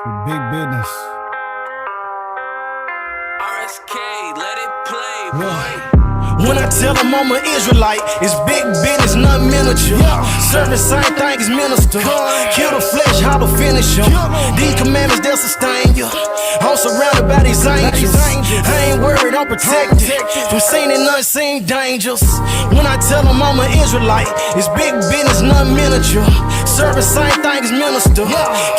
Big business. RSK, let it play, boy. Yeah. When I tell them I'm an Israelite, it's big business, not miniature. Serving same thing as minister. Kill the flesh, how to finish them. These commandments, they'll sustain you. I'm surrounded by these angels. I ain't worried, I'm protected from seen and unseen dangers. When I tell them I'm an Israelite, it's big business, not miniature. Serving same thing as minister.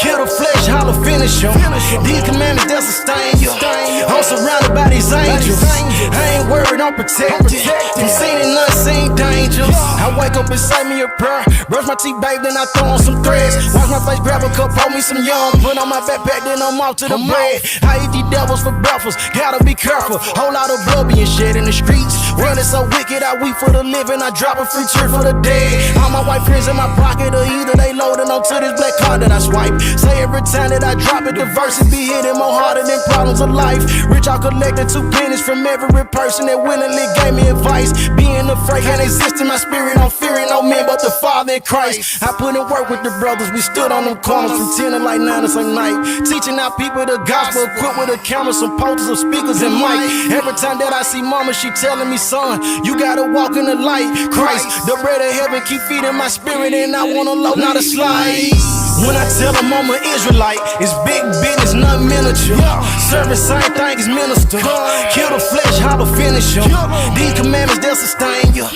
Kill the flesh, how to finish them. These commandments, they'll sustain you. I'm surrounded by these angels. I ain't worried, I'm protected from seen and unseen dangers. I wake up inside me a prayer, brush my teeth, babe, then I throw on some threads. Wash my face, grab a cup, hold me some yum, put on my backpack, then I'm off to the bread. I eat these devils for breakfast, gotta be careful. Whole lot of blood being shed in the streets. World is so wicked, I weep for the living, I drop a free cheer for the dead. All my white friends in my pocket, or either they loading onto this black card that I swipe. Say every time that I drop it, the verses be hitting more harder than problems of life. Rich, I collected 2 pennies from every person that willingly gave me advice. Being afraid can't exist in my spirit, I'm fearing no man but the Father in Christ. I put in work with the brothers, we stood on them corners from 10 to like 9 the same night, teaching our people the gospel, equipped with a camera, some posters, some speakers and mic. Every time that I see mama, she telling me, son, you gotta walk in the light. Christ, the bread of heaven, keep feeding my spirit, and I wanna low, not a slide. When I tell them I'm an Israelite, it's big business, not miniature. Serving same thing as minister. Kill the flesh, how to finish them. These commandments, they'll sustain you.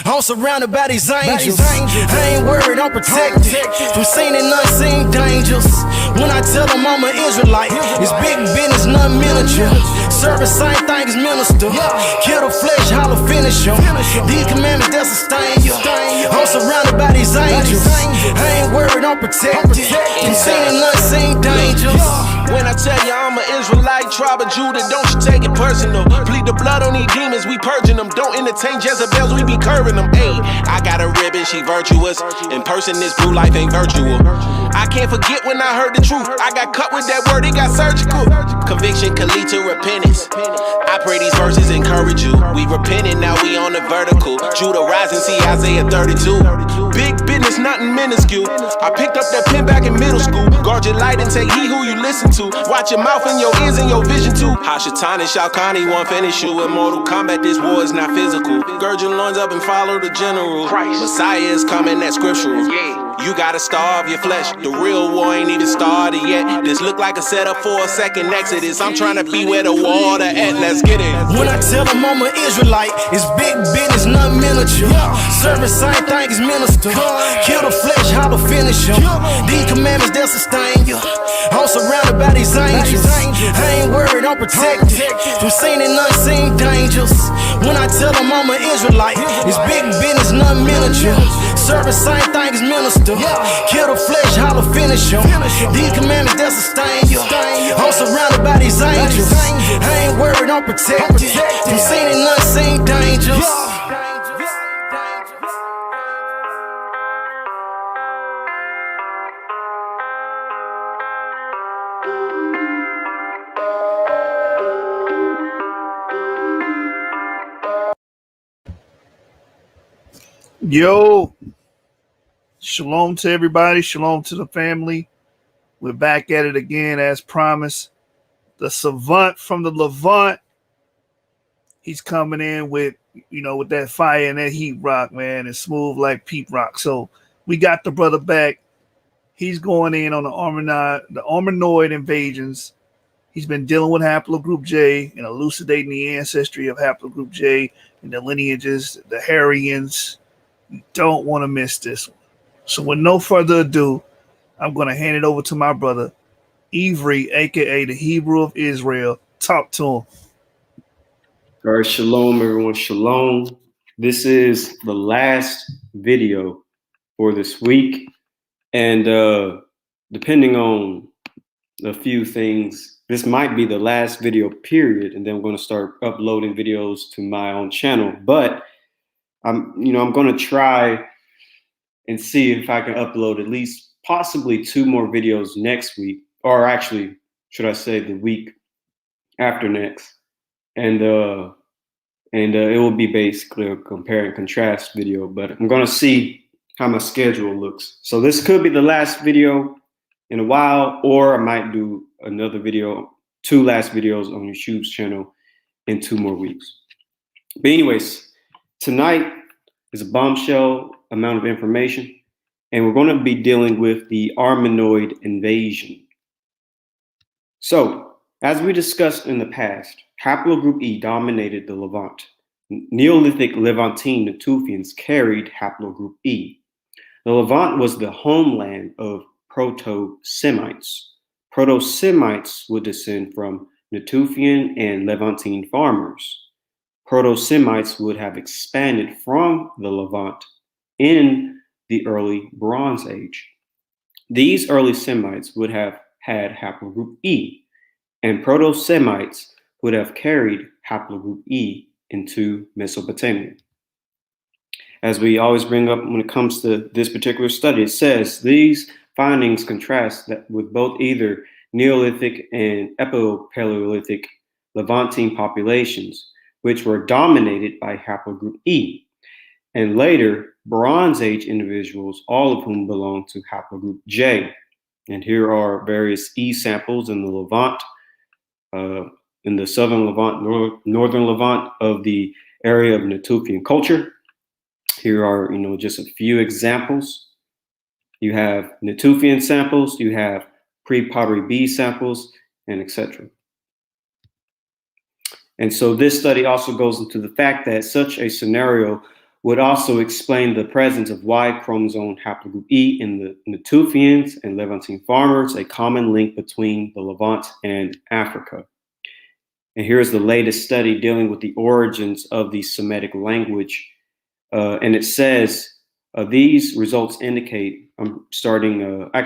I'm surrounded by these angels. I ain't worried, I'm protected from seen and unseen dangers. When I tell them I'm an Israelite, it's big business, not miniature. Serving same thing as minister. Kill the flesh, how to finish them. These commandments, they'll sustain you. I'm surrounded by these angels. I ain't worried, I'm protected from seen and unseen dangers. When I tell you I'm an Israelite, tribe of Judah, don't you take it personal. Plead the blood on these demons, we purging them. Don't entertain Jezebels, we be curving them. Ayy, I got a ribbon, she virtuous. In person, this blue life ain't virtual. I can't forget when I heard the truth. I got cut with that word, it got surgical. Conviction can lead to repentance. I pray these verses encourage you. We repenting, now we on the vertical. Judah rising, see Isaiah 32. Big business, nothing minuscule. I picked up that pen back in middle school. Guard your light and take heed who you listen to. Watch your mouth and your ears and your vision too. Hashatan and Shao Kahn, he won't finish you. In Mortal Kombat, this war is not physical. Gird your loins up and follow the general. Messiah is coming, that's scriptural. You gotta starve your flesh. The real war ain't even started yet. This look like a setup for a second exodus. I'm trying to be where the water at. Let's get it. When I tell them I'm an Israelite, it's big business, not miniature. Serving same thing as minister. Kill the flesh, how to finish them. These commandments, they'll sustain you. I'm surrounded by these angels. I ain't worried, I'm protected from seen and unseen dangers. When I tell them I'm an Israelite, it's big business, not miniature. Serving same thing as minister. Kill the flesh, how to finish them. These commandments, they'll sustain you. I'm surrounded by these angels. I ain't worried, I'm protected from seen and unseen dangers. Yo, shalom to everybody, shalom to the family. We're back at it again as promised. The savant from the Levant, he's coming in with, with that fire and that heat rock, man, and smooth like peat rock. So we got the brother back. He's going in on the Armenoid invasions. He's been dealing with haplogroup J and elucidating the ancestry of haplogroup J and the lineages, the Hurrians. You don't want to miss this one. So with no further ado, I'm going to hand it over to my brother, Ivri, a.k.a. the Hebrew of Israel. Talk to him. All right, shalom, everyone. Shalom. This is the last video for this week. And depending on a few things, this might be the last video, period. And then I'm going to start uploading videos to my own channel. But I'm going to try and see if I can upload at least possibly 2 more videos next week, or actually, should I say the week after next. And it will be basically a compare and contrast video, but I'm going to see how my schedule looks. So this could be the last video. in a while, or I might do another video, 2 last videos on YouTube's channel in 2 more weeks. But anyways, tonight is a bombshell amount of information, and we're going to be dealing with the Armenoid invasion. So, as we discussed in the past, haplogroup E dominated the Levant. Neolithic Levantine Natufians carried haplogroup E. The Levant was the homeland of Proto-Semites. Proto-Semites would descend from Natufian and Levantine farmers. Proto-Semites would have expanded from the Levant in the early Bronze Age. These early Semites would have had haplogroup E, and Proto-Semites would have carried haplogroup E into Mesopotamia. As we always bring up when it comes to this particular study, it says these findings contrast that with both either Neolithic and Epo-Paleolithic Levantine populations, which were dominated by haplogroup E, and later Bronze Age individuals, all of whom belong to haplogroup J. And here are various E samples in the Levant, in the southern Levant, northern Levant of the area of Natufian culture. Here are, just a few examples. You have Natufian samples, you have pre-pottery B samples, and etc. And so this study also goes into the fact that such a scenario would also explain the presence of Y chromosome haplogroup E in the Natufians and Levantine farmers, a common link between the Levant and Africa. And here's the latest study dealing with the origins of the Semitic language. And it says these results indicate, I'm starting right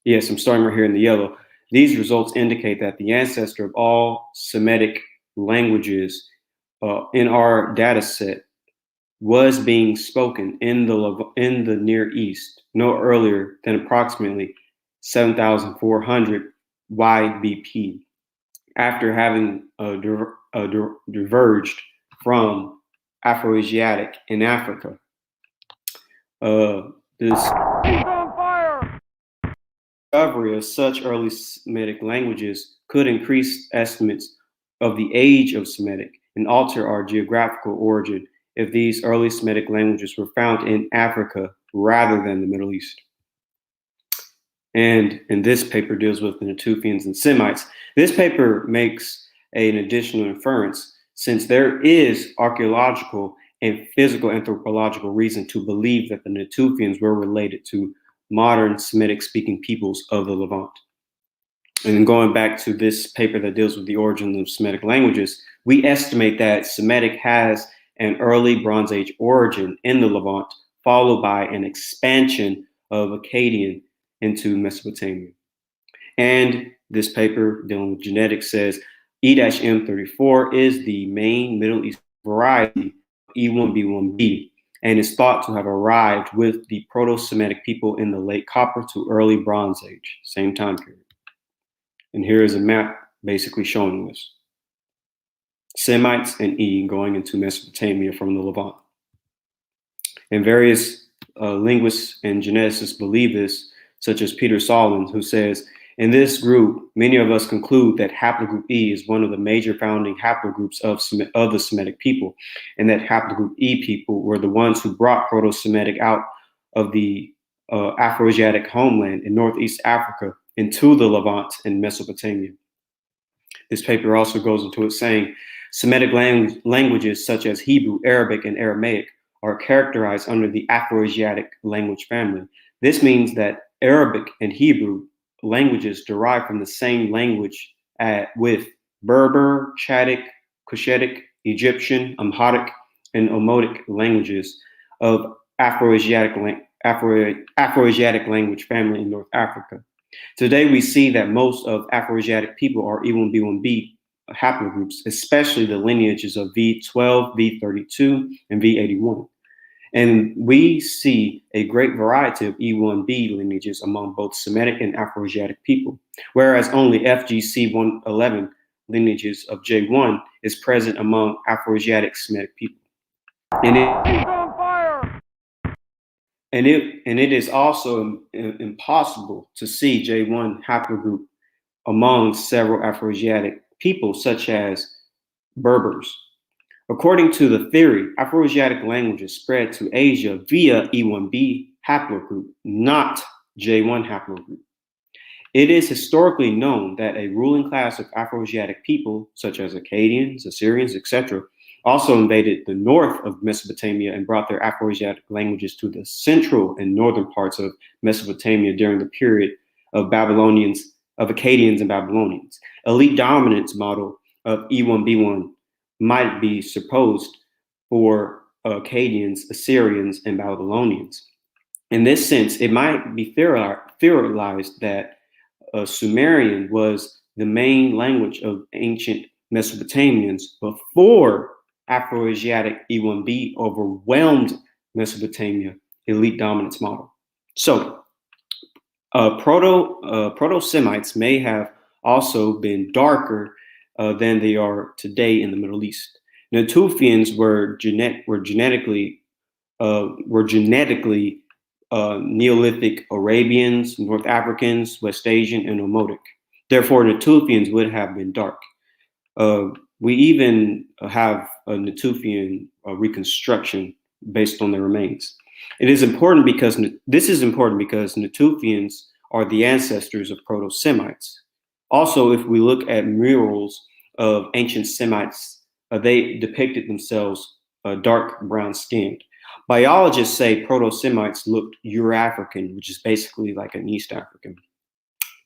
here in the yellow. These results indicate that the ancestor of all Semitic languages in our data set was being spoken in the Near East no earlier than approximately 7,400 YBP, after having diverged from Afroasiatic in Africa. This discovery of such early Semitic languages could increase estimates of the age of Semitic and alter our geographical origin if these early Semitic languages were found in Africa rather than the Middle East. And this paper deals with the Natufians and Semites. This paper makes an additional inference, since there is archaeological and physical anthropological reason to believe that the Natufians were related to modern Semitic-speaking peoples of the Levant. And going back to this paper that deals with the origin of Semitic languages, we estimate that Semitic has an early Bronze Age origin in the Levant, followed by an expansion of Akkadian into Mesopotamia. And this paper dealing with genetics says E-M34 is the main Middle East variety of E1B1B, and is thought to have arrived with the Proto-Semitic people in the late Copper to early Bronze Age, same time period. And here is a map basically showing this. Semites and E going into Mesopotamia from the Levant. And various linguists and geneticists believe this, such as Peter Solomon, who says, in this group, many of us conclude that haplogroup E is one of the major founding haplogroups of the Semitic people, and that haplogroup E people were the ones who brought Proto-Semitic out of the Afroasiatic homeland in Northeast Africa into the Levant and Mesopotamia. This paper also goes into it saying, Semitic languages such as Hebrew, Arabic, and Aramaic are characterized under the Afroasiatic language family. This means that Arabic and Hebrew languages derive from the same language with Berber, Chadic, Cushitic, Egyptian, Amharic, and Omotic languages of Afroasiatic language family in North Africa. Today, we see that most of Afroasiatic people are E1B1B haplogroups, especially the lineages of V12, V32, and V81. And we see a great variety of E1B lineages among both Semitic and Afroasiatic people, whereas only FGC111 lineages of J1 is present among Afroasiatic Semitic people. And And it is also impossible to see J1 haplogroup among several Afroasiatic people, such as Berbers. According to the theory, Afroasiatic languages spread to Asia via E1b haplogroup, not J1 haplogroup. It is historically known that a ruling class of Afroasiatic people, such as Akkadians, Assyrians, etc., also invaded the north of Mesopotamia and brought their Afroasiatic languages to the central and northern parts of Mesopotamia during the period of Akkadians and Babylonians. Elite dominance model of E1b1 might be supposed for Akkadians, Assyrians, and Babylonians. In this sense, it might be theorized that Sumerian was the main language of ancient Mesopotamians before Afroasiatic E1b overwhelmed Mesopotamia elite dominance model. So, Proto-Semites may have also been darker than they are today in the Middle East. Natufians were genetically Neolithic Arabians, North Africans, West Asian, and Omotic. Therefore, Natufians would have been dark. We even have a Natufian reconstruction based on their remains. This is important because Natufians are the ancestors of Proto-Semites. Also, if we look at murals of ancient Semites, they depicted themselves dark brown skinned. Biologists say Proto-Semites looked Euro-African, which is basically like an East African.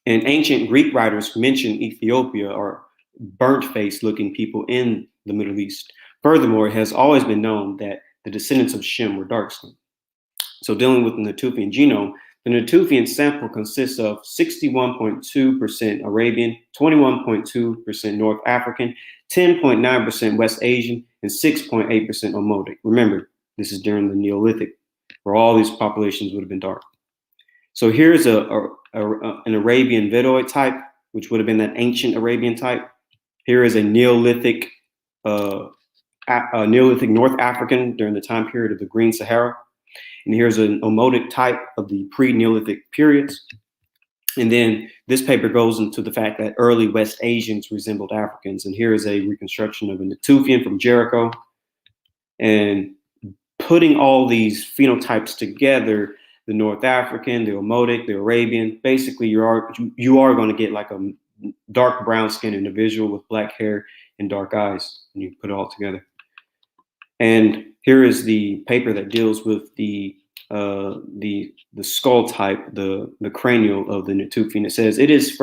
And ancient Greek writers mention Ethiopia or burnt-faced looking people in the Middle East. Furthermore, it has always been known that the descendants of Shem were dark-skinned. So dealing with the Natufian genome, the Natufian sample consists of 61.2% Arabian, 21.2% North African, 10.9% West Asian, and 6.8% Omotic. Remember, this is during the Neolithic, where all these populations would have been dark. So here's an Arabian Vidoid type, which would have been that ancient Arabian type. Here is a Neolithic North African during the time period of the Green Sahara. And here's an Omotic type of the pre-Neolithic periods. And then this paper goes into the fact that early West Asians resembled Africans. And here is a reconstruction of a Natufian from Jericho. And putting all these phenotypes together, the North African, the Omotic, the Arabian, basically you are going to get like a dark brown skinned individual with black hair and dark eyes, and you put it all together. And here is the paper that deals with the skull type, the cranial of the Natufian. It says it is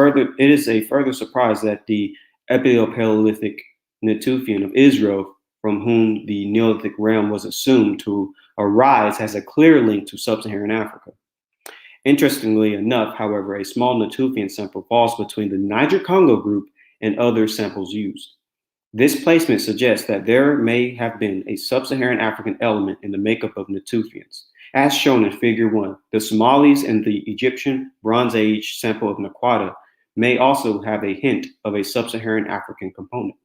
a further surprise that the Epipaleolithic Natufian of Israel, from whom the Neolithic realm was assumed to arise, has a clear link to sub-Saharan Africa. Interestingly enough, however, a small Natufian sample falls between the Niger-Congo group and other samples used. This placement suggests that there may have been a sub-Saharan African element in the makeup of Natufians. As shown in Figure 1, the Somalis and the Egyptian Bronze Age sample of Naquata may also have a hint of a sub-Saharan African component.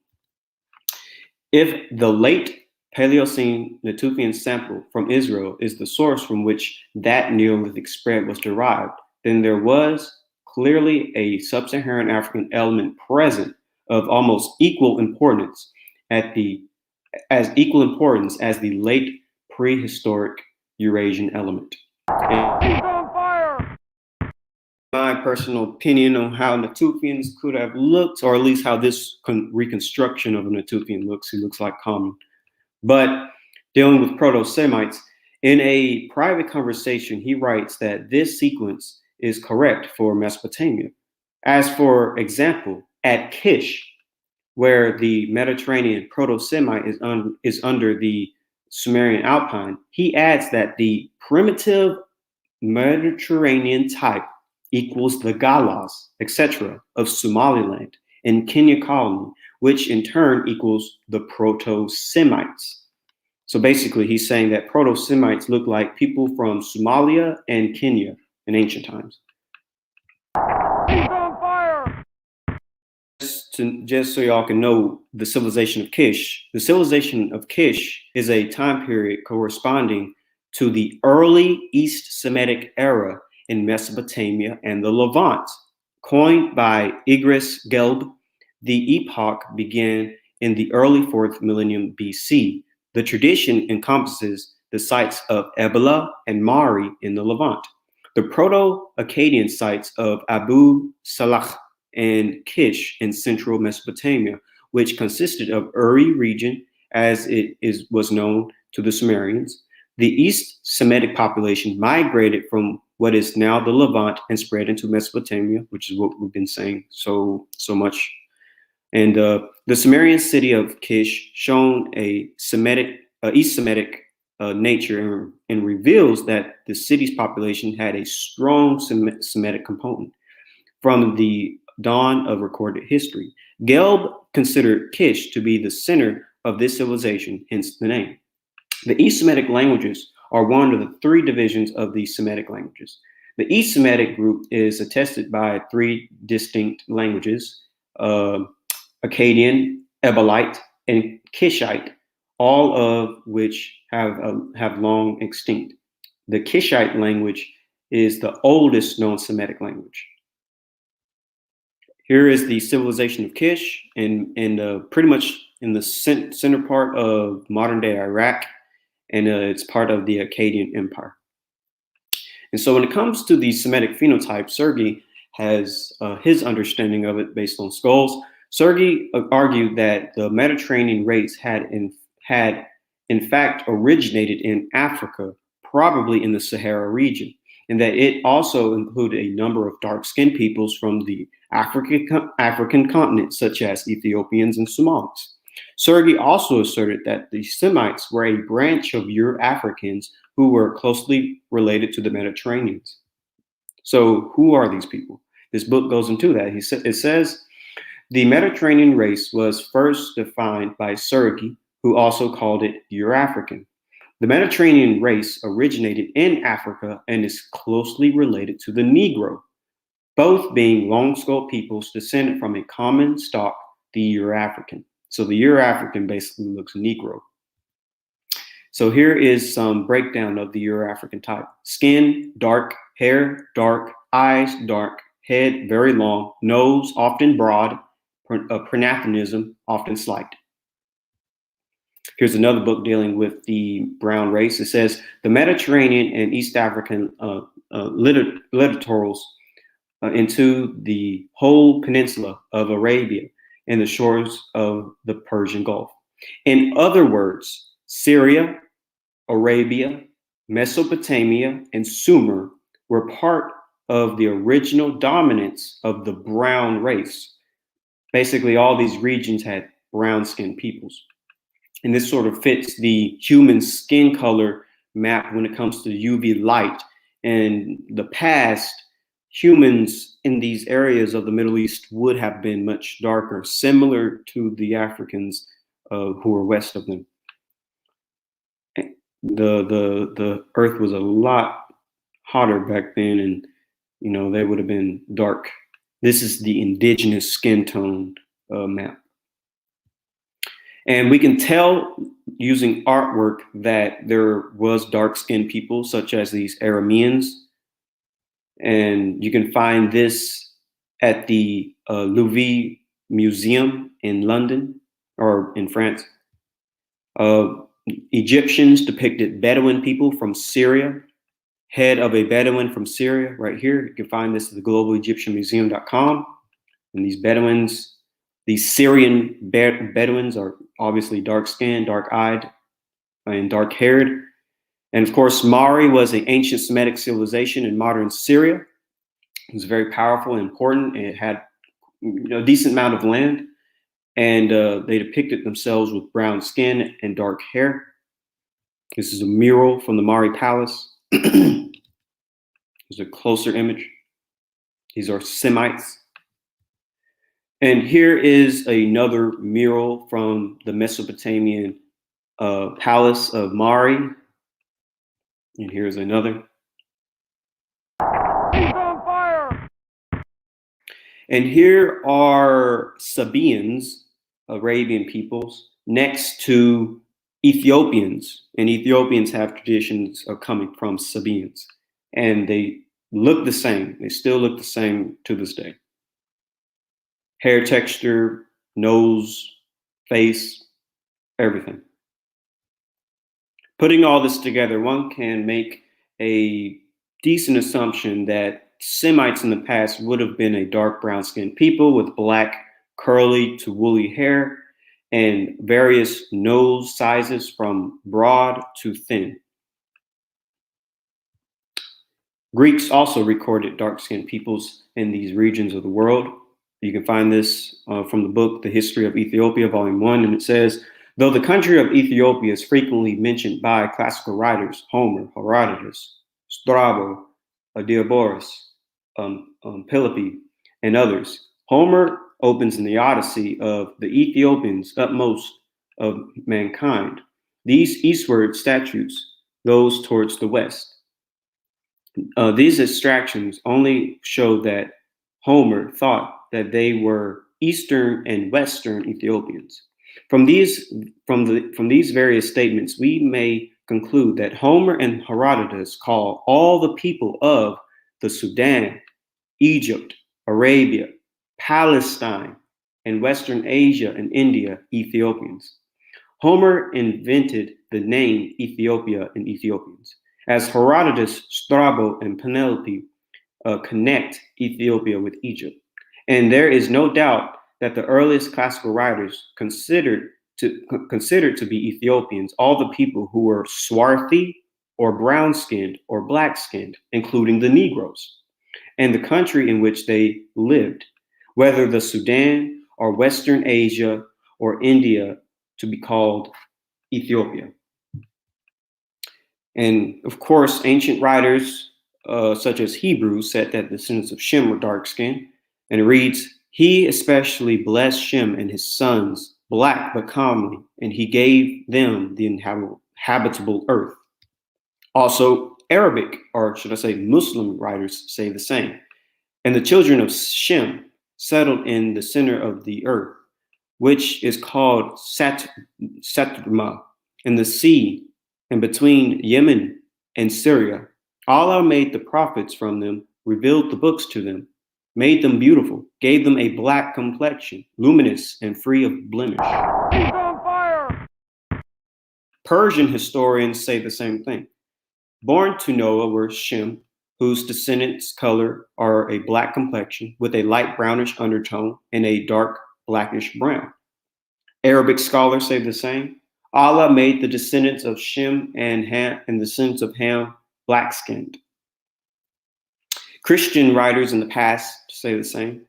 If the late Paleocene Natufian sample from Israel is the source from which that Neolithic spread was derived, then there was clearly a sub-Saharan African element present of almost equal importance as the late prehistoric Eurasian element. My personal opinion on how Natufians could have looked, or at least how this reconstruction of a Natufian looks. He looks like common. But dealing with Proto-Semites, in a private conversation, he writes that this sequence is correct for Mesopotamia. As for example, at Kish, where the Mediterranean Proto-Semite is under the Sumerian Alpine, he adds that the primitive Mediterranean type equals the Galas, etc., of Somaliland and Kenya colony, which in turn equals the Proto-Semites. So basically, he's saying that Proto-Semites look like people from Somalia and Kenya in ancient times. Just so y'all can know the civilization of Kish. The civilization of Kish is a time period corresponding to the early East Semitic era in Mesopotamia and the Levant. Coined by Idris Gelb, the epoch began in the early 4th millennium BC. The tradition encompasses the sites of Ebla and Mari in the Levant, the Proto-Akkadian sites of Abu Salah and Kish in central Mesopotamia, which consisted of Uri region as was known to the Sumerians. The East Semitic population migrated from what is now the Levant and spread into Mesopotamia, which is what we've been saying so much. And the Sumerian city of Kish shown a East Semitic nature and reveals that the city's population had a strong Semitic component from the dawn of recorded history. Gelb considered Kish to be the center of this civilization, hence the name. The East Semitic languages are one of the 3 divisions of the Semitic languages. The East Semitic group is attested by 3 distinct languages, Akkadian, Ebelite, and Kishite, all of which have long extinct. The Kishite language is the oldest known Semitic language. Here is the civilization of Kish, and pretty much in the center part of modern-day Iraq, and it's part of the Akkadian Empire. And so when it comes to the Semitic phenotype, Sergey has his understanding of it based on skulls. Sergey argued that the Mediterranean race had in fact originated in Africa, probably in the Sahara region, and that it also included a number of dark-skinned peoples from the African continent, such as Ethiopians and Somalis. Sergey also asserted that the Semites were a branch of Euro-Africans who were closely related to the Mediterraneans. So who are these people? This book goes into that. It says, the Mediterranean race was first defined by Sergey, who also called it Euro-African. The Mediterranean race originated in Africa and is closely related to the Negro, both being long-skulled peoples descended from a common stock, the Euro-African. So the Euro-African basically looks Negro. So here is some breakdown of the Euro-African type. Skin, dark. Hair, dark. Eyes, dark. Head, very long. Nose, often broad. Prognathism, often slight. Here's another book dealing with the brown race. It says, the Mediterranean and East African littorals into the whole peninsula of Arabia and the shores of the Persian Gulf. In other words, Syria, Arabia, Mesopotamia, and Sumer were part of the original dominance of the brown race. Basically, all these regions had brown-skinned peoples. And this sort of fits the human skin color map when it comes to UV light. In the past, humans in these areas of the Middle East would have been much darker, similar to the Africans who were west of them. The earth was a lot hotter back then, and they would have been dark. This is the indigenous skin tone map. And we can tell using artwork that there was dark-skinned people, such as these Arameans. And you can find this at the Louvre Museum in London, or in France. Egyptians depicted Bedouin people from Syria. Head of a Bedouin from Syria, right here. You can find this at the globalegyptianmuseum.com. And these Bedouins, these Syrian Bedouins are obviously dark-skinned, dark-eyed, and dark-haired. And of course, Mari was an ancient Semitic civilization in modern Syria. It was very powerful and important. And it had a decent amount of land. And they depicted themselves with brown skin and dark hair. This is a mural from the Mari Palace. There's a closer image. These are Semites. And here is another mural from the Mesopotamian palace of Mari. And here's another. He's on fire! And here are Sabaeans, Arabian peoples, next to Ethiopians, and Ethiopians have traditions of coming from Sabaeans, and they look the same. They still look the same to this day. Hair texture, nose, face, everything. Putting all this together, one can make a decent assumption that Semites in the past would have been a dark brown skinned people with black, curly to woolly hair and various nose sizes from broad to thin. Greeks also recorded dark-skinned peoples in these regions of the world. You can find this from the book, The History of Ethiopia, Volume 1, and it says, though the country of Ethiopia is frequently mentioned by classical writers, Homer, Herodotus, Strabo, Diodorus, Penelope, and others, Homer opens in the Odyssey of the Ethiopians, utmost of mankind. These eastward statutes goes towards the west. These extractions only show that Homer thought that they were Eastern and Western Ethiopians. From these various statements, we may conclude that Homer and Herodotus call all the people of the Sudan, Egypt, Arabia, Palestine, and Western Asia and India Ethiopians. Homer invented the name Ethiopia and Ethiopians, as Herodotus, Strabo, and Penelope connect Ethiopia with Egypt. And there is no doubt that the earliest classical writers considered to be Ethiopians all the people who were swarthy or brown-skinned or black-skinned, including the Negroes, and the country in which they lived, whether the Sudan or Western Asia or India, to be called Ethiopia. And of course, ancient writers such as Hebrews said that the descendants of Shem were dark-skinned, and it reads, he especially blessed Shem and his sons, black but comely, and he gave them the habitable earth. Also, Arabic, or should I say Muslim writers say the same. And the children of Shem settled in the center of the earth, which is called Satrma, in the sea, and between Yemen and Syria. Allah made the prophets from them, revealed the books to them, made them beautiful, gave them a black complexion, luminous and free of blemish. He's on fire! Persian historians say the same thing. Born to Noah were Shem, whose descendants' color are a black complexion with a light brownish undertone and a dark blackish brown. Arabic scholars say the same. Allah made the descendants of Shem and Ham and the descendants of Ham black-skinned. Christian writers in the past say the same.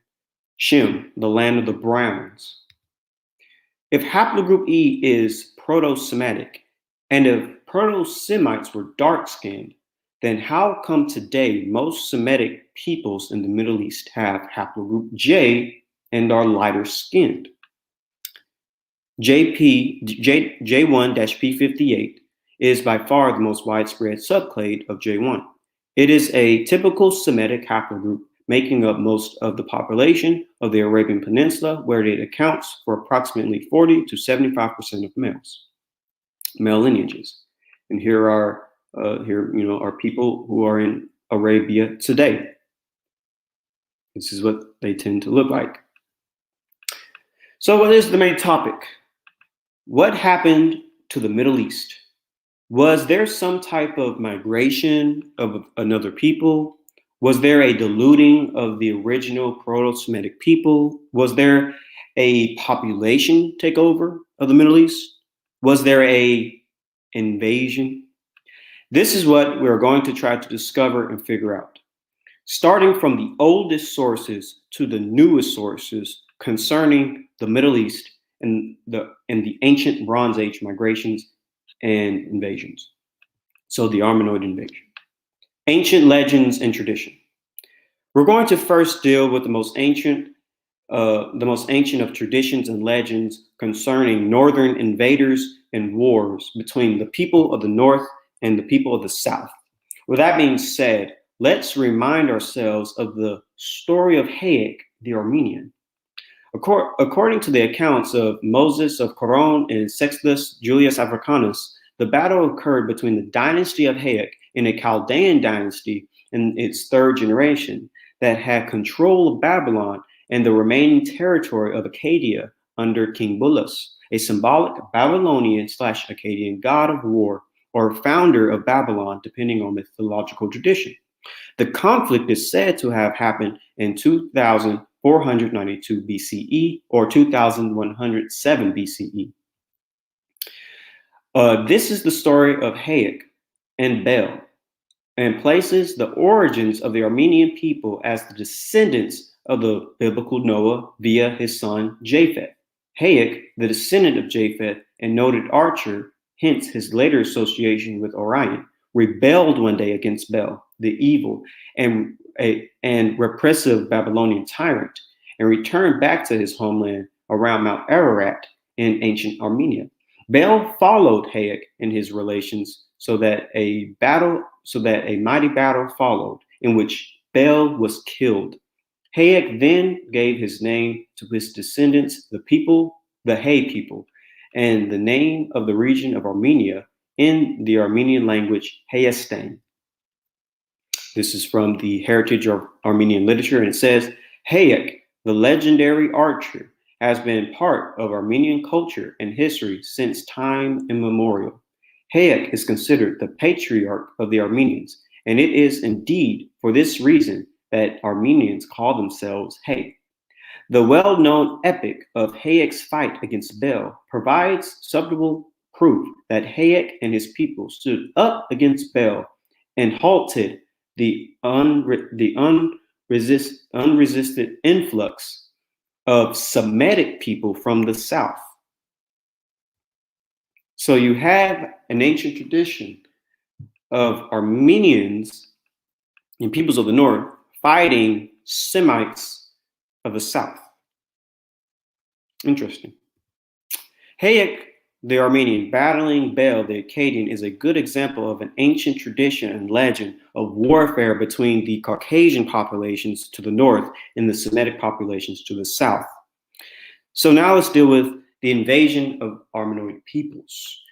Shem, the land of the Browns. If haplogroup E is Proto-Semitic, and if Proto-Semites were dark-skinned, then how come today most Semitic peoples in the Middle East have haplogroup J and are lighter skinned? J1-P58 is by far the most widespread subclade of J1. It is a typical Semitic haplogroup, making up most of the population of the Arabian Peninsula, where it accounts for approximately 40 to 75% of male lineages. And here are people who are in Arabia today. This is what they tend to look like. So what is the main topic? What happened to the Middle East? Was there some type of migration of another people? Was there a diluting of the original Proto-Semitic people? Was there a population takeover of the Middle East? Was there a invasion? This is what we're going to try to discover and figure out. Starting from the oldest sources to the newest sources concerning the Middle East and the ancient Bronze Age migrations and invasions. So the Armenoid invasion. Ancient legends and tradition. We're going to first deal with the most ancient of traditions and legends concerning northern invaders and wars between the people of the north and the people of the south. With that being said, let's remind ourselves of the story of Hayek, the Armenian. According to the accounts of Moses of Coron and Sextus Julius Africanus, the battle occurred between the dynasty of Hayek and a Chaldean dynasty in its third generation that had control of Babylon and the remaining territory of Acadia under King Bulus, a symbolic Babylonian/Akkadian god of war or founder of Babylon, depending on mythological tradition. The conflict is said to have happened in 2492 BCE or 2107 BCE. This is the story of Hayek and Bel, and places the origins of the Armenian people as the descendants of the biblical Noah via his son Japheth. Hayek, the descendant of Japheth and noted archer, hence his later association with Orion, rebelled one day against Bel, the evil and repressive Babylonian tyrant, and returned back to his homeland around Mount Ararat in ancient Armenia. Bel followed Hayek in his relations so that a mighty battle followed in which Bel was killed. Hayek then gave his name to his descendants, the Hay people, and the name of the region of Armenia in the Armenian language, Hayastan. This is from the Heritage of Armenian Literature, and it says, Hayek, the legendary archer, has been part of Armenian culture and history since time immemorial. Hayek is considered the patriarch of the Armenians, and it is indeed for this reason that Armenians call themselves Hay. The well-known epic of Hayek's fight against Bel provides substantial proof that Hayek and his people stood up against Bel and halted the unresisted influx of Semitic people from the south. So you have an ancient tradition of Armenians and peoples of the north fighting Semites of the south. Interesting. Hayek, the Armenian, battling Bel, the Akkadian, is a good example of an ancient tradition and legend of warfare between the Caucasian populations to the north and the Semitic populations to the south. So now let's deal with the invasion of Armenoid peoples.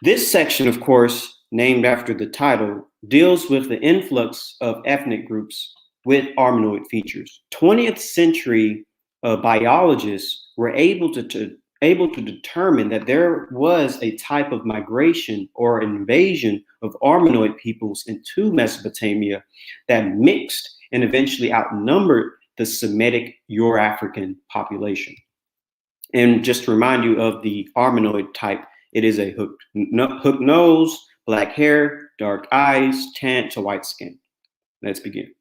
This section, of course, named after the title, deals with the influx of ethnic groups with Armenoid features. 20th century biologists were able to determine that there was a type of migration or invasion of Armenoid peoples into Mesopotamia that mixed and eventually outnumbered the Semitic Euro-African population. And just to remind you of the Armenoid type, it is a hook nose, black hair, dark eyes, tan to white skin. Let's begin.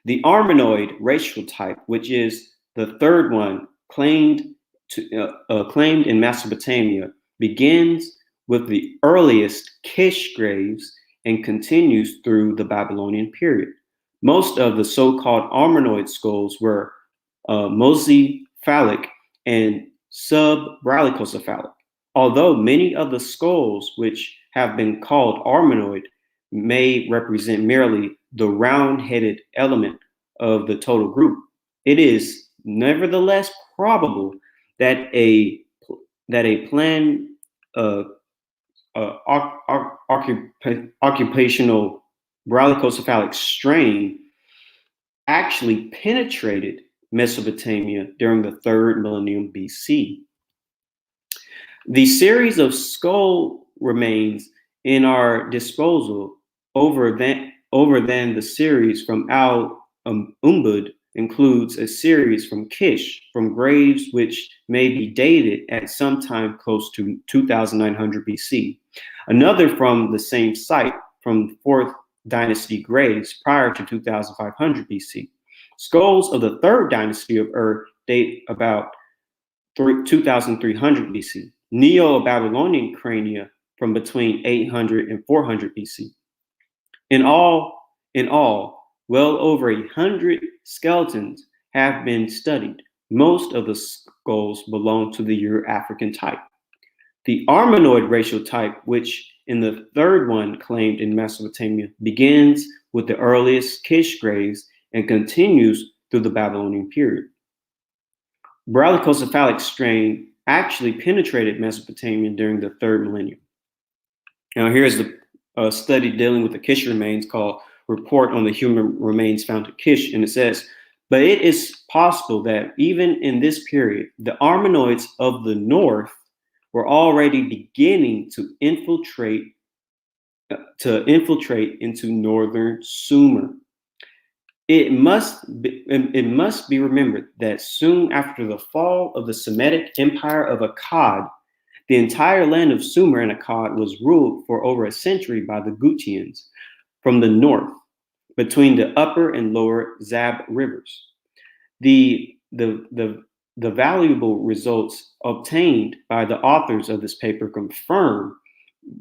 The Armenoid racial type, which is the third one claimed in Mesopotamia, begins with the earliest Kish graves and continues through the Babylonian period. Most of the so-called Armenoid skulls were monocephalic and sub-brachiocephalic, although many of the skulls which have been called Armenoid may represent merely the round-headed element of the total group. It is nevertheless probable that a planned occupational brachiocephalic strain actually penetrated Mesopotamia during the 3rd millennium BC. The series of skull remains in our disposal over than the series from Al-Umbud includes a series from Kish from graves which may be dated at some time close to 2900 BC. Another from the same site from 4th dynasty graves prior to 2500 BC. Skulls of the 3rd dynasty of Ur date about 2300 BC. Neo-Babylonian crania from between 800 and 400 BC. In all, well over 100 skeletons have been studied. Most of the skulls belong to the Euro-African type. The Armenoid racial type, which in the 3rd one claimed in Mesopotamia, begins with the earliest Kish graves and continues through the Babylonian period. brachycephalic strain actually penetrated Mesopotamia during the 3rd millennium. Now, here's a study dealing with the Kish remains called Report on the Human Remains Found at Kish, and it says, but it is possible that even in this period, the Armenoids of the north were already beginning to infiltrate into northern Sumer. It must be remembered that soon after the fall of the Semitic Empire of Akkad, the entire land of Sumer and Akkad was ruled for over a century by the Gutians from the north, between the upper and lower Zab rivers. The valuable results obtained by the authors of this paper confirm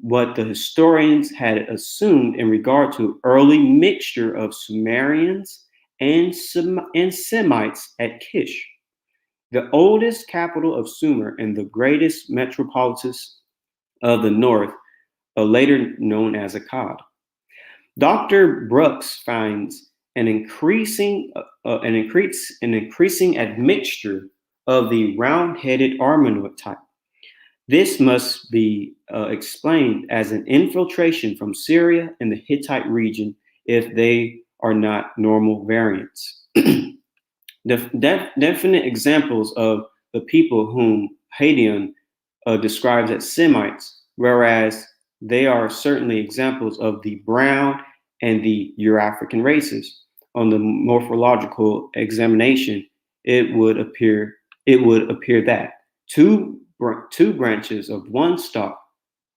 what the historians had assumed in regard to early mixture of Sumerians and Semites at Kish, the oldest capital of Sumer and the greatest metropolis of the north, later known as Akkad. Dr. Brooks finds an increasing admixture of the round-headed Armenoid type. This must be explained as an infiltration from Syria and the Hittite region if they are not normal variants. Definite examples of the people whom Hadion describes as Semites, whereas they are certainly examples of the brown and the Eurafrican races. On the morphological examination, it would appear that two branches of one stalk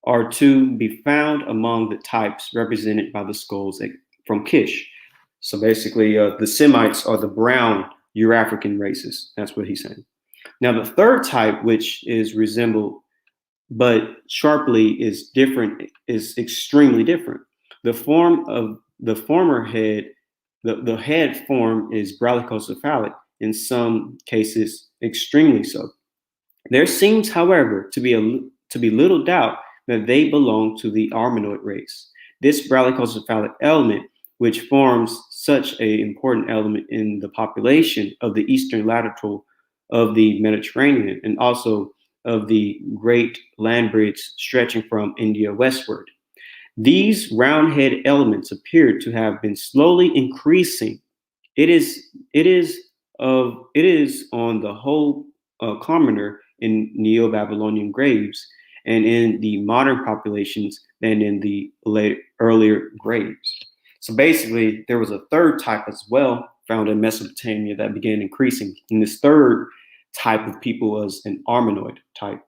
are to be found among the types represented by the skulls from Kish. So basically, the Semites are the brown Eurafrican races. That's what he's saying. Now, the third type, which is resembled but sharply is different, is extremely different. The form of the former head, the head form is brachycephalic, in some cases extremely so. There seems, however, to be little doubt that they belong to the Armenoid race. This brachycephalic element, which forms such an important element in the population of the eastern latitude of the Mediterranean and also of the great land bridge stretching from India westward. These round-head elements appear to have been slowly increasing. It is on the whole commoner in Neo-Babylonian graves and in the modern populations than in the earlier graves. So basically, there was a third type as well found in Mesopotamia that began increasing. And this third type of people was an Armenoid type.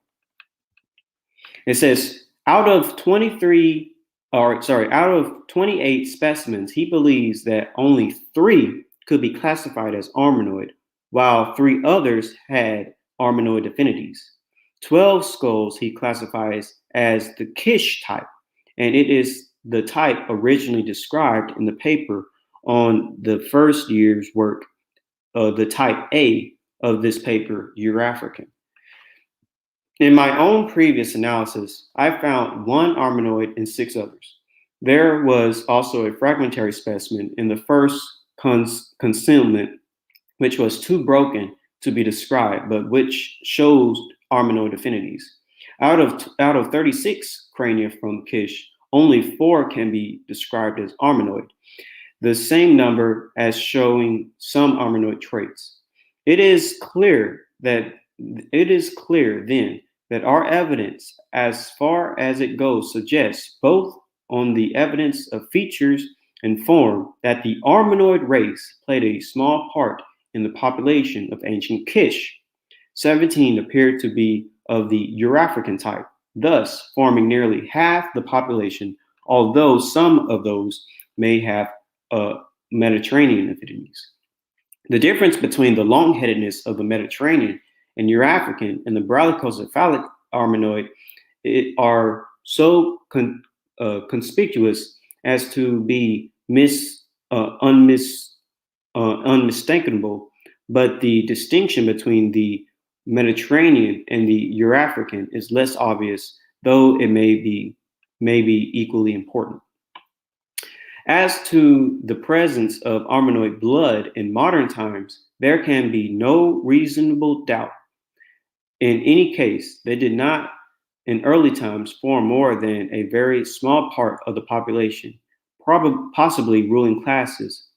It says, out of 28 specimens, he believes that only 3 could be classified as Armenoid, while 3 others had Armenoid affinities. 12 skulls he classifies as the Kish type, and it is the type originally described in the paper on the first year's work, the type A of this paper, Eurafrican. In my own previous analysis, I found 1 Armenoid and 6 others. There was also a fragmentary specimen in the first concealment, which was too broken to be described, but which shows Armenoid affinities. Out of 36 crania from Kish, only 4 can be described as Armenoid, the same number as showing some Armenoid traits. It is clear then that our evidence, as far as it goes, suggests both on the evidence of features and form that the Armenoid race played a small part in the population of ancient Kish. 17 appeared to be of the Eurafrican type, thus forming nearly half the population, although some of those may have Mediterranean affinities. The difference between the long-headedness of the Mediterranean and Eurafrican and the brachycephalic Armenoid are so conspicuous as to be unmistakable, but the distinction between the Mediterranean and the Eurafrican is less obvious, though it may be equally important. As to the presence of Armenoid blood in modern times, there can be no reasonable doubt. In any case, they did not in early times form more than a very small part of the population, possibly ruling classes,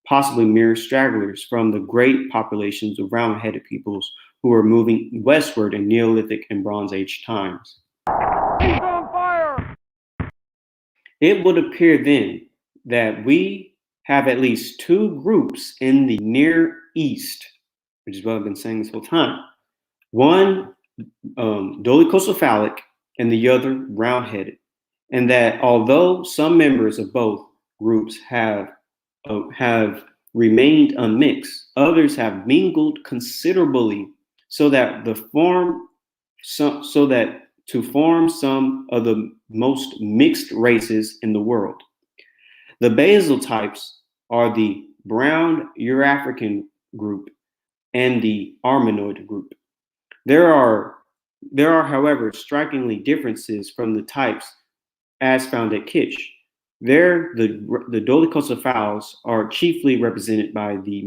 possibly mere stragglers from the great populations of round-headed peoples who were moving westward in Neolithic and Bronze Age times. He's on fire! It would appear then that we have at least two groups in the Near East, which is what I've been saying this whole time. One dolichocephalic and the other round-headed, and that although some members of both groups have remained unmixed, others have mingled considerably, so that to form some of the most mixed races in the world. The basal types are the brown Eurafrican group and the Armenoid group. There are, however, strikingly differences from the types as found at Kish. There, the dolichocephals are chiefly represented by the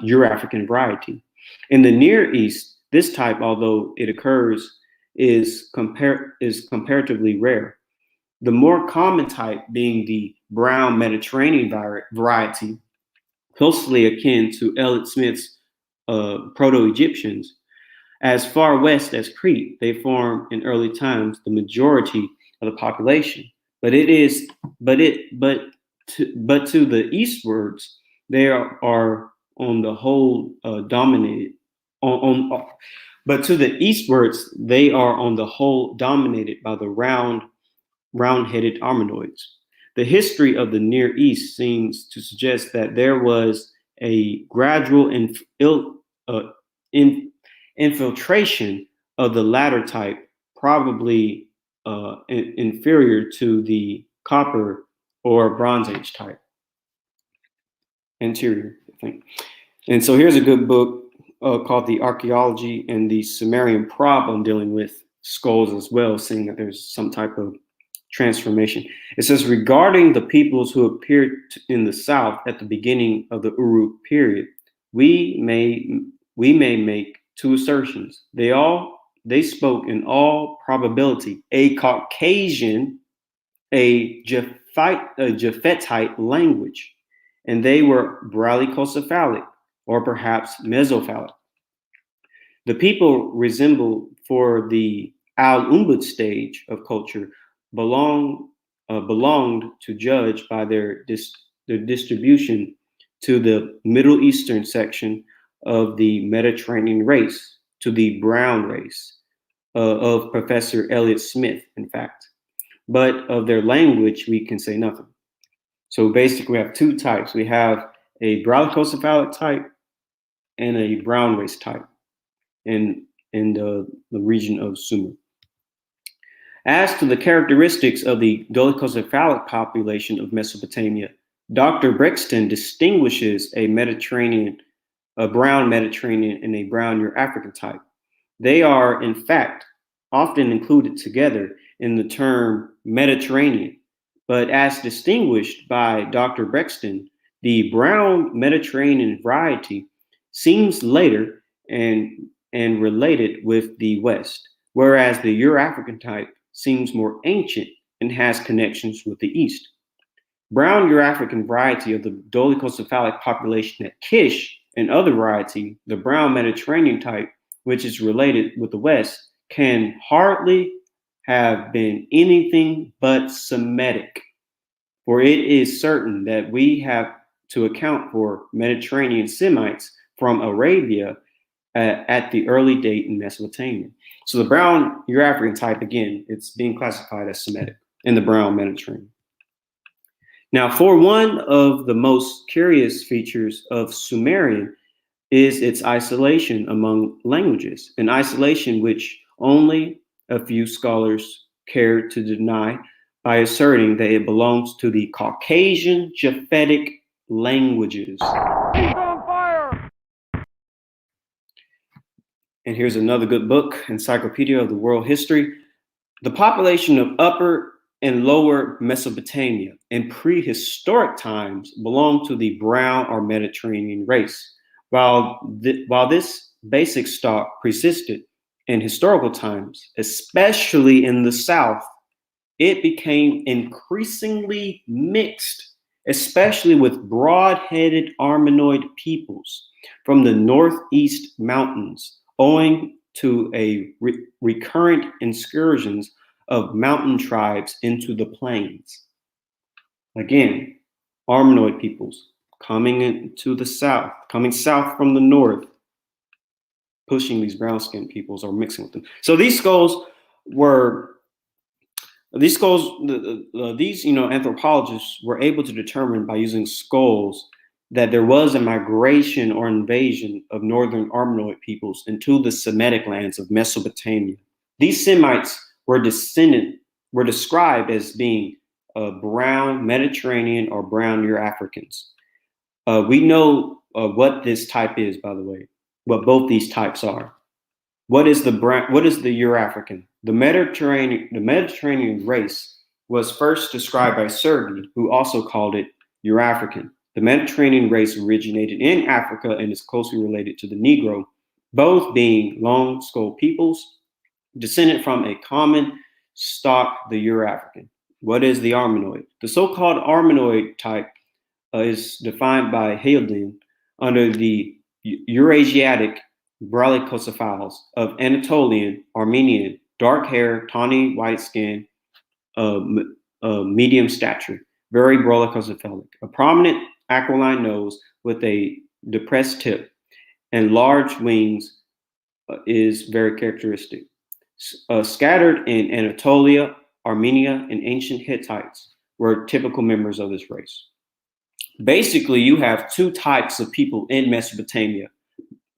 Eurafrican variety. In the Near East, this type, although it occurs, is comparatively rare. The more common type being the brown Mediterranean variety, closely akin to Elliott Smith's Proto-Egyptians. As far west as Crete, they form in early times the majority of the population. But to the eastwards, they are on the whole dominated. But to the eastwards, they are on the whole dominated by the round-headed Armenoids. The history of the Near East seems to suggest that there was a gradual infiltration of the latter type, probably inferior to the Copper or Bronze Age type. Anterior, I think. And so here's a good book called The Archaeology and the Sumerian Problem, dealing with skulls as well, seeing that there's some type of transformation. It says, regarding the peoples who appeared in the south at the beginning of the Uruk period, we may make two assertions. They spoke in all probability a Caucasian, a Japhetite language, and they were bradycocephalic or perhaps mesophalic. The people resemble, for the Al-Umbud stage of culture, belonged to judge by their distribution to the Middle Eastern section of the Mediterranean race, to the brown race of Professor Elliott Smith, in fact. But of their language, we can say nothing. So basically, we have two types. We have a bradycocephalic type and a brown race type in the region of Sumer. As to the characteristics of the dolichocephalic population of Mesopotamia, Dr. Brexton distinguishes a brown Mediterranean and a brown Eurafrican type. They are, in fact, often included together in the term Mediterranean, but as distinguished by Dr. Brexton, the brown Mediterranean variety seems later and related with the West, whereas the Eurafrican type seems more ancient and has connections with the East. Brown Eurafrican variety of the dolichocephalic population at Kish and other variety, the brown Mediterranean type, which is related with the West, can hardly have been anything but Semitic, for it is certain that we have to account for Mediterranean Semites from Arabia at the early date in Mesopotamia. So the brown Eurafrican type, again, it's being classified as Semitic in the brown Mediterranean. Now, for one of the most curious features of Sumerian is its isolation among languages, an isolation which only a few scholars care to deny by asserting that it belongs to the Caucasian Japhetic languages. He's on fire! And here's another good book, Encyclopedia of the World History. The population of Upper and Lower Mesopotamia in prehistoric times belonged to the brown or Mediterranean race, While this basic stock persisted in historical times, especially in the South, it became increasingly mixed, especially with broad-headed Armenoid peoples from the northeast mountains, owing to a recurrent incursions of mountain tribes into the plains. Again, Armenoid peoples coming into the south, coming south from the north, pushing these brown-skinned peoples or mixing with them. So these skulls, anthropologists were able to determine by using skulls that there was a migration or invasion of northern Armenoid peoples into the Semitic lands of Mesopotamia. These Semites were described as being brown Mediterranean or brown Euro-Africans. We know what this type is, by the way, what both these types are. What is the Euro-African? The Mediterranean race was first described by Sergi, who also called it Euro-African. The Mediterranean race originated in Africa and is closely related to the Negro, both being long-skulled peoples descended from a common stock, the Euro-African. What is the Armenoid? The so-called Armenoid type is defined by Haldane under the Eurasiatic brachiocephalus of Anatolian, Armenian, dark hair, tawny white skin, medium stature, very brachiocephalic, a prominent aquiline nose with a depressed tip and large wings is very characteristic. Scattered in Anatolia, Armenia, and ancient Hittites were typical members of this race. Basically, you have two types of people in Mesopotamia.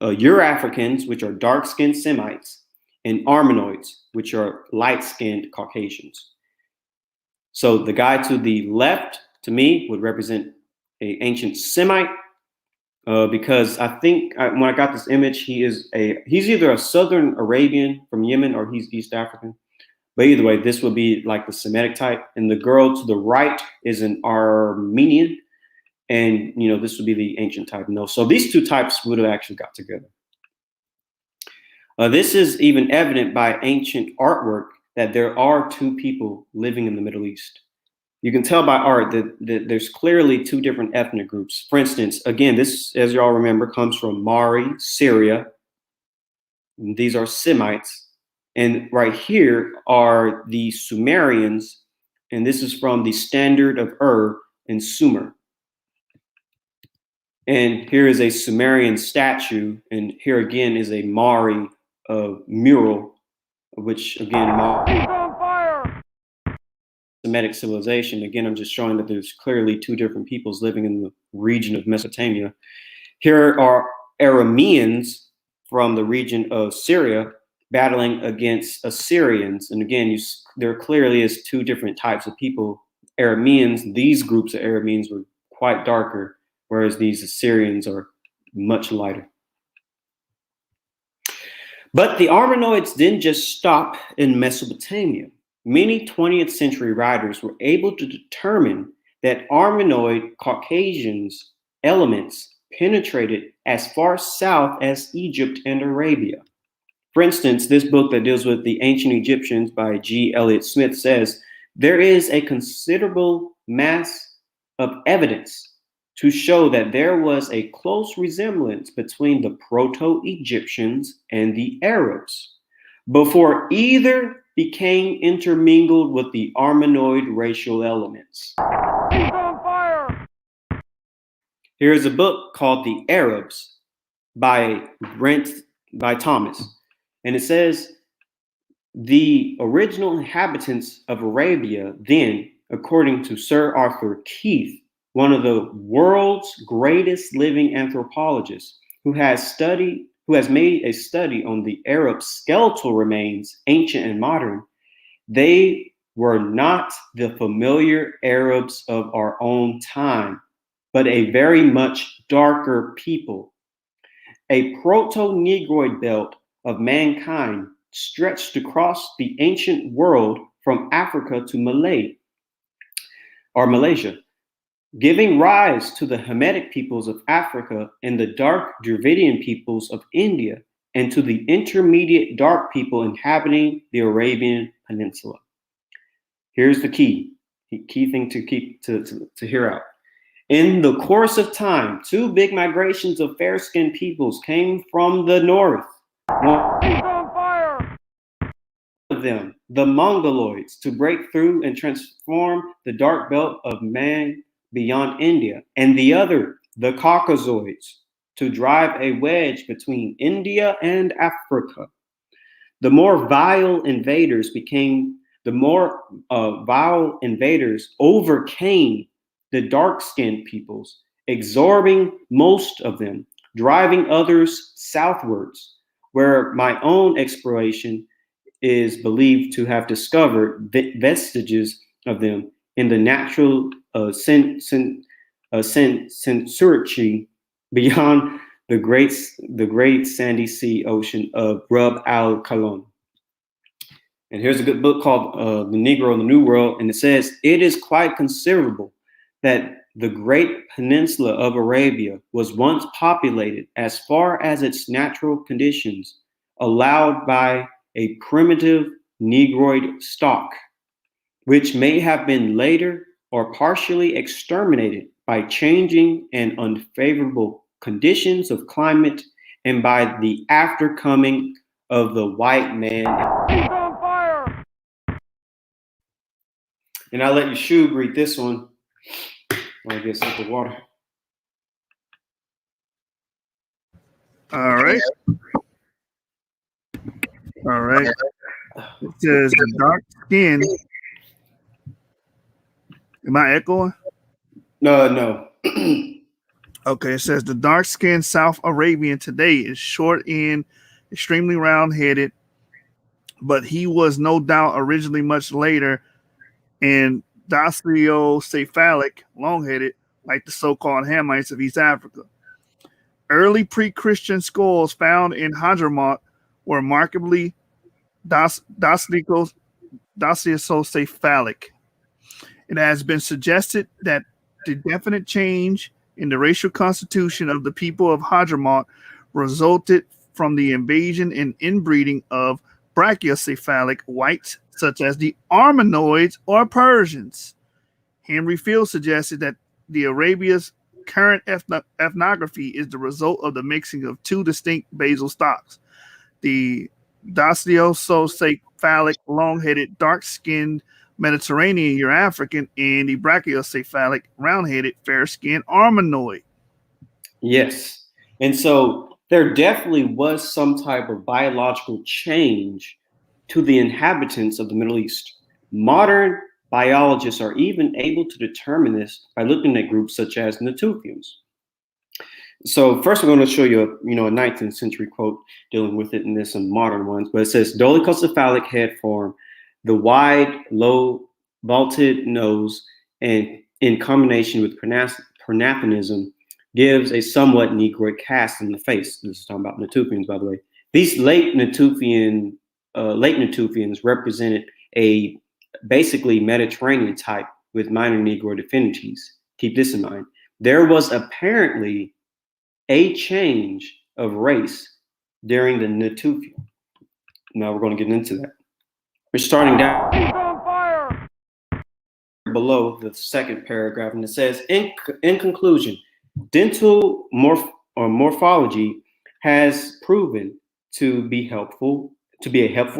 Euro-Africans, which are dark-skinned Semites, and Armenoids, which are light-skinned Caucasians. So the guy to the left, to me, would represent an ancient Semite, because I think when I got this image, he's either a Southern Arabian from Yemen or he's East African. But either way, this would be like the Semitic type. And the girl to the right is an Armenian. And, this would be the ancient type. No, so these two types would have actually got together. This is even evident by ancient artwork that there are two people living in the Middle East. You can tell by art that there's clearly two different ethnic groups. For instance, again, this, as y'all remember, comes from Mari, Syria. And these are Semites. And right here are the Sumerians. And this is from the Standard of in Sumer. And here is a Sumerian statue. And here again is a Mari mural, which again, Semitic civilization. Again, I'm just showing that there's clearly two different peoples living in the region of Mesopotamia. Here are Arameans from the region of Syria battling against Assyrians. And again, there clearly is two different types of people. Arameans, these groups of Arameans were quite darker, whereas these Assyrians are much lighter. But the Armenoids didn't just stop in Mesopotamia. Many 20th century writers were able to determine that Armenoid Caucasians elements penetrated as far south as Egypt and Arabia. For instance, this book that deals with the ancient Egyptians by G. Elliott Smith says, there is a considerable mass of evidence to show that there was a close resemblance between the Proto-Egyptians and the Arabs before either became intermingled with the Armenoid racial elements. He's on fire! Here's a book called The Arabs by Thomas. And it says, the original inhabitants of Arabia then, according to Sir Arthur Keith, one of the world's greatest living anthropologists, who has made a study on the Arab skeletal remains, ancient and modern, they were not the familiar Arabs of our own time, but a very much darker people. A proto-Negroid belt of mankind stretched across the ancient world from Africa to Malaysia. giving rise to the Hamitic peoples of Africa and the dark Dravidian peoples of India, and to the intermediate dark people inhabiting the Arabian Peninsula. Here's the key thing to hear out. In the course of time, two big migrations of fair-skinned peoples came from the north. He's on fire! One of them, the Mongoloids, to break through and transform the dark belt of man beyond India, and the other, the Caucasoids, to drive a wedge between India and Africa. The more vile invaders overcame the dark-skinned peoples, absorbing most of them, driving others southwards, where my own exploration is believed to have discovered vestiges of them in the natural censorship beyond the great sandy sea ocean of Rub al Khali. And here's a good book called The Negro in the New World, and it says, it is quite considerable that the great peninsula of Arabia was once populated as far as its natural conditions allowed by a primitive Negroid stock, which may have been later or partially exterminated by changing and unfavorable conditions of climate and by the aftercoming of the white man. He's on fire! And I'll let you Shub read this one. I'll get some of water. All right. All right. It says the dark skin. Am I echoing? No. Okay, it says the dark-skinned South Arabian today is short and extremely round-headed, but he was no doubt originally much later and dactylocephalic, long-headed, like the so-called Hamites of East Africa. Early pre-Christian skulls found in Hadramaut were markedly dactylocephalic. It has been suggested that the definite change in the racial constitution of the people of Hadramaut resulted from the invasion and inbreeding of brachiocephalic whites, such as the Armenoids or Persians. Henry Field suggested that the Arabia's current ethnography is the result of the mixing of two distinct basal stocks: the dactylocephalic, long-headed, dark-skinned Mediterranean Euro-African, and the brachiocephalic, round-headed, fair-skinned Armenoid. Yes. And so there definitely was some type of biological change to the inhabitants of the Middle East. Modern biologists are even able to determine this by looking at groups such as Natufians. So first, we're going to show you a 19th century quote dealing with it, and there's some modern ones. But it says, dolichocephalic head form, the wide, low, vaulted nose, and in combination with pronaphonism, gives a somewhat Negroid cast in the face. This is talking about Natufians, by the way. These late Natufians represented a basically Mediterranean type with minor Negroid affinities. Keep this in mind. There was apparently a change of race during the Natufian. Now we're going to get into that. We're starting down He's on fire! below the second paragraph, and it says, in conclusion, dental morphology has proven to be a helpful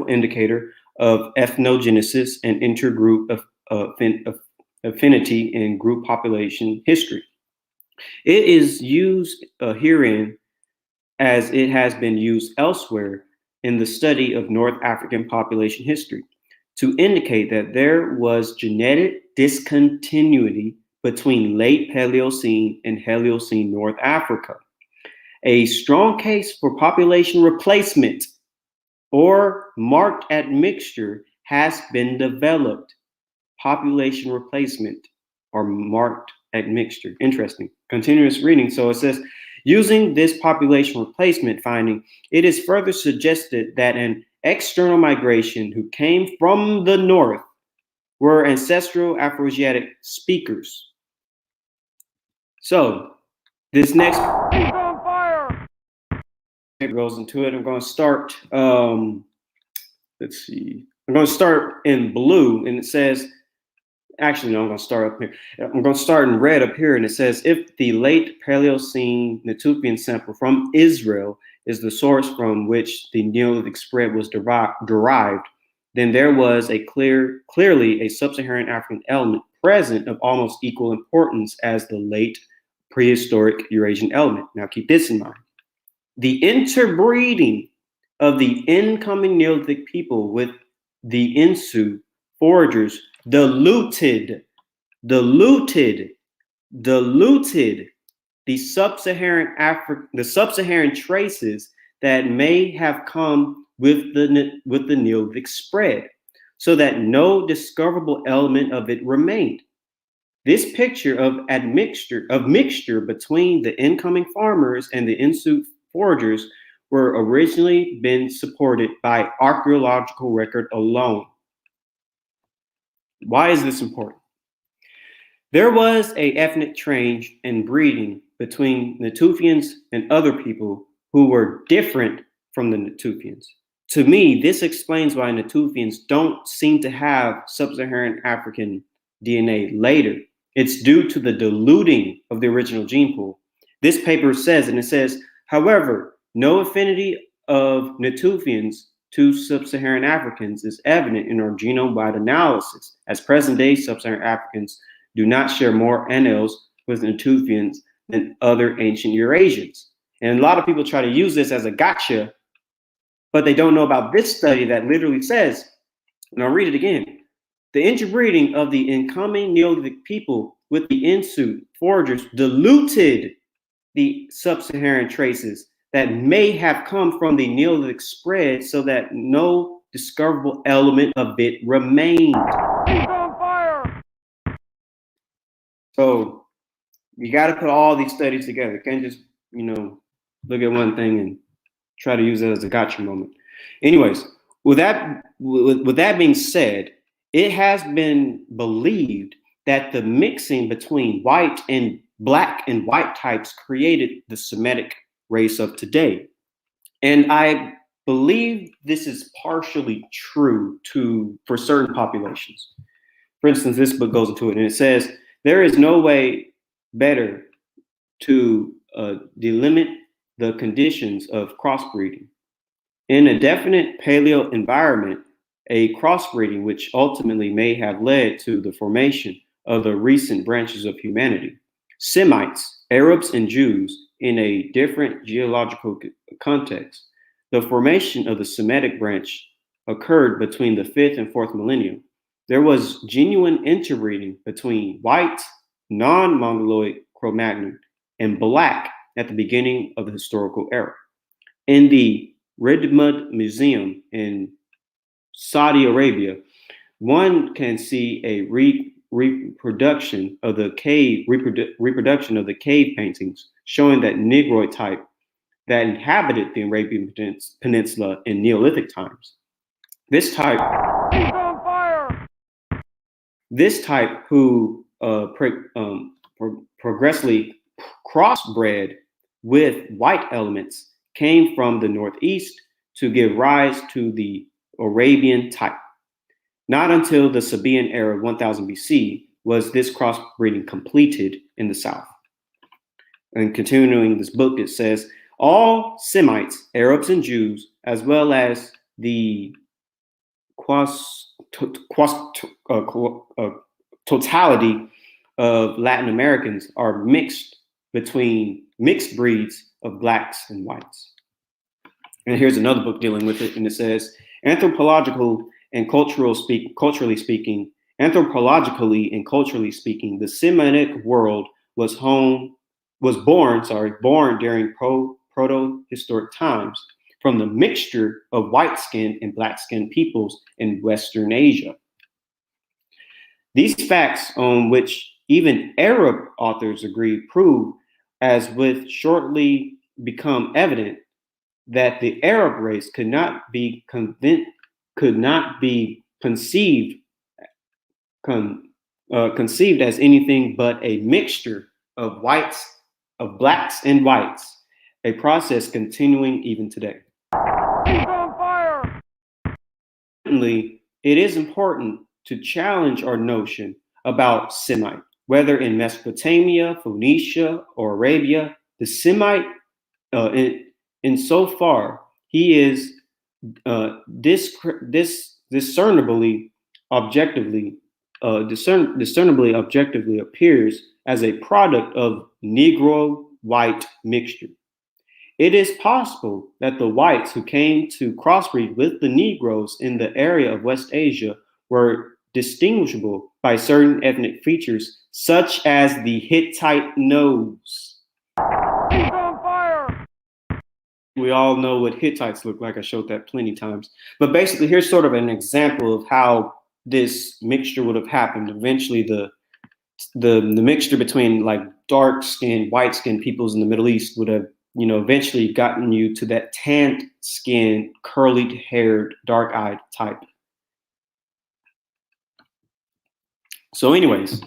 indicator of ethnogenesis and intergroup affinity in group population history. It is used herein as it has been used elsewhere in the study of North African population history to indicate that there was genetic discontinuity between late Paleocene and Heliocene North Africa. A strong case for population replacement or marked admixture has been developed. Population replacement or marked admixture. Interesting. Continuous reading. So it says, using this population replacement finding, it is further suggested that an external migration who came from the north were ancestral Afroasiatic speakers So this next He's on fire! it goes into it. I'm going to start. Let's see. I'm going to start in blue, and it says. Actually, no, I'm going to start up here. I'm going to start in red up here, and it says, if the late Paleocene Natufian sample from Israel is the source from which the Neolithic spread was derived, then there was a clearly a sub-Saharan African element present of almost equal importance as the late prehistoric Eurasian element. Now, keep this in mind. The interbreeding of the incoming Neolithic people with the Insu foragers diluted the sub-Saharan traces that may have come with the Neolithic spread, so that no discoverable element of it remained. This picture of mixture between the incoming farmers and the Insu foragers were originally been supported by archaeological record alone. Why is this important? There was a ethnic change and breeding between Natufians and other people who were different from the Natufians. To me, this explains why Natufians don't seem to have sub-Saharan African DNA later. It's due to the diluting of the original gene pool. This paper says, and it says, however, no affinity of Natufians to sub-Saharan Africans is evident in our genome-wide analysis, as present-day sub-Saharan Africans do not share more NLs with Natufians than other ancient Eurasians. And a lot of people try to use this as a gotcha, but they don't know about this study that literally says, and I'll read it again, the interbreeding of the incoming Neolithic people with the Insu foragers diluted the sub-Saharan traces that may have come from the Neolithic spread, so that no discoverable element of it remained. He's on fire! So you got to put all these studies together. You can't just, look at one thing and try to use it as a gotcha moment. Anyways, with that being said, it has been believed that the mixing between white and black and white types created the Semitic race of today. And I believe this is partially true for certain populations. For instance, this book goes into it and it says, there is no way better to delimit the conditions of crossbreeding. In a definite paleo environment, a crossbreeding which ultimately may have led to the formation of the recent branches of humanity. Semites, Arabs, and Jews in a different geological context. The formation of the Semitic branch occurred between the 5th and 4th millennium. There was genuine interbreeding between white, non-Mongoloid Cro-Magnon and black at the beginning of the historical era. In the Redmud Museum in Saudi Arabia, one can see a reproduction of the cave paintings showing that Negroid type that inhabited the Arabian Peninsula in Neolithic times. This type who progressively crossbred with white elements came from the Northeast to give rise to the Arabian type. Not until the Sabaean era 1000 BC was this crossbreeding completed in the South. And continuing this book, it says, all Semites, Arabs, and Jews, as well as the totality of Latin Americans are mixed breeds of blacks and whites. And here's another book dealing with it, and it says, anthropologically and culturally speaking, the Semitic world was born during proto-historic times from the mixture of white-skinned and black-skinned peoples in Western Asia. These facts, on which even Arab authors agree, prove, as with shortly become evident, that the Arab race could not be conceived as anything but a mixture of blacks and whites, a process continuing even today. He's on fire! Certainly, it is important to challenge our notion about Semite, whether in Mesopotamia, Phoenicia, or Arabia. The Semite, insofar he is discernibly objectively appears as a product of Negro-white mixture. It is possible that the whites who came to crossbreed with the Negroes in the area of West Asia were distinguishable by certain ethnic features, such as the Hittite nose. He's on fire! We all know what Hittites look like. I showed that plenty times. But basically, here's sort of an example of how this mixture would have happened. Eventually, the mixture between like dark-skinned, white-skinned peoples in the Middle East would have, eventually gotten you to that tanned-skinned, curly-haired, dark-eyed type. So anyways,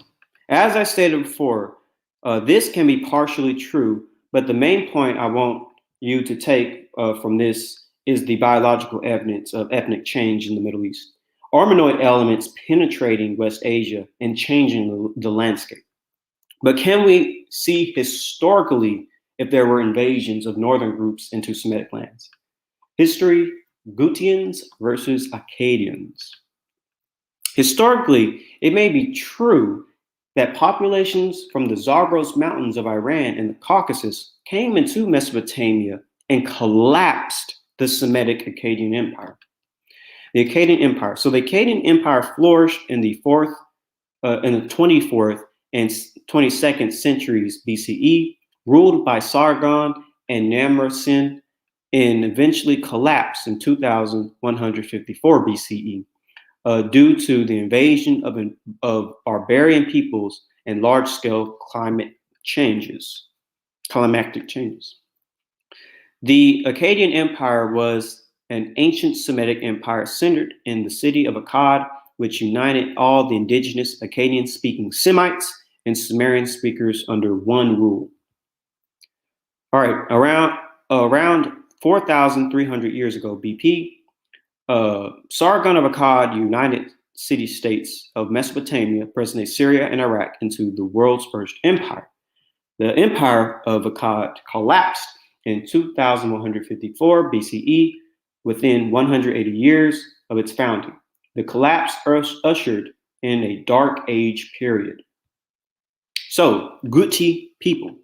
as I stated before, this can be partially true, but the main point I want you to take from this is the biological evidence of ethnic change in the Middle East. Armenoid elements penetrating West Asia and changing the landscape. But can we see historically if there were invasions of northern groups into Semitic lands? History, Gutians versus Akkadians. Historically, it may be true that populations from the Zagros Mountains of Iran and the Caucasus came into Mesopotamia and collapsed the Semitic Akkadian Empire. The Akkadian Empire. So the Akkadian Empire flourished in the 24th and 22nd centuries BCE, ruled by Sargon and Namrsin, and eventually collapsed in 2154 BCE due to the invasion of barbarian peoples and large-scale climatic changes. The Akkadian Empire was an ancient Semitic empire centered in the city of Akkad, which united all the indigenous Akkadian-speaking Semites and Sumerian speakers under one rule. All right, around 4,300 years ago BP, Sargon of Akkad united city-states of Mesopotamia, present-day Syria and Iraq, into the world's first empire. The empire of Akkad collapsed in 2154 BCE, within 180 years of its founding. The collapse ushered in a dark age period. So, Guti people.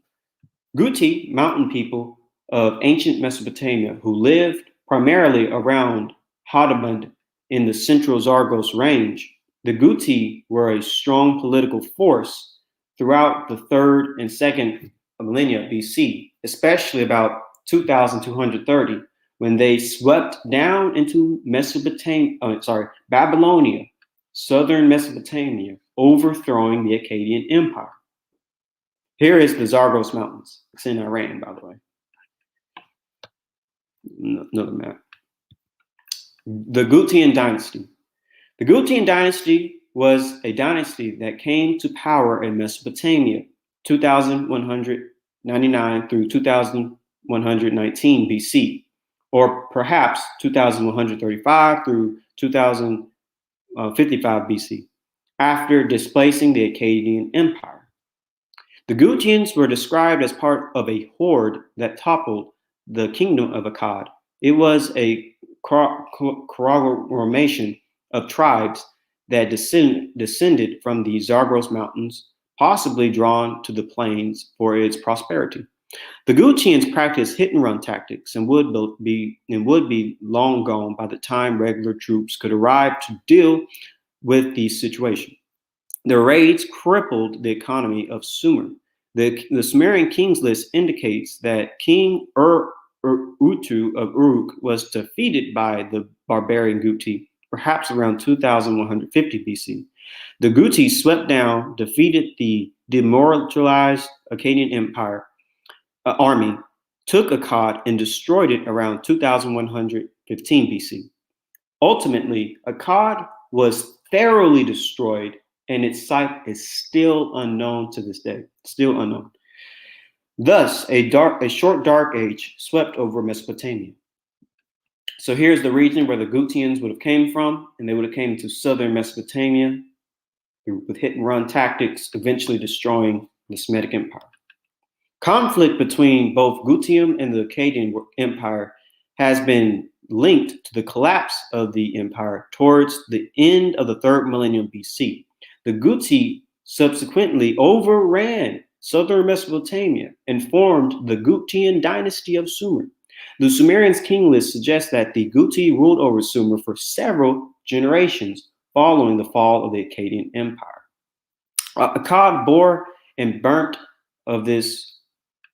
Guti, mountain people of ancient Mesopotamia who lived primarily around Hadamand in the central Zagros range. The Guti were a strong political force throughout the 3rd and 2nd millennia BC, especially about 2230, when they swept down into Babylonia, southern Mesopotamia, overthrowing the Akkadian Empire. Here is the Zagros Mountains. It's in Iran, by the way. Another map. The Gutian dynasty. The Gutian dynasty was a dynasty that came to power in Mesopotamia, 2199 through 2119 BC, or perhaps 2135 through 2055 BC, after displacing the Akkadian Empire. The Gutians were described as part of a horde that toppled the kingdom of Akkad. It was a conglomeration of tribes that descended from the Zagros Mountains, possibly drawn to the plains for its prosperity. The Gutians practiced hit-and-run tactics and would be long gone by the time regular troops could arrive to deal with the situation. The raids crippled the economy of Sumer. The Sumerian kings list indicates that King Utu of Uruk was defeated by the barbarian Guti, perhaps around 2150 BC. The Guti swept down, defeated the demoralized Akkadian Empire army, took Akkad, and destroyed it around 2115 BC. Ultimately, Akkad was thoroughly destroyed, and its site is still unknown to this day. Still unknown. Thus, a short dark age swept over Mesopotamia. So here's the region where the Gutians would have came from, and they would have came to southern Mesopotamia with hit and run tactics, eventually destroying the Semitic Empire. Conflict between both Gutium and the Akkadian Empire has been linked to the collapse of the empire towards the end of the 3rd millennium BC. The Guti subsequently overran southern Mesopotamia and formed the Gutian dynasty of Sumer. The Sumerians' king list suggests that the Guti ruled over Sumer for several generations following the fall of the Akkadian Empire. Akkad bore and burnt of this.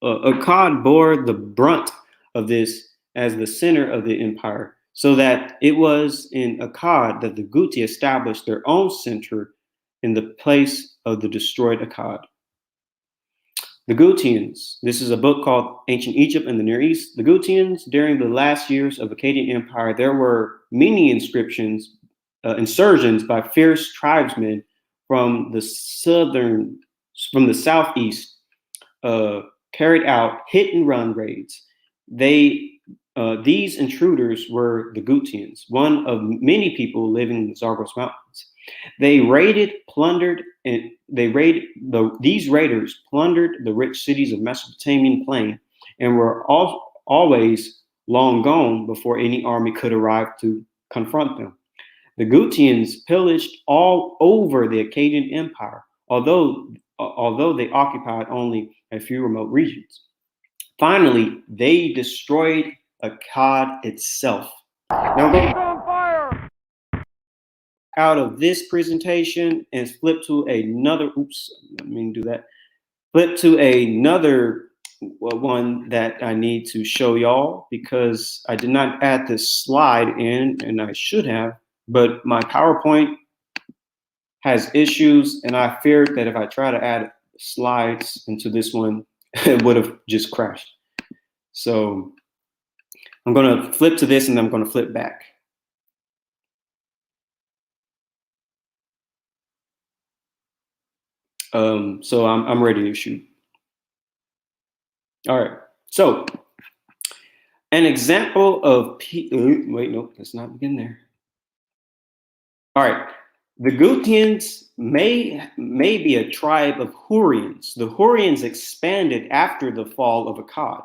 Akkad bore the brunt of this as the center of the empire, so that it was in Akkad that the Guti established their own center in the place of the destroyed Akkad. The Gutians. This is a book called Ancient Egypt and the Near East. The Gutians, during the last years of Akkadian Empire, there were many insurgents by fierce tribesmen from the southeast, carried out hit and run raids. These intruders were the Gutians, one of many people living in the Zagros Mountains. These raiders plundered the rich cities of Mesopotamian plain and were always long gone before any army could arrive to confront them. The Gutians pillaged all over the Akkadian Empire, although they occupied only a few remote regions. Finally, they destroyed Akkad itself. Now He's on fire! out of this presentation and flip to another. Flip to another one that I need to show y'all because I did not add this slide in, and I should have, but my PowerPoint has issues, and I feared that if I try to add slides into this one, it would have just crashed. So I'm going to flip to this, and I'm going to flip back. So I'm ready to shoot. All right. So an example of wait, nope, let's not begin there. All right. The Gutians may be a tribe of Hurrians. The Hurrians expanded after the fall of Akkad.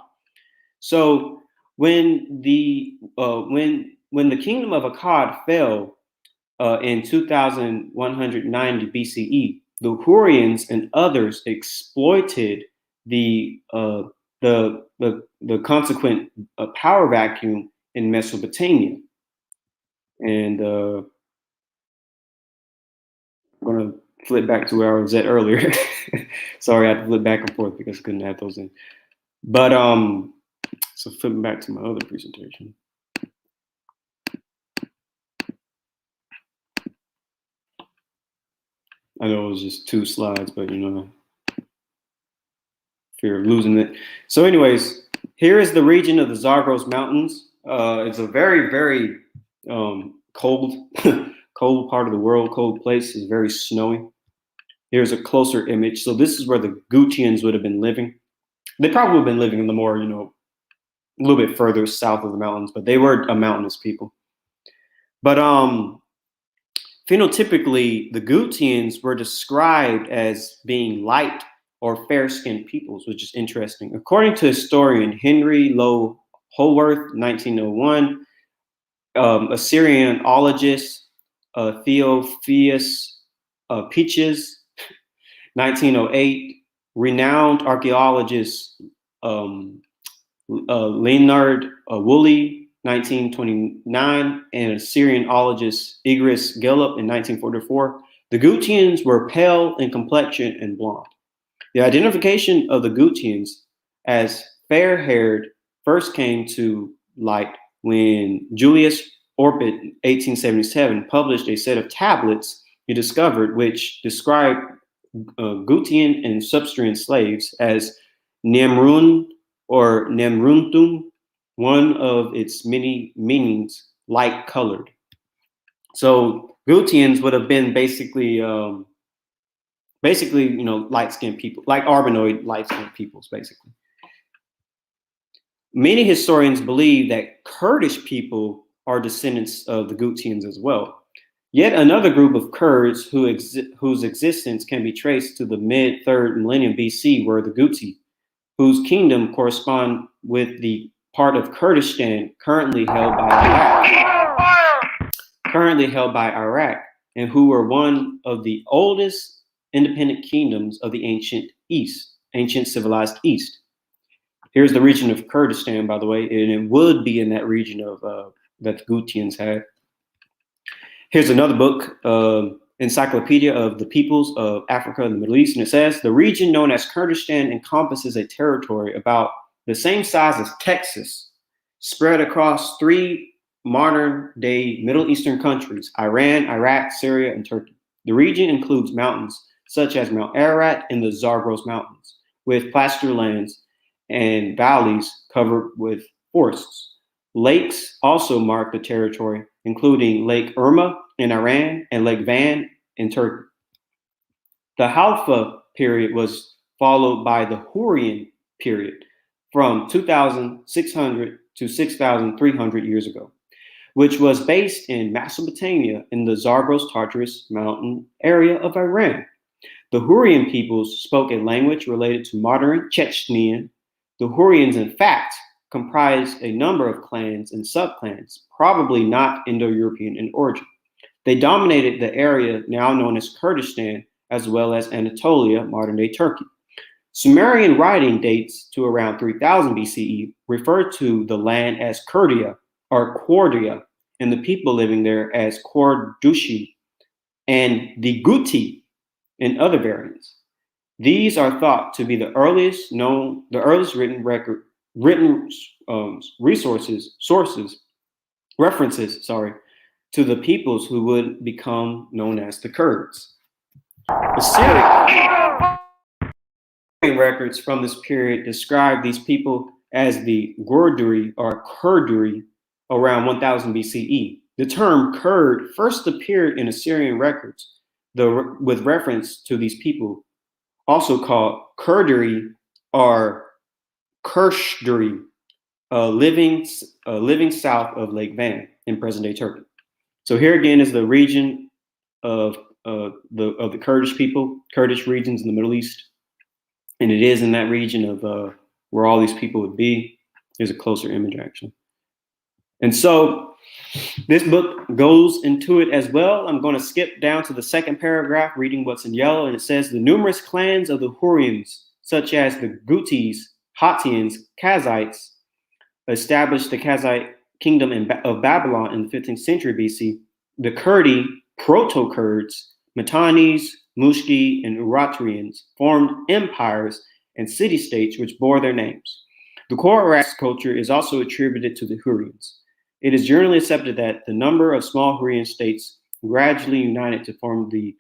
So when the kingdom of Akkad fell in 2190 BCE, the Hurrians and others exploited the consequent power vacuum in Mesopotamia, and I'm going to flip back to where I was at earlier. Sorry, I had to flip back and forth because I couldn't add those in. But so flipping back to my other presentation. I know it was just 2 slides, but you know, fear of losing it. So anyways, here is the region of the Zagros Mountains. It's a very, very cold, cold part of the world, cold place. It's very snowy. Here's a closer image. So this is where the Gutians would have been living. They probably would have been living in the more, you know, a little bit further south of the mountains, but they were a mountainous people. But phenotypically, the Gutians were described as being light or fair-skinned peoples, which is interesting. According to historian Henry Low Holworth, 1901, Assyrianologist Theophilus Peaches, 1908, renowned archaeologist Leonard Woolley, 1929, and Assyrianologist Igris Gellup in 1944, the Gutians were pale in complexion and blonde. The identification of the Gutians as fair-haired first came to light when Julius Orbit, 1877, published a set of tablets he discovered which described Gutian and Substrian slaves as Nemrun or Nemruntum, one of its many meanings, light colored. So Gutians would have been basically basically, you know, light-skinned people, like Armenoid light-skinned peoples, basically. Many historians believe that Kurdish people are descendants of the Gutians as well. Yet another group of Kurds whose existence can be traced to the mid-3rd millennium BC were the Guti, whose kingdom correspond with the part of Kurdistan currently held by Iraq, and who were one of the oldest independent kingdoms of the ancient civilized East. Here's the region of Kurdistan, by the way, and it would be in that region of that the Gutians had. Here's another book, Encyclopedia of the Peoples of Africa and the Middle East, and it says, the region known as Kurdistan encompasses a territory about the same size as Texas, spread across 3 modern-day Middle Eastern countries, Iran, Iraq, Syria, and Turkey. The region includes mountains such as Mount Ararat and the Zagros Mountains, with pasture lands and valleys covered with forests. Lakes also mark the territory, including Lake Irma in Iran and Lake Van in Turkey. The Halfa period was followed by the Hurrian period from 2,600 to 6,300 years ago, which was based in Mesopotamia in the Zagros Tartarus mountain area of Iran. The Hurrian peoples spoke a language related to modern Chechenian. The Hurrians, in fact, comprised a number of clans and subclans, probably not Indo-European in origin. They dominated the area now known as Kurdistan, as well as Anatolia, modern-day Turkey. Sumerian writing dates to around 3000 BCE, referred to the land as Kurdia or Kordia, and the people living there as Kordushi, and the Guti in other variants. These are thought to be the earliest written references to the peoples who would become known as the Kurds. Assyrian records from this period describe these people as the Gorduri or Kurduri around 1000 BCE. The term Kurd first appeared in Assyrian records with reference to these people, also called Kurduri or Kirshduri, living south of Lake Van in present-day Turkey. So here again is the region of the Kurdish people, Kurdish regions in the Middle East, and it is in that region of where all these people would be. Here's a closer image, actually. And so this book goes into it as well. I'm going to skip down to the second paragraph, reading what's in yellow, and it says, the numerous clans of the Hurrians, such as the Gutis, Hattians, Kazites, established the Kazite kingdom of Babylon in the 15th century BC. The Kurdi, Proto-Kurds, Mitannis, Mushki, and Uratrians formed empires and city-states which bore their names. The core Iraq culture is also attributed to the Hurrians. It is generally accepted that the number of small Hurrian states gradually united to form the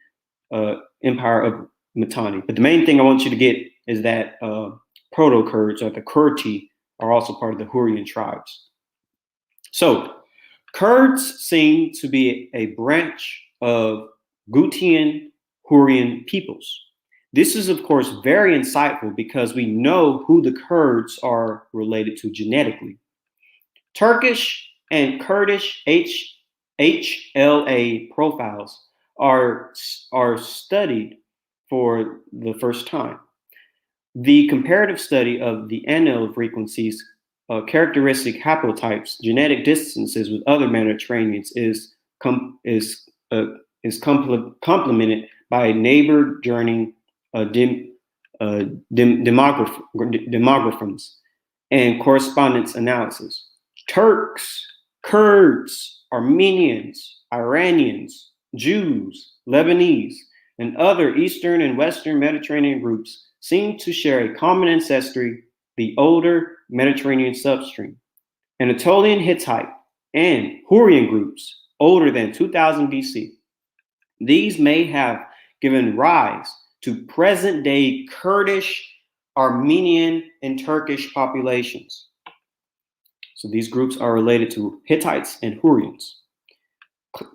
empire of Mitanni. But the main thing I want you to get is that Proto-Kurds, or the Kurti, are also part of the Hurrian tribes. So Kurds seem to be a branch of Gutian Hurrian peoples. This is, of course, very insightful because we know who the Kurds are related to genetically. Turkish and Kurdish HLA profiles are studied for the first time. The comparative study of the allele frequencies, characteristic haplotypes, genetic distances with other Mediterraneans is complemented by neighbor journeying demographisms and correspondence analysis. Turks, Kurds, Armenians, Iranians, Jews, Lebanese, and other Eastern and Western Mediterranean groups seem to share a common ancestry, the older Mediterranean substream. Anatolian Hittite and Hurrian groups older than 2000 BC. These may have given rise to present-day Kurdish, Armenian, and Turkish populations. So these groups are related to Hittites and Hurrians.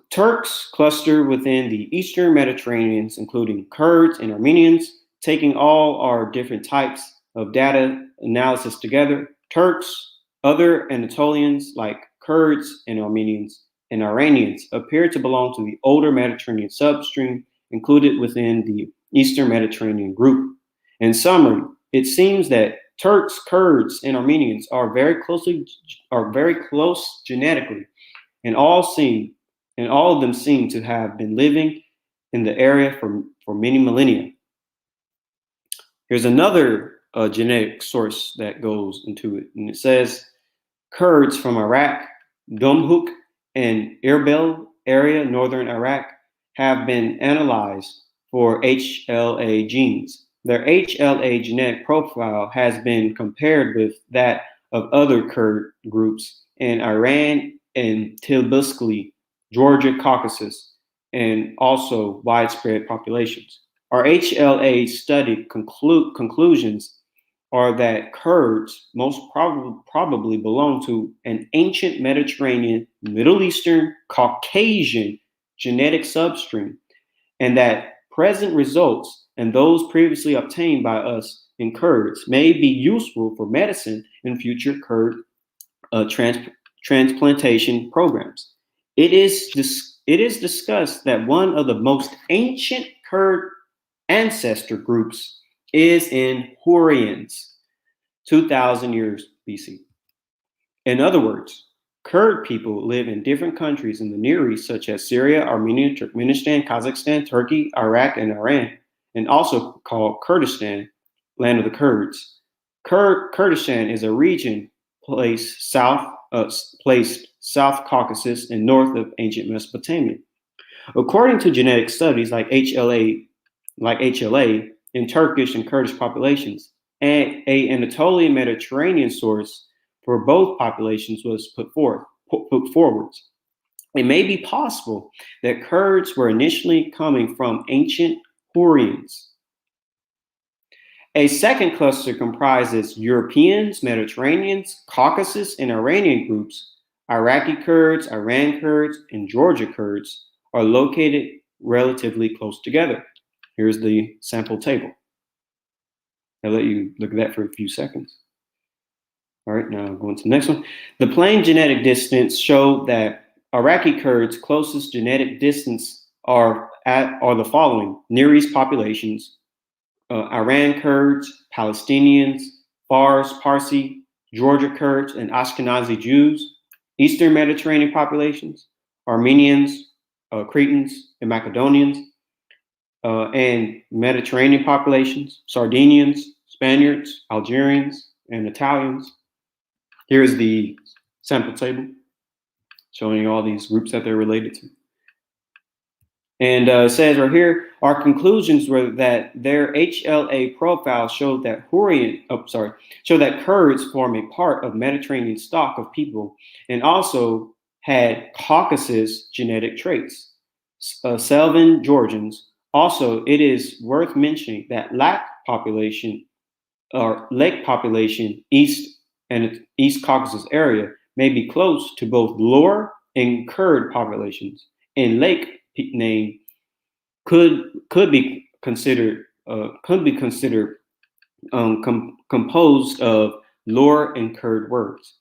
Turks cluster within the Eastern Mediterranean, including Kurds and Armenians. Taking all our different types of data analysis together, Turks, other Anatolians like Kurds and Armenians and Iranians appear to belong to the older Mediterranean substream included within the Eastern Mediterranean group. In summary, it seems that Turks, Kurds, and Armenians are very close genetically, and all of them seem to have been living in the area for many millennia. Here's another genetic source that goes into it, and it says Kurds from Iraq, Domhuk, and Erbil area, northern Iraq, have been analyzed for HLA genes. Their HLA genetic profile has been compared with that of other Kurd groups in Iran and Tbilisi, Georgia, Caucasus, and also widespread populations. Our HLA study conclusions are that Kurds most probably belong to an ancient Mediterranean, Middle Eastern, Caucasian genetic substream, and that present results and those previously obtained by us in Kurds may be useful for medicine in future Kurd transplantation programs. It is discussed that one of the most ancient Kurd ancestor groups is in Hurrians, 2,000 years BC. In other words, Kurd people live in different countries in the Near East, such as Syria, Armenia, Turkmenistan, Kazakhstan, Turkey, Iraq, and Iran, and also called Kurdistan, land of the Kurds. Kurdistan is a region placed south Caucasus and north of ancient Mesopotamia. According to genetic studies like HLA in Turkish and Kurdish populations, and an Anatolian Mediterranean source for both populations was put forward. It may be possible that Kurds were initially coming from ancient Hurrians. A second cluster comprises Europeans, Mediterraneans, Caucasus, and Iranian groups. Iraqi Kurds, Iran Kurds, and Georgia Kurds are located relatively close together. Here's the sample table. I'll let you look at that for a few seconds. All right, now going to the next one. The plain genetic distance showed that Iraqi Kurds' closest genetic distance are the following: Near East populations, Iran Kurds, Palestinians, Fars, Parsi, Georgia Kurds, and Ashkenazi Jews. Eastern Mediterranean populations, Armenians, Cretans, and Macedonians, and Mediterranean populations, Sardinians, Spaniards, Algerians, and Italians. Here's the sample table showing you all these groups that they're related to. And it says right here, our conclusions were that their HLA profile showed that Kurds form a part of Mediterranean stock of people and also had Caucasus genetic traits. Selvan Georgians. Also, it is worth mentioning that Lake population East Caucasus area may be close to both Lur and Kurd populations, and Lake name could be considered composed of Lur and Kurd words.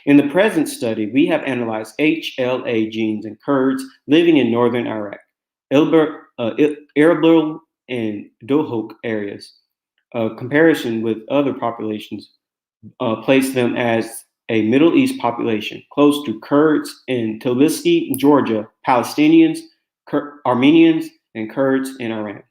In the present study, we have analyzed HLA genes in Kurds living in northern Iraq, Erbil and Dohuk areas. Comparison with other populations place them as a Middle East population, close to Kurds in Tbilisi, Georgia, Palestinians, Armenians, and Kurds in Iran.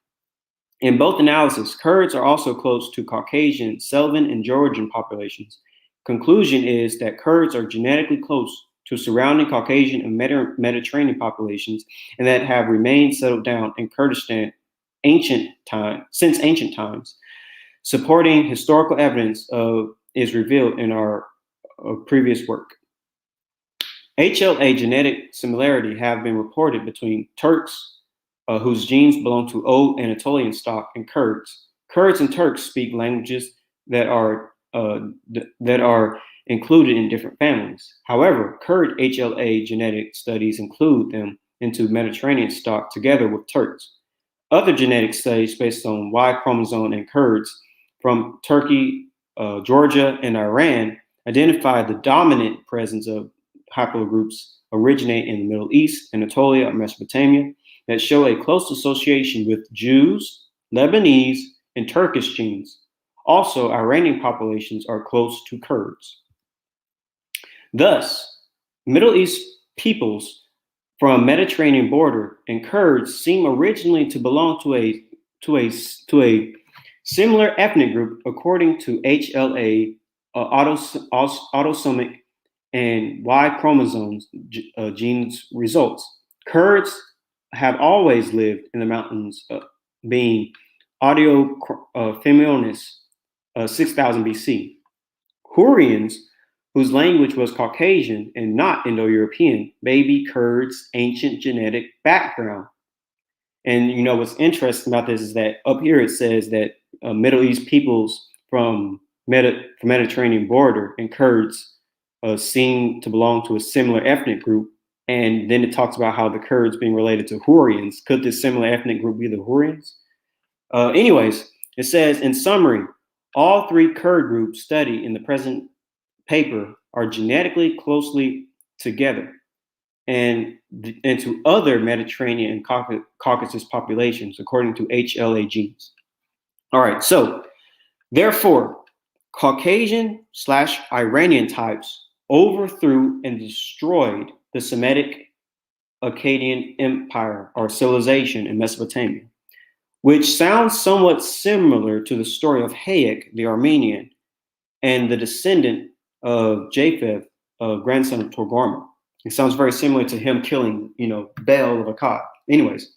In both analyses, Kurds are also close to Caucasian, Selvan, and Georgian populations. Conclusion is that Kurds are genetically close to surrounding Caucasian and Mediterranean populations, and that have remained settled down in Kurdistan since ancient times. Supporting historical evidence is revealed in our previous work. HLA genetic similarity have been reported between Turks, whose genes belong to old Anatolian stock, and Kurds. Kurds and Turks speak languages that are included in different families. However, Kurd HLA genetic studies include them into Mediterranean stock together with Turks. Other genetic studies based on Y chromosome in Kurds from Turkey, Georgia, and Iran identify the dominant presence of haplogroups originate in the Middle East, Anatolia, or Mesopotamia that show a close association with Jews, Lebanese, and Turkish genes. Also, Iranian populations are close to Kurds. Thus, Middle East peoples from Mediterranean border and Kurds seem originally to belong to a similar ethnic group according to HLA autosomic and Y chromosomes genes results. Kurds have always lived in the mountains, being Audio Femonis 6000 BC. Hurrians, whose language was Caucasian and not Indo-European, may be Kurds' ancient genetic background. And you know what's interesting about this is that up here it says that Middle East peoples from Mediterranean border and Kurds seem to belong to a similar ethnic group. And then it talks about how the Kurds being related to Hurrians. Could this similar ethnic group be the Hurrians? Anyways, it says, in summary, all three Kurd groups studied in the present paper are genetically closely together and to other Mediterranean and Caucasus populations, according to HLA genes. All right, so therefore, Caucasian/Iranian types overthrew and destroyed the Semitic Akkadian Empire or civilization in Mesopotamia, which sounds somewhat similar to the story of Hayek, the Armenian, and the descendant of Japheth, grandson of Togarmah. It sounds very similar to him killing, Bel of Akkad. Anyways,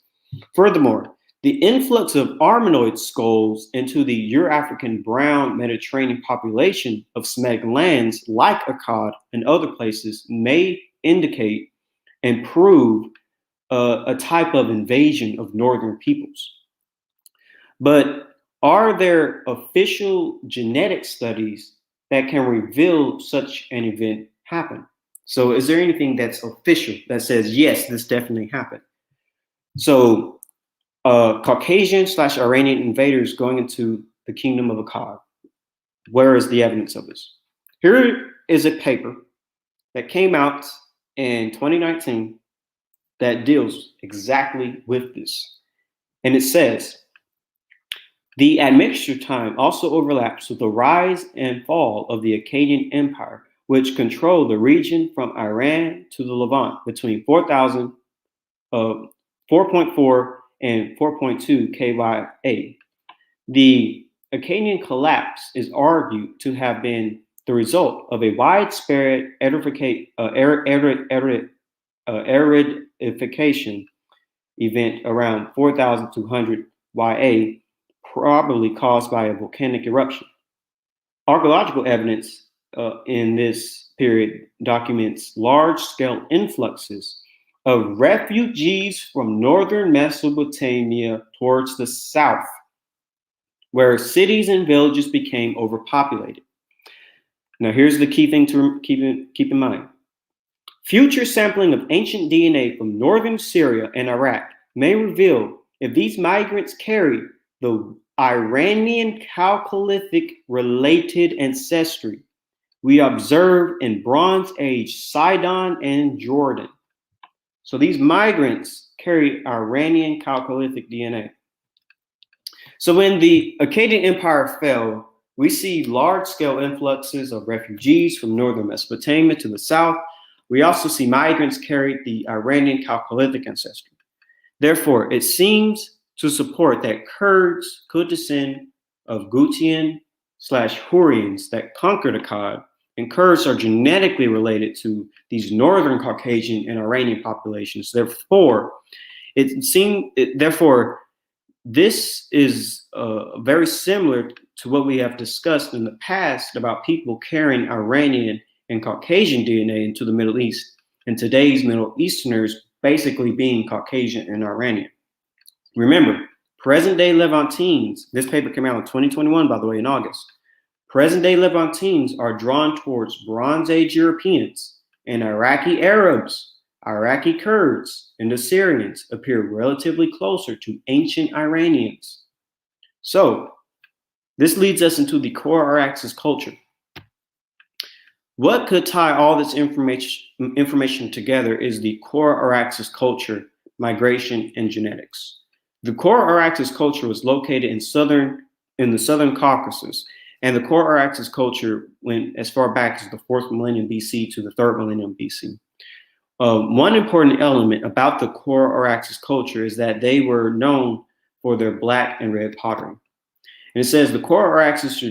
furthermore, the influx of Armenoid skulls into the Euro-African brown Mediterranean population of Semitic lands like Akkad and other places may indicate and prove a type of invasion of northern peoples. But are there official genetic studies that can reveal such an event happen? So is there anything that's official that says, yes, this definitely happened? So Caucasian/Iranian invaders going into the kingdom of Akkad. Where is the evidence of this? Here is a paper that came out in 2019 that deals exactly with this. And it says, the admixture time also overlaps with the rise and fall of the Akkadian Empire, which controlled the region from Iran to the Levant between 4.4 and 4.2 KYA. The Akkadian collapse is argued to have been the result of a widespread aridification event around 4,200 YA, probably caused by a volcanic eruption. Archaeological evidence in this period documents large-scale influxes of refugees from northern Mesopotamia towards the south, where cities and villages became overpopulated. Now, here's the key thing to keep in mind. Future sampling of ancient DNA from northern Syria and Iraq may reveal if these migrants carried the Iranian Chalcolithic related ancestry we observe in Bronze Age Sidon and Jordan. So these migrants carried Iranian Chalcolithic DNA. So when the Akkadian Empire fell, we see large-scale influxes of refugees from northern Mesopotamia to the south. We also see migrants carried the Iranian Chalcolithic ancestry. Therefore, it seems to support that Kurds could descend of Gutian/Hurrians that conquered Akkad, and Kurds are genetically related to these northern Caucasian and Iranian populations. Therefore, this is very similar to what we have discussed in the past about people carrying Iranian and Caucasian DNA into the Middle East, and today's Middle Easterners basically being Caucasian and Iranian. Remember, present-day Levantines, this paper came out in 2021, by the way, in August. Present-day Levantines are drawn towards Bronze Age Europeans and Iraqi Arabs, Iraqi Kurds and Assyrians appear relatively closer to ancient Iranians. So this leads us into the core Araxes culture. What could tie all this information together is the core Araxes culture, migration, and genetics. The core Araxes culture was located in the southern Caucasus, and the core Araxes culture went as far back as the 4th millennium BC to the 3rd millennium BC. One important element about the core Araxes culture is that they were known for their black and red pottery. And it says the core Araxes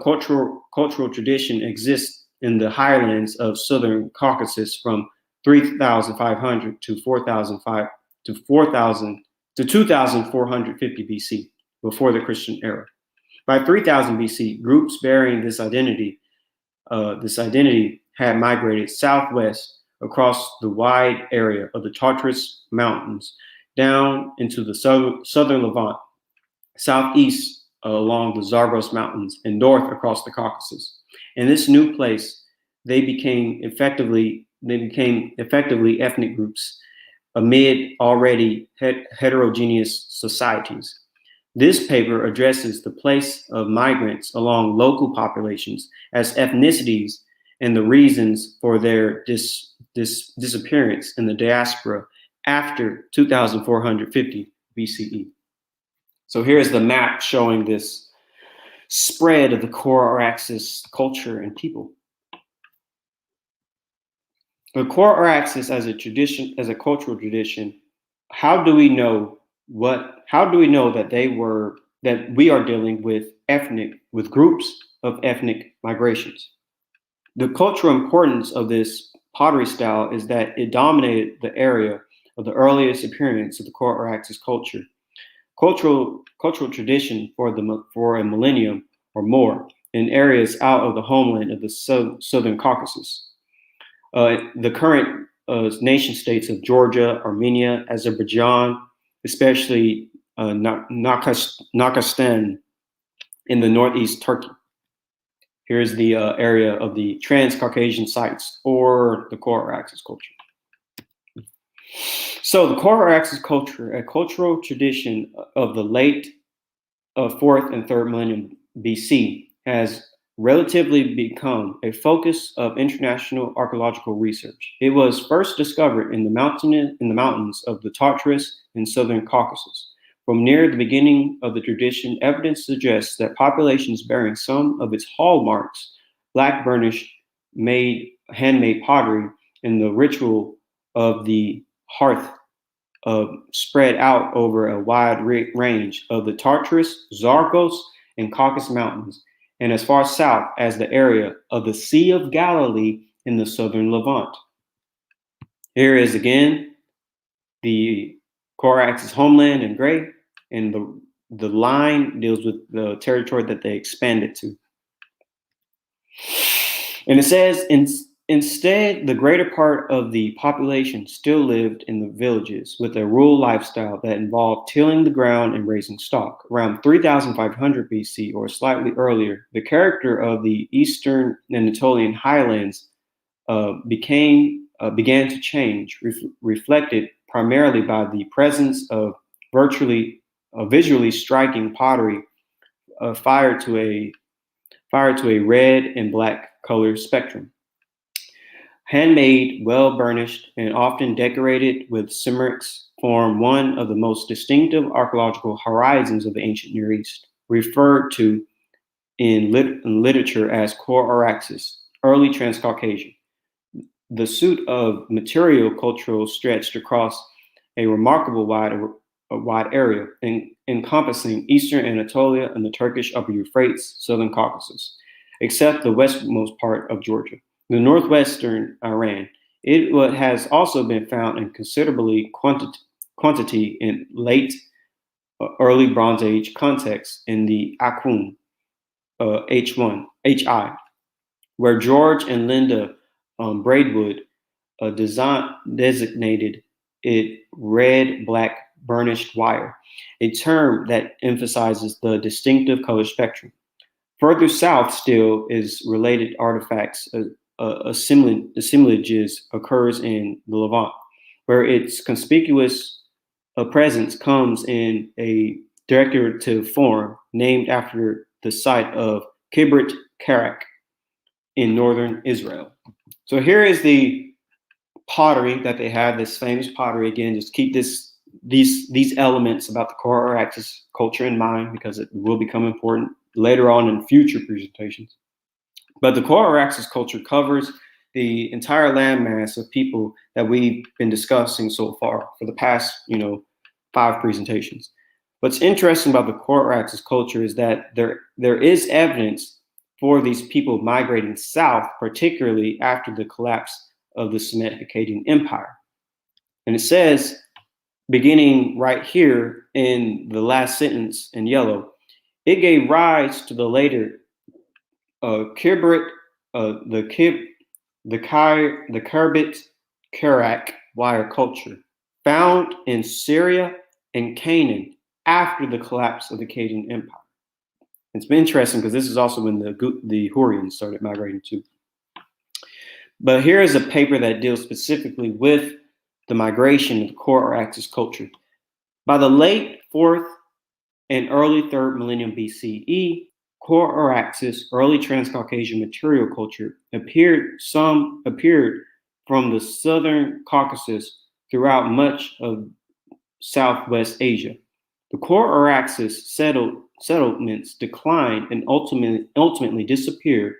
cultural tradition exists in the highlands of southern Caucasus from 3,500 to 2,450 BC, before the Christian era. By 3000 BC, groups bearing this identity had migrated southwest across the wide area of the Tartarus Mountains down into the southern Levant, southeast along the Zagros Mountains, and north across the Caucasus. In this new place, they became effectively ethnic groups amid already heterogeneous societies. This paper addresses the place of migrants along local populations as ethnicities and the reasons for their disappearance in the diaspora after 2450 BCE. So here's the map showing this spread of the core Araxes culture and people. The core Araxes as a tradition, as a cultural tradition, how do we know that we are dealing with groups of ethnic migrations? The cultural importance of this pottery style is that it dominated the area of the earliest appearance of the core Araxes culture. Cultural tradition for a millennium or more in areas out of the homeland of the southern Caucasus. The current nation states of Georgia, Armenia, Azerbaijan, especially Nakhistan in the northeast Turkey. Here's the area of the Trans-Caucasian sites, or the core Araxes culture. So the core Araxes culture, a cultural tradition of the late 4th and 3rd millennium BC, has relatively become a focus of international archaeological research. It was first discovered in the mountains of the Tartarus in southern Caucasus. From near the beginning of the tradition, evidence suggests that populations bearing some of its hallmarks, black burnished handmade pottery, and the ritual of the hearth spread out over a wide range of the Tartarus, Zagros, and Caucasus Mountains, and as far south as the area of the Sea of Galilee in the southern Levant. Here is again the core Araxes homeland in gray, and the line deals with the territory that they expanded to. And it says, instead, the greater part of the population still lived in the villages with a rural lifestyle that involved tilling the ground and raising stock. Around 3500 BC, or slightly earlier, the character of the eastern Anatolian highlands began to change, reflected primarily by the presence of visually striking pottery fired to a red and black color spectrum. Handmade, well-burnished, and often decorated with symmetrics form one of the most distinctive archaeological horizons of the ancient Near East, referred to in literature as core Araxes, early Transcaucasian. The suite of material cultural stretched across a remarkable wide area, encompassing eastern Anatolia and the Turkish Upper Euphrates, southern Caucasus, except the westmost part of Georgia. The northwestern Iran. It has also been found in considerably quantity in late early Bronze Age contexts in the Akhum HI, where George and Linda Braidwood designated it red-black burnished wire, a term that emphasizes the distinctive color spectrum. Further south still is related artifacts. Assemblages occurs in the Levant. where its conspicuous presence comes in a decorative form named after the site of Kibrit Karak in northern Israel. So here is the pottery that they have, this famous pottery. Again, just keep these elements about the core axis culture in mind, because it will become important later on in future presentations. But the core axis culture covers the entire landmass of people that we've been discussing so far for the past, 5 presentations. What's interesting about the core axis culture is that there is evidence for these people migrating south, particularly after the collapse of the Semitic Akkadian Empire. And it says, beginning right here in the last sentence in yellow, it gave rise to the later Kibrit, the Karbit Karak wire culture, found in Syria and Canaan after the collapse of the Akkadian Empire. It's been interesting because this is also when the Hurrians started migrating too. But here is a paper that deals specifically with the migration of the core axis culture. By the late 4th and early 3rd millennium BCE, core axis early Transcaucasian material culture appeared from the southern Caucasus throughout much of Southwest Asia. The core axis settlements declined and ultimately disappeared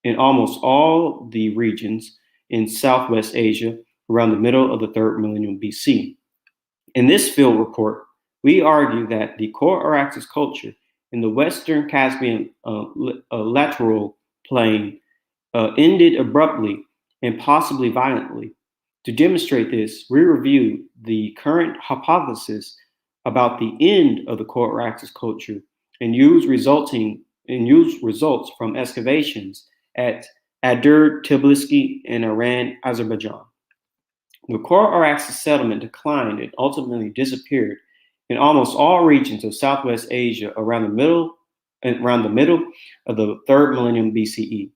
in almost all the regions in Southwest Asia around the middle of the 3rd millennium BC. In this field report, we argue that the core axis culture in the Western Caspian lateral plain ended abruptly and possibly violently. To demonstrate this, we review the current hypothesis about the end of the core axis culture and use results from excavations at Adur Tbilisi in Iran, Azerbaijan. The core axis settlement declined and ultimately disappeared in almost all regions of Southwest Asia around the middle of the 3rd millennium BCE.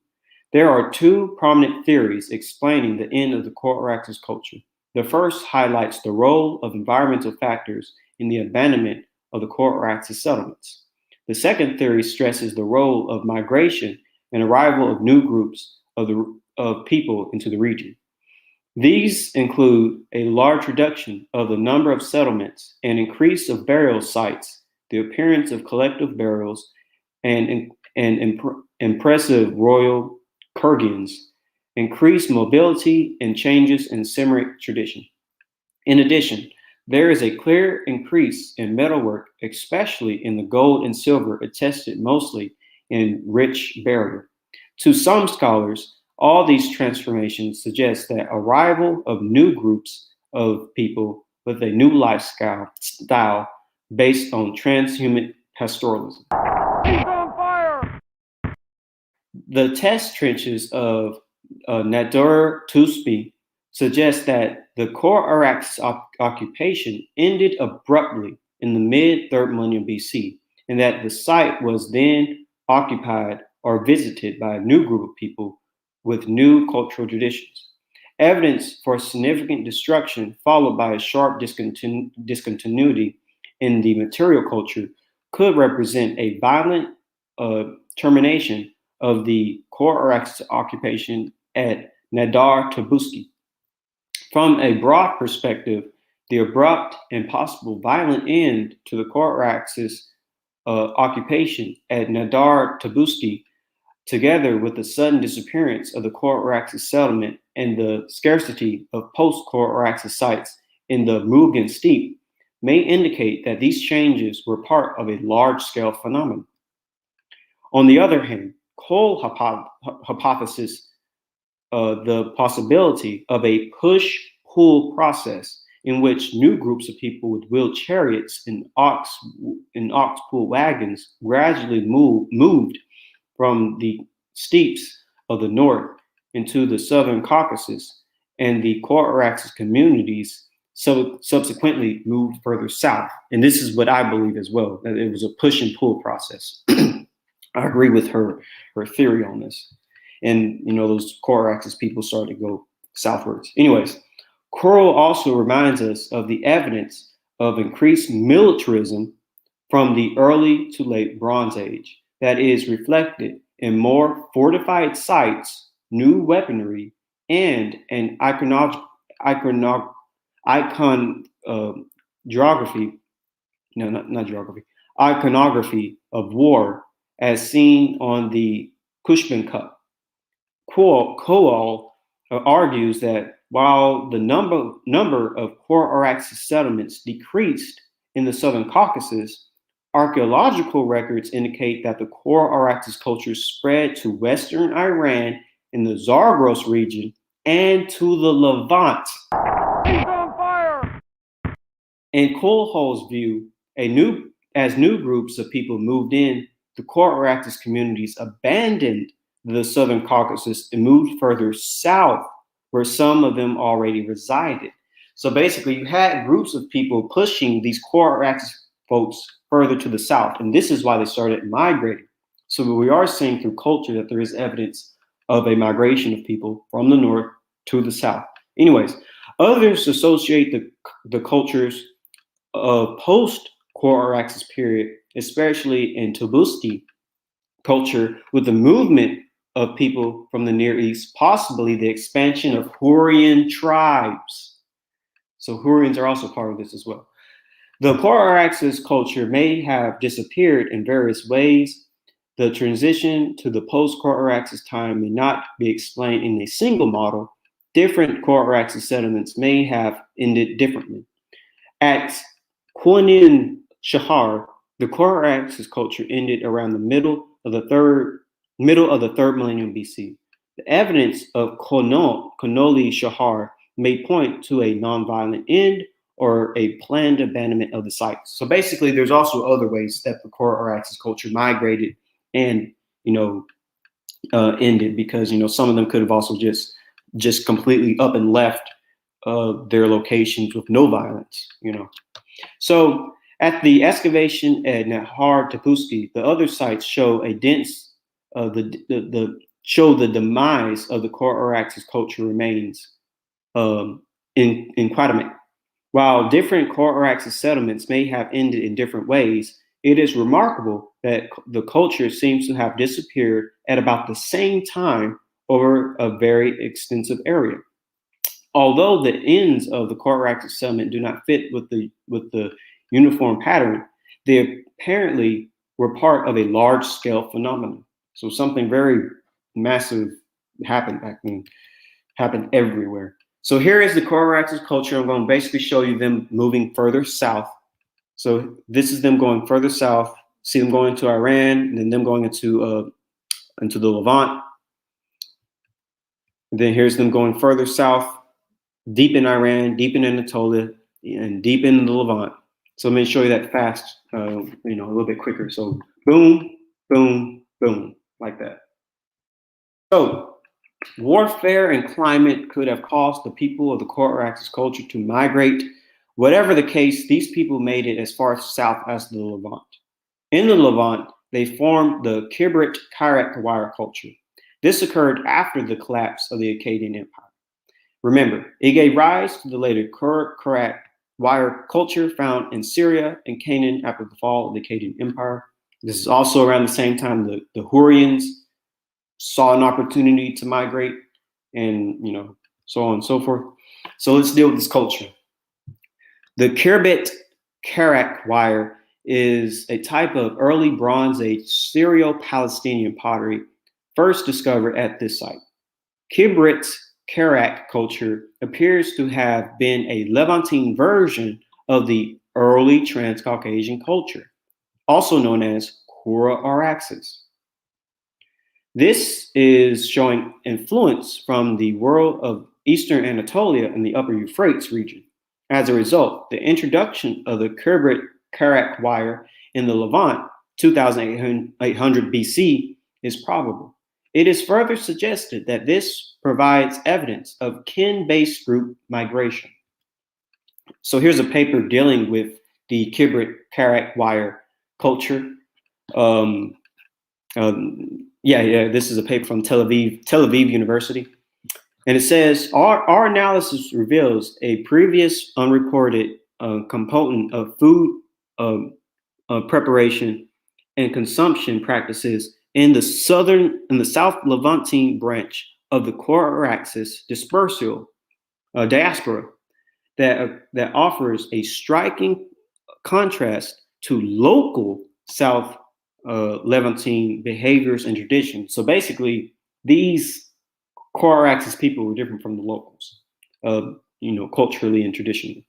There are 2 prominent theories explaining the end of the core axis culture. The first highlights the role of environmental factors in the abandonment of the core axis settlements. The second theory stresses the role of migration and arrival of new groups of people into the region. These include a large reduction of the number of settlements, an increase of burial sites, the appearance of collective burials, and impressive royal kurgans, increased mobility, and changes in Semitic tradition. In addition, there is a clear increase in metalwork, especially in the gold and silver attested mostly in rich burial. To some scholars, all these transformations suggest that arrival of new groups of people with a new lifestyle based on transhuman pastoralism. He's on fire! The test trenches of Nadur Tuspi suggest that the core axis occupation ended abruptly in the mid-3rd millennium BC, and that the site was then occupied or visited by a new group of people with new cultural traditions. Evidence for significant destruction followed by a sharp discontinuity in the material culture could represent a violent termination of the core axis occupation at Nadar Tabuski. From a broad perspective, the abrupt and possible violent end to the core axis occupation at Nadar Tabuski, together with the sudden disappearance of the core axis settlement and the scarcity of post-core axis sites in the Mugan Steppe, may indicate that these changes were part of a large-scale phenomenon. On the other hand, Cole hypothesis the possibility of a push-pull process in which new groups of people with wheeled chariots and ox-pull wagons gradually moved from the steppes of the north into the southern Caucasus, and the core axis communities subsequently moved further south. And this is what I believe as well, that it was a push and pull process. I agree with her theory on this. And, those core axis people started to go southwards. Anyways, Coral also reminds us of the evidence of increased militarism from the early to late Bronze Age that is reflected in more fortified sites, new weaponry, and an iconography of war as seen on the Cushman Cup. Koal argues that while the number of core Araxes settlements decreased in the Southern Caucasus, archaeological records indicate that the core Araxes culture spread to Western Iran in the Zagros region and to the Levant. He's on fire! In Kohlholz's view, as new groups of people moved in, the core Araxes communities abandoned the Southern Caucasus and moved further south, where some of them already resided. So basically, you had groups of people pushing these core Araxes folks further to the south, and this is why they started migrating. So we are seeing through culture that there is evidence of a migration of people from the north to the south. Anyways, others associate the cultures of post-core Araxes period, especially in Tubusti culture, with the movement of people from the Near East, possibly the expansion of Hurrian tribes. So Hurrians are also part of this as well. The core Araxes culture may have disappeared in various ways. The transition to the post-core Araxes time may not be explained in a single model. Different core Araxes settlements may have ended differently. At Quinin Shahar, the core Araxes culture ended around the middle of the third millennium BC. The evidence of Konoli Shahar may point to a nonviolent end or a planned abandonment of the site. So basically, there's also other ways that the core Araxes culture migrated and ended, because some of them could have also just completely up and left their locations with no violence. So at the excavation at Nahar Tepuski, the other sites show a dense show the demise of the core Araxes culture remains in Quatamec. While different core Araxes settlements may have ended in different ways, it is remarkable that the culture seems to have disappeared at about the same time over a very extensive area. Although the ends of the core Araxes settlement do not fit with the uniform pattern, they apparently were part of a large-scale phenomenon. So something very massive happened back then, happened everywhere. So here is the core Araxes culture. I'm going to basically show you them moving further south. So this is them going further south. See them going to Iran, and then them going into the Levant. And then here's them going further south, deep in Iran, deep in Anatolia, and deep in the Levant. So let me show you that fast, a little bit quicker. So boom, boom, boom, like that. So warfare and climate could have caused the people of the core Araxes culture to migrate. Whatever the case, these people made it as far south as the Levant. In the Levant, they formed the Kibrit Kairak wire culture. This occurred after the collapse of the Akkadian Empire. Remember, it gave rise to the later Kairak wire culture found in Syria and Canaan after the fall of the Akkadian Empire. This is also around the same time the Hurrians saw an opportunity to migrate, and so on and so forth. So let's deal with this culture. The Kirbit Kairak wire is a type of early Bronze Age Syro-Palestinian pottery first discovered at this site. Kibrit Kairak culture appears to have been a Levantine version of the early Transcaucasian culture, also known as Kura Araxes. This is showing influence from the world of Eastern Anatolia and the Upper Euphrates region. As a result, the introduction of the Kibrit Kairak wire in the Levant, 2800 BC, is probable. It is further suggested that this provides evidence of kin-based group migration. So here's a paper dealing with the Kibrit Kairak wire culture. This is a paper from Tel Aviv University. And it says, our analysis reveals a previous unreported component of food preparation and consumption practices in the South Levantine branch of the Coraxis dispersal diaspora that offers a striking contrast to local South Levantine behaviors and traditions. So basically, these Coraxis people were different from the locals, culturally and traditionally.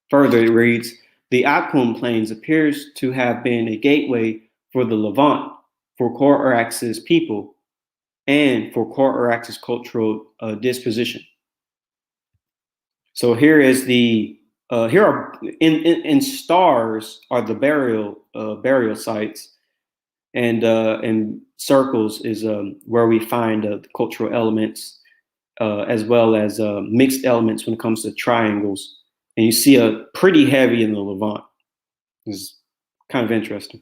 Further, it reads, the Akum Plains appears to have been a gateway for the Levant, for Coraxis people, and for Coraxis cultural disposition. So here is the here are in stars are the burial sites, and in circles is where we find the cultural elements, as well as mixed elements when it comes to triangles. And you see a pretty heavy in the Levant. It's kind of interesting.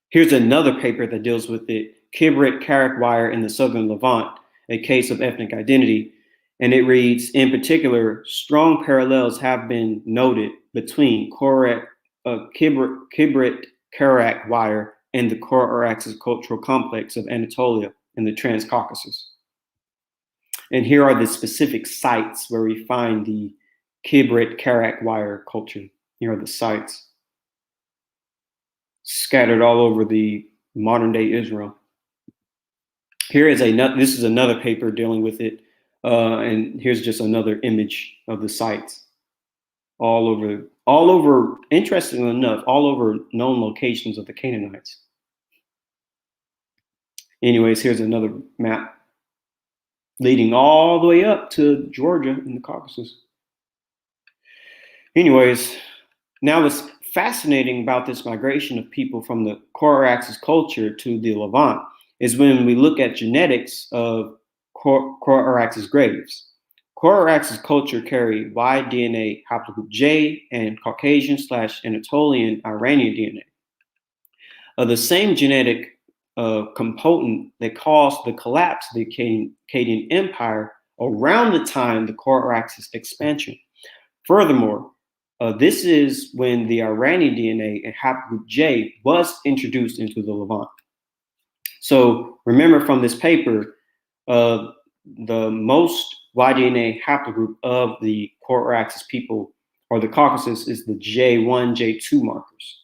Here's another paper that deals with the Kibrit Karak wire in the southern Levant, a case of ethnic identity. And it reads, in particular, strong parallels have been noted between Kibrit Karak wire and the Coraxis cultural complex of Anatolia and the Transcaucasus. And here are the specific sites where we find the Kibrit Karak wire culture. Here are the sites scattered all over the modern day Israel. Here is this is another paper dealing with it. And here's just another image of the sites all over, interestingly enough, all over known locations of the Canaanites. Anyways, here's another map leading all the way up to Georgia in the Caucasus. Anyways, now what's fascinating about this migration of people from the Coraxis culture to the Levant is when we look at genetics of Coraxis graves. Coraxis culture carry Y DNA haplogroup J and Caucasian/Anatolian Iranian DNA. The same genetic component that caused the collapse of the Akkadian Empire around the time the Coraxis expansion. Furthermore, this is when the Iranian DNA and haplogroup J was introduced into the Levant. So remember from this paper, the most Y-DNA haplogroup of the Coraxis people or the Caucasus is the J1, J2 markers.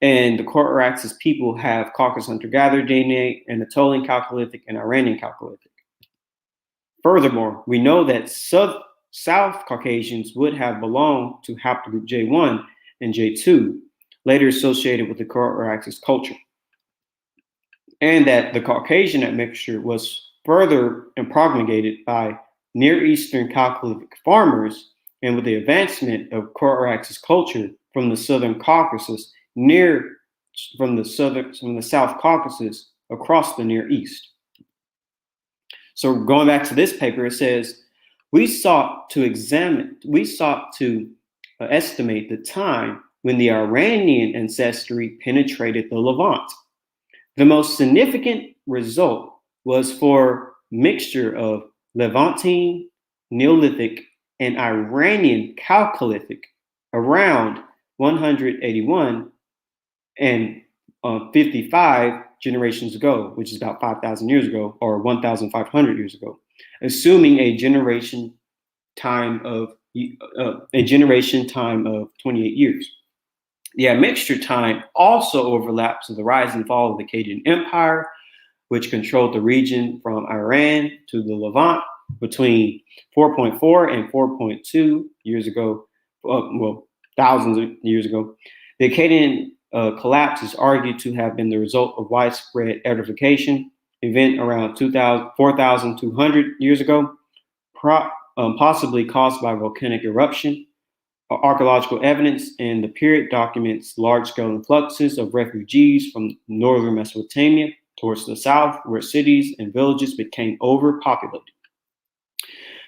And the Coraxis people have Caucasus hunter-gatherer DNA, Anatolian Chalcolithic, and Iranian Chalcolithic. Furthermore, we know that South Caucasians would have belonged to haplogroup J1 and J2, later associated with the Coraxis culture. And that the Caucasian admixture was further impregnated by Near Eastern Chalcolithic farmers, and with the advancement of Coraxis culture from the Southern Caucasus from the South Caucasus across the Near East. So going back to this paper, it says, we sought to estimate the time when the Iranian ancestry penetrated the Levant. The most significant result was for mixture of Levantine, Neolithic, and Iranian Chalcolithic around 181 and 55 generations ago, which is about 5,000 years ago, or 1,500 years ago, assuming a generation time of 28 years. The admixture time also overlaps with the rise and fall of the Akkadian Empire, which controlled the region from Iran to the Levant between 4.4 and 4.2 years ago, thousands of years ago. The Akkadian collapse is argued to have been the result of widespread edification event around 4,200 years ago, possibly caused by volcanic eruption. Archaeological evidence in the period documents large-scale influxes of refugees from northern Mesopotamia towards the south, where cities and villages became overpopulated.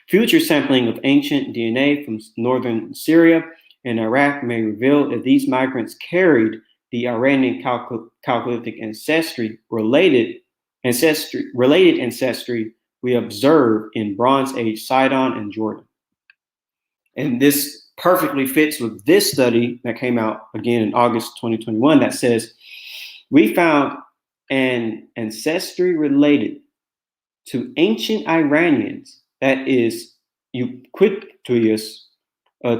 Future sampling of ancient DNA from northern Syria and Iraq may reveal that these migrants carried the Iranian Chalcolithic ancestry related ancestry we observe in Bronze Age Sidon and Jordan. And this perfectly fits with this study that came out again in August 2021 that says, we found an ancestry related to ancient Iranians that is ubiquitous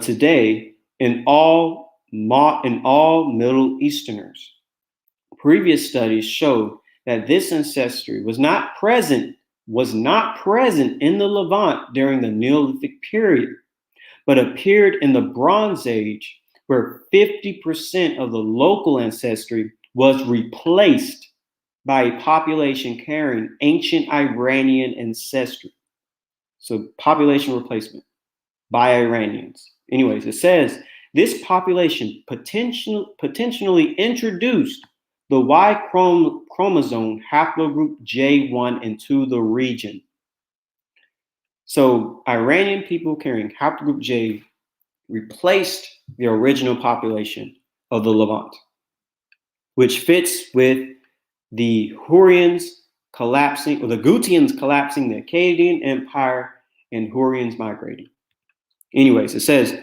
today in all Middle Easterners. Previous studies showed that this ancestry was not present in the Levant during the Neolithic period, but appeared in the Bronze Age, where 50% of the local ancestry was replaced by a population carrying ancient Iranian ancestry. So population replacement by Iranians. Anyways, it says this population potentially introduced the Y chromosome haplogroup J1 into the region. So Iranian people carrying haplogroup J replaced the original population of the Levant, which fits with the Hurrians collapsing, or the Gutians collapsing the Akkadian Empire and Hurrians migrating. Anyways, it says,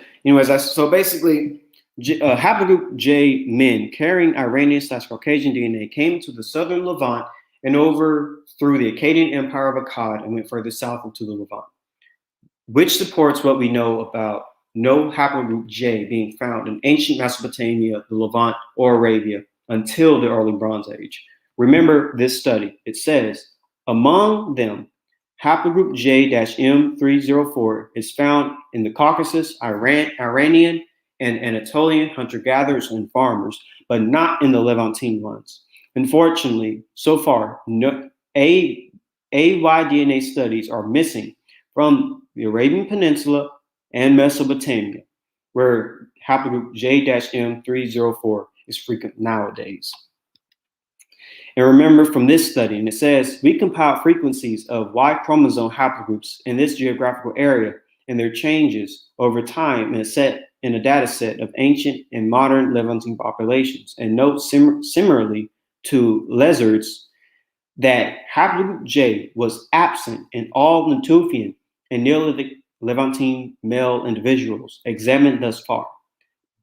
so basically, haplogroup J men carrying Iranian/Caucasian DNA came to the southern Levant and over through the Akkadian Empire of Akkad and went further south into the Levant, which supports what we know about no haplogroup J being found in ancient Mesopotamia, the Levant, or Arabia until the early Bronze Age. Remember this study. It says, among them, haplogroup J-M304 is found in the Caucasus, Iranian, and Anatolian hunter-gatherers and farmers, but not in the Levantine ones. Unfortunately, so far, AY DNA studies are missing from the Arabian Peninsula and Mesopotamia, where haplogroup J-M304 is frequent nowadays. And remember from this study, and it says, we compiled frequencies of Y chromosome haplogroups in this geographical area and their changes over time in a data set of ancient and modern Levantine populations, and note similarly to lizards that haplogroup J was absent in all Natufian and Neolithic Levantine male individuals examined thus far,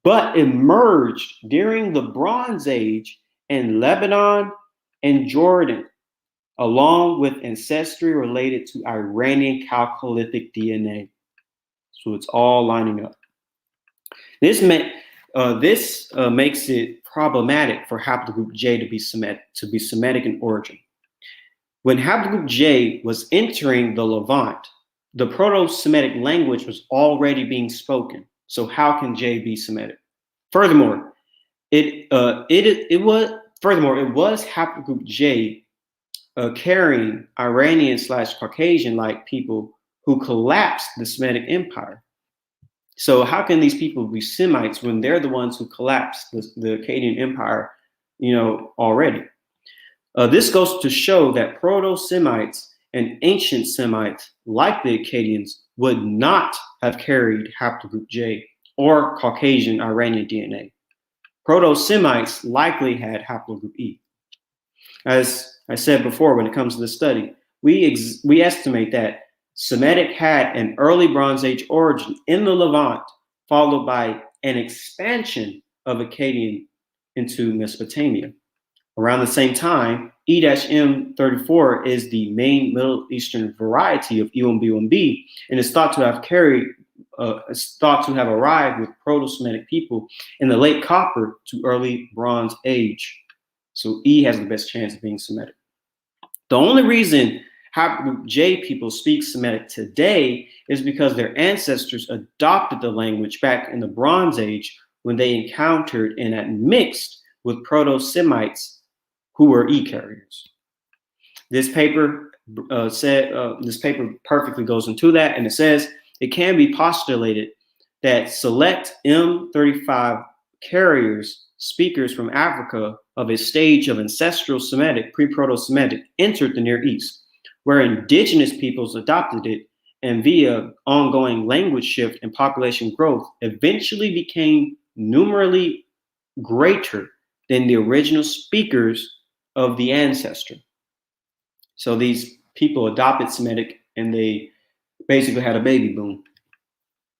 but emerged during the Bronze Age in Lebanon and Jordan, along with ancestry related to Iranian Chalcolithic DNA. So it's all lining up. This makes it problematic for haplogroup J to be Semitic in origin. When haplogroup J was entering the Levant, the Proto-Semitic language was already being spoken. So how can J be Semitic? Furthermore, it was haplogroup J carrying Iranian/Caucasian-like people who collapsed the Semitic Empire. So how can these people be Semites when they're the ones who collapsed the Akkadian Empire, already? This goes to show that Proto-Semites and ancient Semites, like the Akkadians, would not have carried haplogroup J or Caucasian Iranian DNA. Proto-Semites likely had haplogroup E. As I said before, when it comes to this study, we estimate that Semitic had an early Bronze Age origin in the Levant, followed by an expansion of Akkadian into Mesopotamia. Around the same time, E-M34 is the main Middle Eastern variety of E1B1B, and is thought to have arrived with Proto-Semitic people in the late Copper to early Bronze Age. So E has the best chance of being Semitic. The only reason haplogroup J people speak Semitic today is because their ancestors adopted the language back in the Bronze Age when they encountered and mixed with Proto-Semites who were E carriers. This paper perfectly goes into that, and it says it can be postulated that select M35 carriers, speakers from Africa of a stage of ancestral Semitic, pre-Proto-Semitic, entered the Near East, where indigenous peoples adopted it, and via ongoing language shift and population growth, eventually became numerically greater than the original speakers of the ancestor. So these people adopted Semitic and they basically had a baby boom.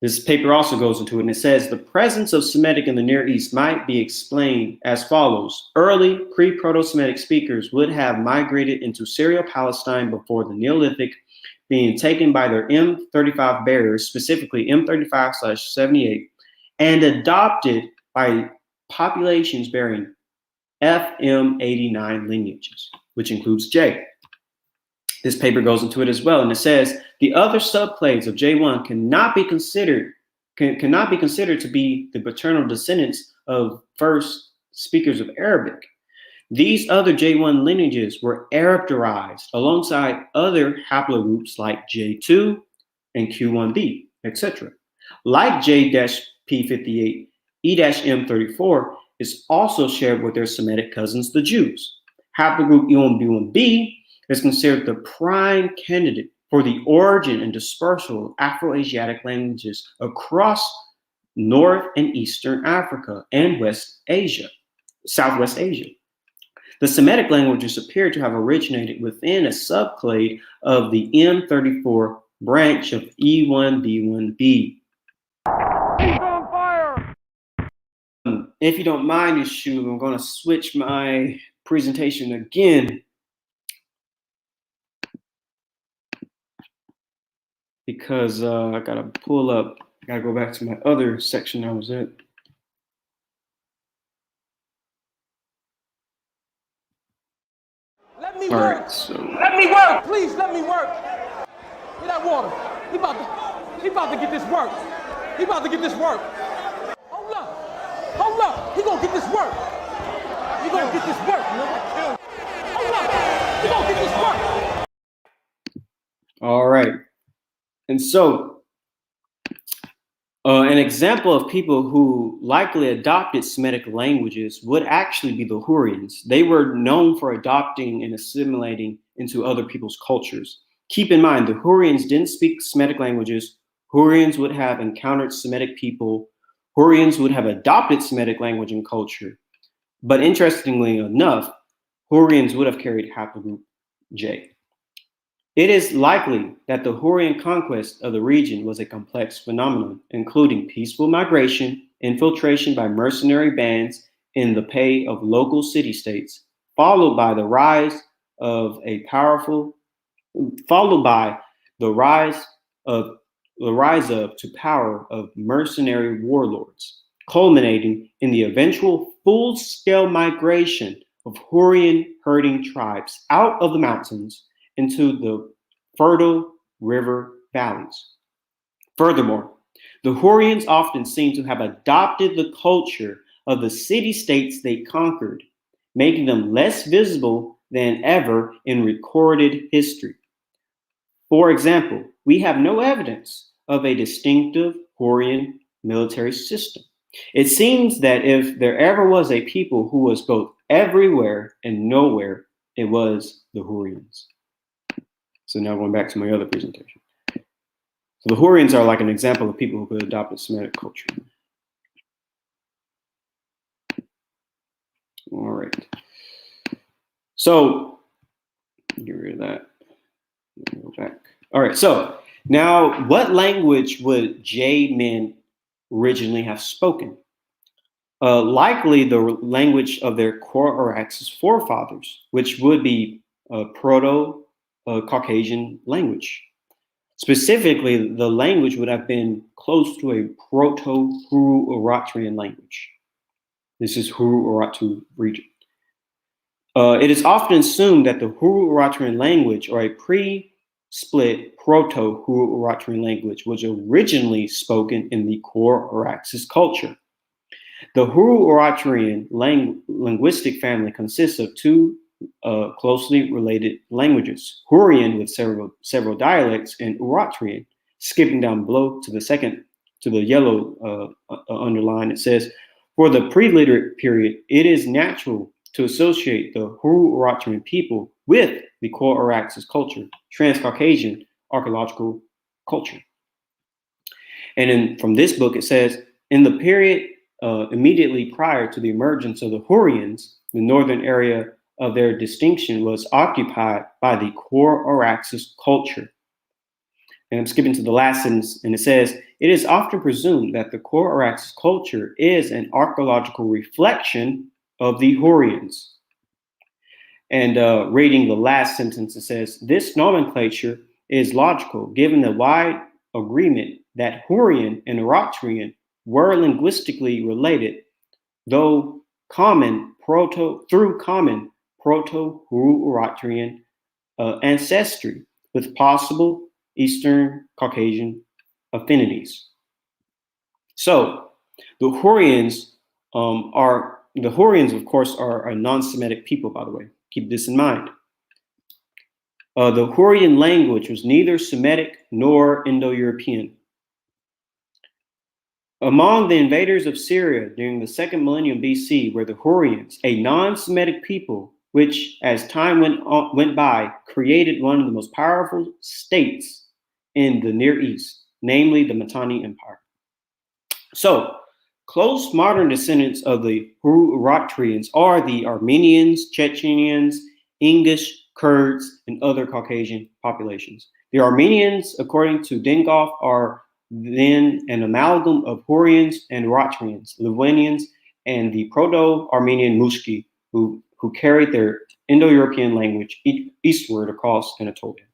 This paper also goes into it, and it says the presence of Semitic in the Near East might be explained as follows. Early pre-Proto-Semitic speakers would have migrated into Syria-Palestine before the Neolithic, being taken by their M35 bearers, specifically M35/78, and adopted by populations bearing FM89 lineages, which includes J. This paper goes into it as well, and it says the other subclades of J1 cannot be considered to be the paternal descendants of first speakers of Arabic. These other J1 lineages were Arabized alongside other haplogroups like J2 and Q1b, etc. Like J-P58, E-M34 is also shared with their Semitic cousins, the Jews. Haplogroup E1b1b is considered the prime candidate for the origin and dispersal of Afro-Asiatic languages across North and Eastern Africa and Southwest Asia. The Semitic languages appear to have originated within a subclade of the M34 branch of E1b1b. He's on fire! If you don't mind, Yeshu, I'm going to switch my presentation again, because I gotta go back to my other section I was at. Let me All work! right, so Let me work! Please, let me work! Get that water. He about to get this work. He about to get this work. Hold up. Hold up. He gonna get this work. He gonna get this work. Hold up. He gonna get this work. all right. And so, an example of people who likely adopted Semitic languages would actually be the Hurrians. They were known for adopting and assimilating into other people's cultures. Keep in mind, the Hurrians didn't speak Semitic languages. Hurrians would have encountered Semitic people. Hurrians would have adopted Semitic language and culture. But interestingly enough, Hurrians would have carried haplogroup J. It is likely that the Hurrian conquest of the region was a complex phenomenon, including peaceful migration, infiltration by mercenary bands in the pay of local city-states, followed by the rise of to power of mercenary warlords, culminating in the eventual full-scale migration of Hurrian herding tribes out of the mountains into the fertile river valleys. Furthermore, the Hurrians often seem to have adopted the culture of the city-states they conquered, making them less visible than ever in recorded history. For example, we have no evidence of a distinctive Hurrian military system. It seems that if there ever was a people who was both everywhere and nowhere, it was the Hurrians. So now going back to my other presentation. So the Hurrians are like an example of people who could adopt a Semitic culture. All right. So get rid of that. Go back. All right. So now, what language would J-men originally have spoken? Likely the language of their Core-Araxes forefathers, which would be Proto-Caucasian language. Specifically, the language would have been close to a Proto-Hurro-Uratrian language. This is Hurro-Urartu region. It is often assumed that the Hurro-Uratrian language, or a pre-split Proto-Hurro-Uratrian language, was originally spoken in the Core-Araxes culture. The Hurro-Uratrian linguistic family consists of two closely related languages: Hurrian with several dialects, and Uratrian. Skipping down below to the yellow underline, it says, for the pre-literate period, it is natural to associate the Hurro-Uratrian people with the Core-Araxes culture, Trans-Caucasian archaeological culture. And from this book, it says, in the period immediately prior to the emergence of the Hurrians, the northern area of their distinction was occupied by the core Araxes culture. And I'm skipping to the last sentence, and it says, it is often presumed that the core Araxes culture is an archaeological reflection of the Hurrians. And reading the last sentence, it says, this nomenclature is logical given the wide agreement that Hurrian and Eritrean were linguistically related, though through common Proto-Eritrean ancestry with possible Eastern Caucasian affinities. So the Hurrians of course, are a non-Semitic people, by the way. Keep this in mind. The Hurrian language was neither Semitic nor Indo-European. Among the invaders of Syria during the second millennium BC were the Hurrians, a non-Semitic people, which, as time went by, created one of the most powerful states in the Near East, namely the Mitanni Empire. So, close modern descendants of the Eritreans are the Armenians, Chechenians, English, Kurds, and other Caucasian populations. The Armenians, according to Dingoff, are then an amalgam of Hurrians and Eritreans, Lithuanians, and the Proto-Armenian Mushki, who carried their Indo-European language eastward across Anatolia.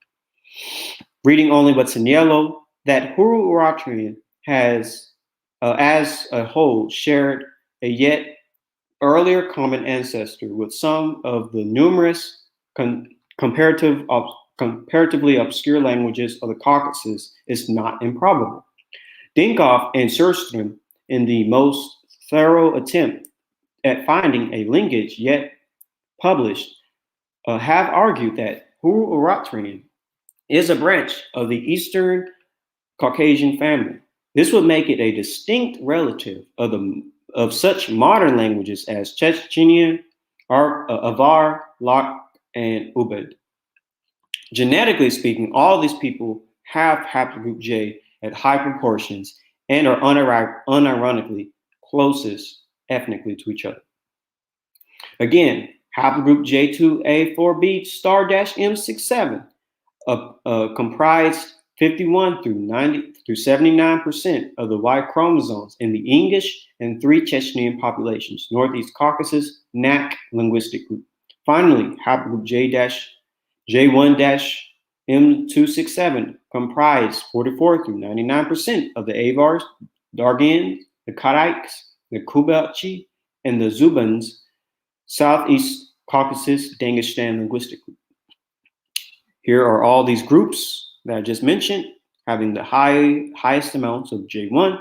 Reading only what's in yellow, that Eritrean has, as a whole, shared a yet earlier common ancestor with some of the numerous comparatively obscure languages of the Caucasus is not improbable. Dinkoff and Surström, in the most thorough attempt at finding a linkage yet published, have argued that Eritrean is a branch of the Eastern Caucasian family. This would make it a distinct relative of such modern languages as Chechenian, Avar, Lak, and Ubed. Genetically speaking, all these people have haplogroup J at high proportions and are unironically closest ethnically to each other. Again, haplogroup J2A4B *M67 comprised 51 through 79% of the Y chromosomes in the English and 3 Chechenian populations, Northeast Caucasus, NAC linguistic group. Finally, haplogroup J1-M267 comprised 44 through 99% of the Avars, Dargins, the Karaiks, the Kubachi, and the Zubans, Southeast Caucasus, Dagestan linguistic group. Here are all these groups that I just mentioned, having the highest amounts of J1,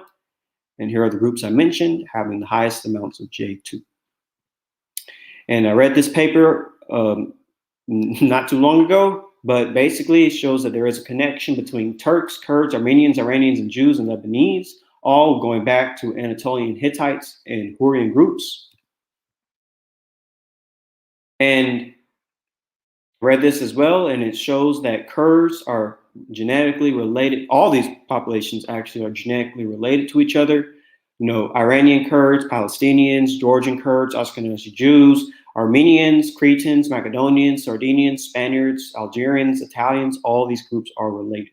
and here are the groups I mentioned, having the highest amounts of J2. And I read this paper not too long ago, but basically it shows that there is a connection between Turks, Kurds, Armenians, Iranians, and Jews and Lebanese, all going back to Anatolian Hittites and Hurrian groups. And read this as well, and it shows that Kurds are genetically related. All these populations actually are genetically related to each other. You know, Iranian Kurds, Palestinians, Georgian Kurds, Ashkenazi Jews, Armenians, Cretans, Macedonians, Sardinians, Spaniards, Algerians, Italians, all these groups are related.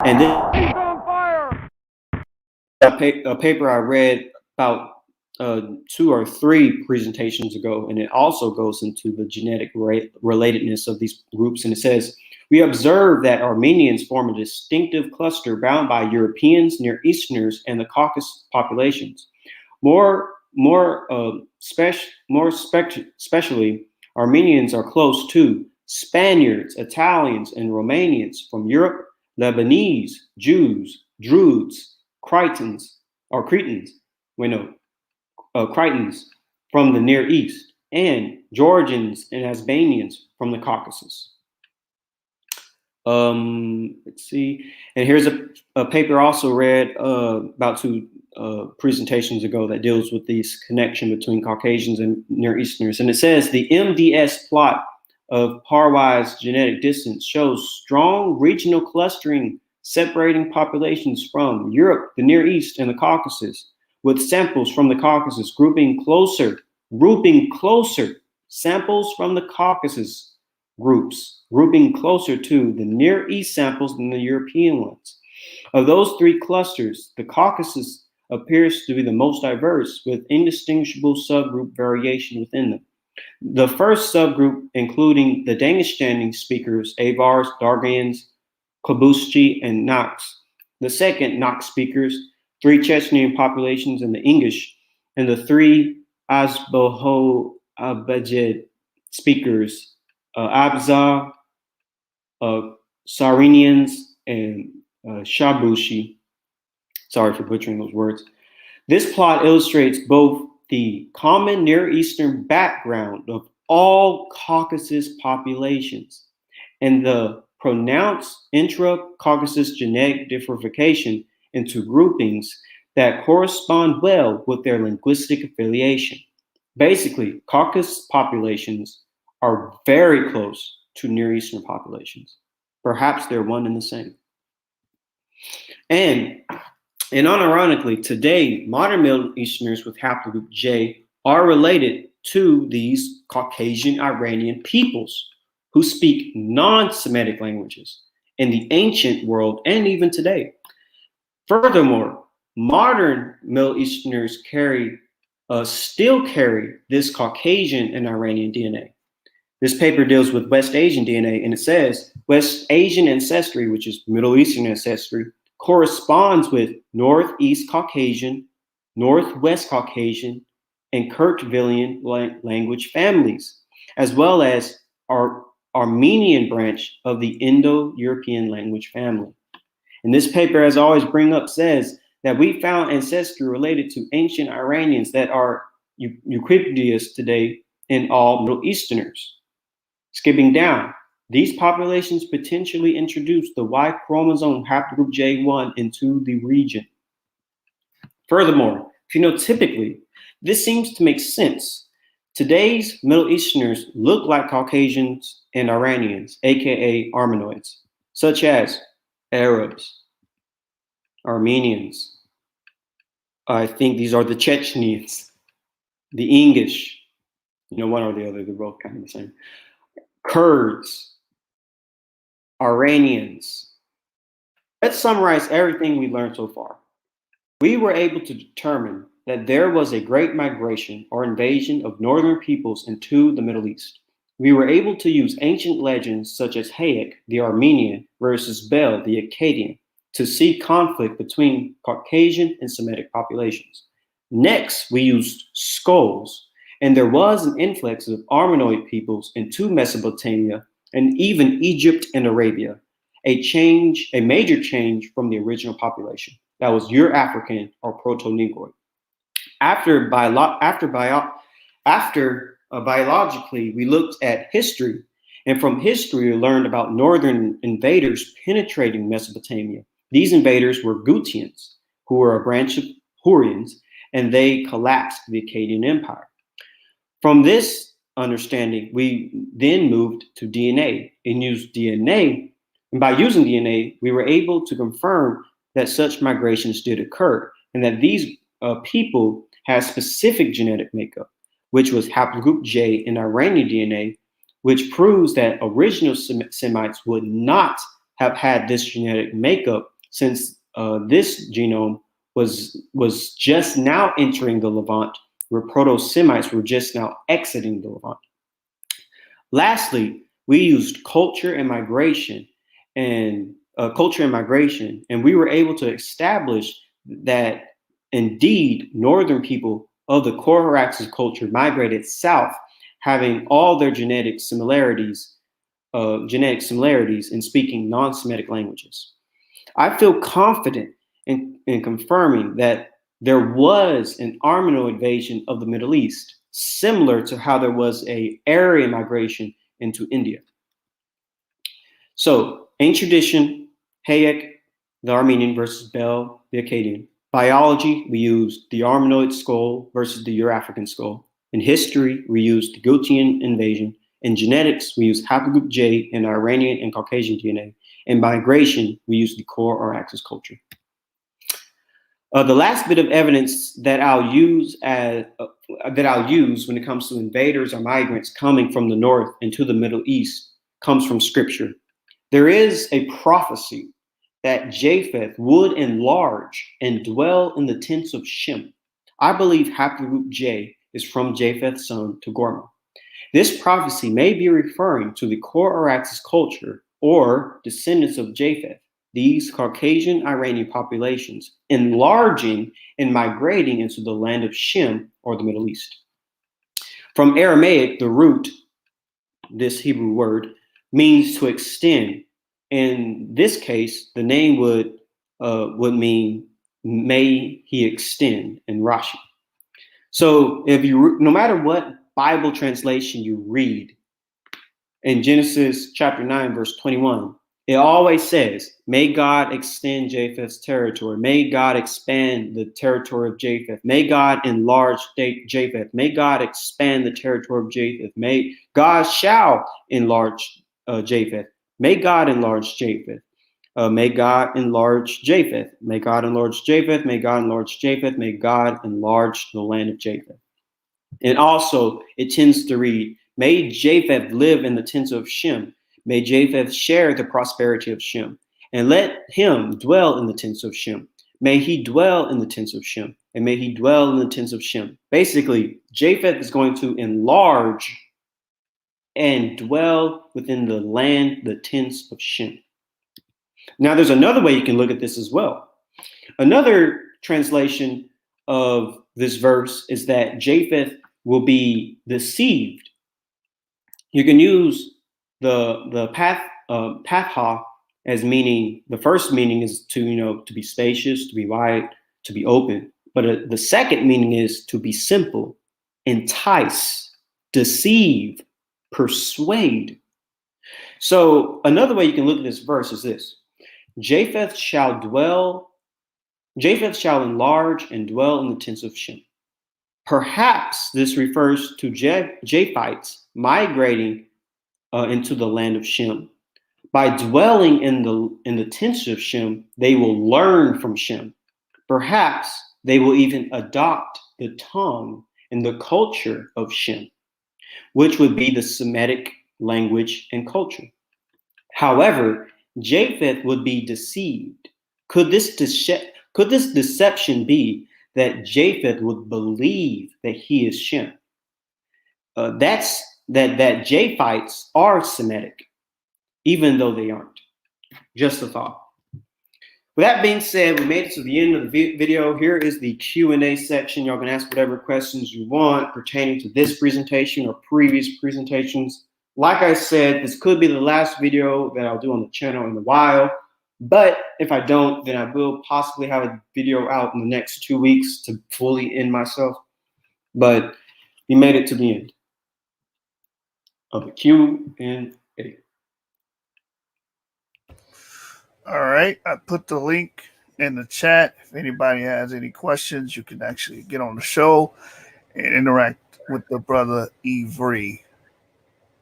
And then a paper I read about 2 or 3 presentations ago, and it also goes into the genetic relatedness of these groups. And it says, we observe that Armenians form a distinctive cluster bound by Europeans, Near Easterners, and the Caucasus populations. Especially, Armenians are close to Spaniards, Italians, and Romanians from Europe, Lebanese, Jews, Druids, Cretans from the Near East, and Georgians and Albanians from the Caucasus. Let's see. And here's a paper also read about 2 presentations ago that deals with this connection between Caucasians and Near Easterners. And it says the MDS plot of pairwise genetic distance shows strong regional clustering separating populations from Europe, the Near East, and the Caucasus, with samples from the Caucasus grouping closer samples from the Caucasus groups, grouping closer to the Near East samples than the European ones. Of those three clusters, the Caucasus appears to be the most diverse, with indistinguishable subgroup variation within them. The first subgroup, including the Danish-standing speakers, Avars, Dargans, Kabushchi, and Naks. The second, Nak speakers, three Chechnyan populations in the English, and the three Azboho-Abajid speakers, Abzar, Sarinians, and Shabushi. Sorry for butchering those words. This plot illustrates both the common Near Eastern background of all Caucasus populations and the pronounced intra-Caucasus genetic differentiation into groupings that correspond well with their linguistic affiliation. Basically, Caucasus populations are very close to Near Eastern populations. Perhaps they're one and the same. And unironically, today, modern Middle Easterners with haplogroup J are related to these Caucasian Iranian peoples who speak non-Semitic languages in the ancient world and even today. Furthermore, modern Middle Easterners still carry this Caucasian and Iranian DNA. This paper deals with West Asian DNA, and it says West Asian ancestry, which is Middle Eastern ancestry, corresponds with Northeast Caucasian, Northwest Caucasian, and Kertvillian language families, as well as our Armenian branch of the Indo-European language family. And this paper, as I always bring up, says that we found ancestry related to ancient Iranians that are ubiquitous today in all Middle Easterners. Skipping down, these populations potentially introduced the Y chromosome haplogroup J1 into the region. Furthermore, phenotypically, this seems to make sense. Today's Middle Easterners look like Caucasians and Iranians, aka Armenoids, such as Arabs, Armenians. I think these are the Chechens, the English, one or the other, they're both kind of the same. Kurds, Iranians. Let's summarize everything we learned so far. We were able to determine that there was a great migration or invasion of northern peoples into the Middle East. We were able to use ancient legends such as Hayek, the Armenian, versus Bel, the Akkadian, to see conflict between Caucasian and Semitic populations. Next, we used skulls, and there was an influx of Armenoid peoples into Mesopotamia and even Egypt and Arabia, a major change from the original population that was Euro-African or Proto-Negroid. Biologically, we looked at history, and from history, we learned about northern invaders penetrating Mesopotamia. These invaders were Gutians, who were a branch of Hurrians, and they collapsed the Akkadian Empire. From this understanding, we then moved to DNA and used DNA. And by using DNA, we were able to confirm that such migrations did occur and that these people had specific genetic makeup, which was haplogroup J in Iranian DNA, which proves that original Semites would not have had this genetic makeup since this genome was just now entering the Levant, where Proto-Semites were just now exiting the Levant. Lastly, we used culture and migration, and we were able to establish that indeed northern people of the Coraxes culture migrated south, having all their genetic similarities in speaking non-Semitic languages. I feel confident in confirming that there was an Armenoid invasion of the Middle East, similar to how there was an Aryan migration into India. So, ancient tradition, Hayek, the Armenian versus Bel, the Akkadian. Biology, we used the Armenoid skull versus the Euro-African skull. In history, we used the Gutian invasion. In genetics, we used haplogroup J in Iranian and Caucasian DNA. In migration, we used the core or axis culture. The last bit of evidence that I'll use that I'll use when it comes to invaders or migrants coming from the north into the Middle East comes from scripture. There is a prophecy that Japheth would enlarge and dwell in the tents of Shem. I believe haplogroup J is from Japheth's son to Gorma. This prophecy may be referring to the core Araxes culture or descendants of Japheth, these Caucasian Iranian populations, enlarging and migrating into the land of Shem or the Middle East. From Aramaic, the root, this Hebrew word, means to extend. In this case, the name would mean may he extend in Rashi. So if you, no matter what Bible translation you read, in Genesis chapter 9, verse 21, it always says, may God extend Japheth's territory. May God expand the territory of Japheth. May God enlarge Japheth. May God expand the territory of Japheth. May God shall enlarge Japheth. May God enlarge Japheth. May God enlarge Japheth. May God enlarge Japheth. May God enlarge Japheth. May God enlarge the land of Japheth. And also, it tends to read, may Japheth live in the tents of Shem. May Japheth share the prosperity of Shem. And let him dwell in the tents of Shem. May he dwell in the tents of Shem. And may he dwell in the tents of Shem. Basically, Japheth is going to enlarge and dwell within the land, the tents of Shem. Now, there's another way you can look at this as well. Another translation of this verse is that Japheth will be deceived. You can use the patha as meaning, the first meaning is to be spacious, to be wide, to be open. But the second meaning is to be simple, entice, deceive, persuade. So another way you can look at this verse is this: Japheth shall enlarge and dwell in the tents of Shem. Perhaps this refers to Japhites migrating into the land of Shem. By dwelling in the tents of Shem, they will learn from Shem. Perhaps they will even adopt the tongue and the culture of Shem, which would be the Semitic language and culture. However, Japheth would be deceived. Could this deception be that Japheth would believe that he is Shem? That Japhites are Semitic, even though they aren't. Just a thought. With that being said, we made it to the end of the video. Here is the Q&A section. Y'all can ask whatever questions you want pertaining to this presentation or previous presentations. Like I said, this could be the last video that I'll do on the channel in a while. But if I don't, then I will possibly have a video out in the next 2 weeks to fully end myself. But we made it to the end of the Q&A. All right, I put the link in the chat. If anybody has any questions, you can actually get on the show and interact with the brother Ivry.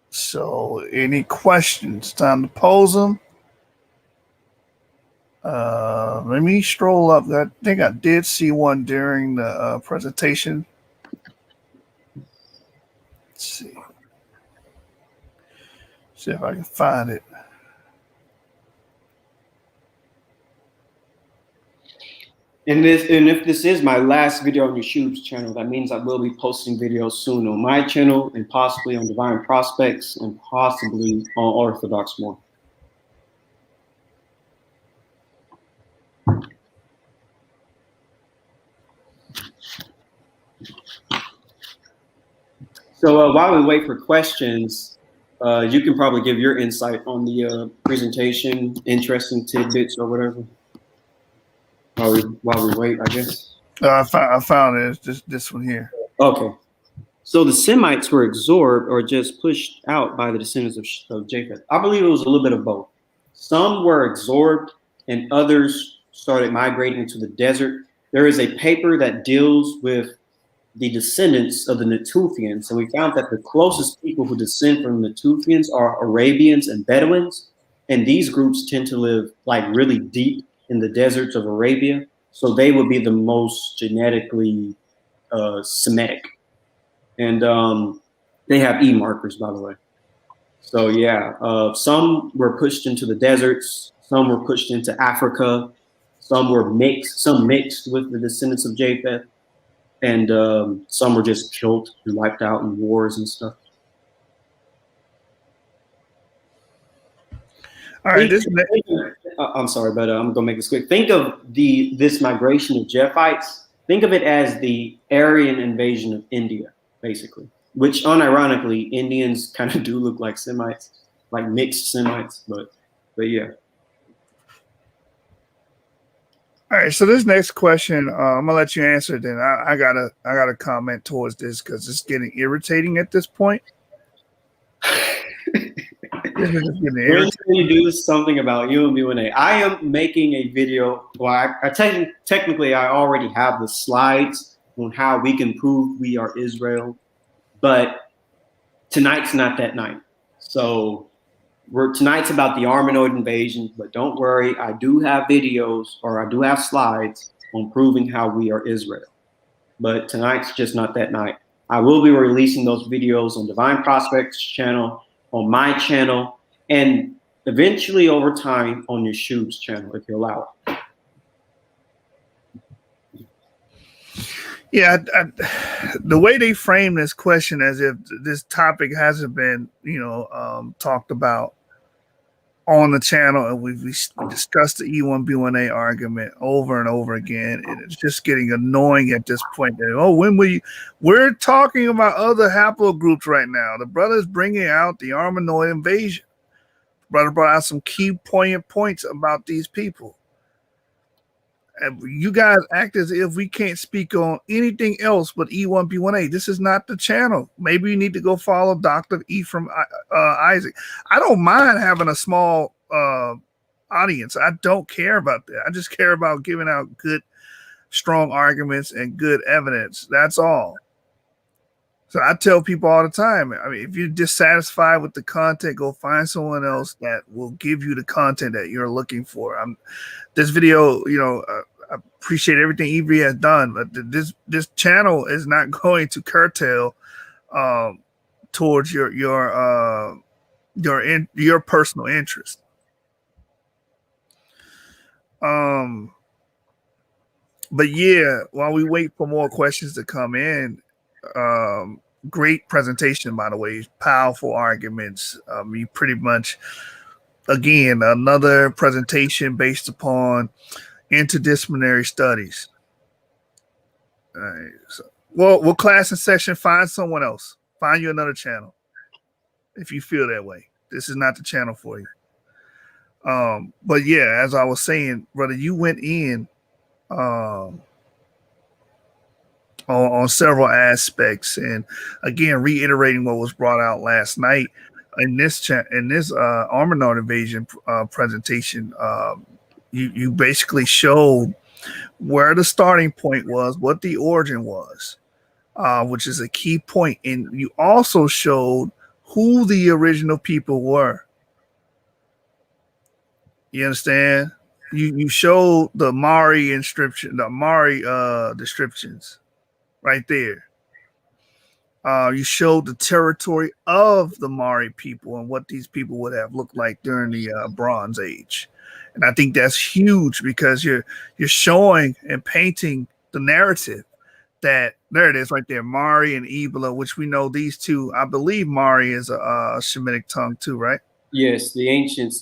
So any questions, time to pose them. Let me stroll up. I think I did see one during the presentation. Let's see. See if I can find it. And if this is my last video on YouTube's channel, that means I will be posting videos soon on my channel and possibly on Divine Prospects and possibly on Orthodox More. So while we wait for questions, you can probably give your insight on the presentation, interesting tidbits or whatever. While we wait, I guess. I found it. It's just this one here. Okay. So the Semites were absorbed or just pushed out by the descendants of Japheth. I believe it was a little bit of both. Some were absorbed and others started migrating into the desert. There is a paper that deals with the descendants of the Natufians, and we found that the closest people who descend from the Natufians are Arabians and Bedouins, and these groups tend to live like really deep in the deserts of Arabia, so they would be the most genetically Semitic. and they have E markers, by the way. So yeah, some were pushed into the deserts, some were pushed into Africa, some mixed with the descendants of Japheth, and some were just killed and wiped out in wars and stuff. All right, I'm sorry, but I'm gonna make this quick. Think of this migration of Japhites. Think of it as the Aryan invasion of India, basically. Which, unironically, Indians kind of do look like Semites, like mixed Semites. But yeah. All right, so this next question, I'm gonna let you answer. Then I gotta comment towards this because it's getting irritating at this point. When you do something about UMBNA, I am making a video. Well, technically I already have the slides on how we can prove we are Israel, but tonight's not that night. So tonight's about the Armenoid invasion, but don't worry, I do have videos, or I do have slides on proving how we are Israel. But tonight's just not that night. I will be releasing those videos on Divine Prospects channel, on my channel, and eventually over time on Yeshua's channel, if you allow it. Yeah, the way they frame this question as if this topic hasn't been, talked about on the channel, and we discussed the E1B1A argument over and over again, and it's just getting annoying at this point. That, we're talking about other haplogroups right now. The brother's bringing out the Armenoid invasion. The brother brought out some key poignant points about these people. And you guys act as if we can't speak on anything else but E1B1A. This is not the channel. Maybe you need to go follow Dr. Ephraim Isaac. I don't mind having a small audience. I don't care about that. I just care about giving out good, strong arguments and good evidence. That's all. So I tell people all the time, I mean, if you're dissatisfied with the content, go find someone else that will give you the content that you're looking for. This video, I appreciate everything Evie has done, but this channel is not going to curtail towards your personal interest. But yeah, while we wait for more questions to come in, great presentation, by the way, powerful arguments. You pretty much, again, another presentation based upon interdisciplinary studies. All right, well, class and section, find someone else. Find you another channel if you feel that way. This is not the channel for you. But yeah, as I was saying, brother, you went in on several aspects, and again, reiterating what was brought out last night in this Armenoid invasion presentation. You basically showed where the starting point was, what the origin was, which is a key point, and you also showed who the original people were. You understand? You showed the Mari inscription, the Mari descriptions. Right there. You showed the territory of the Mari people and what these people would have looked like during the Bronze Age. And I think that's huge because you're showing and painting the narrative that there it is right there, Mari and Ebla, which we know these two. I believe Mari is a Shemitic tongue too, right? Yes, the ancient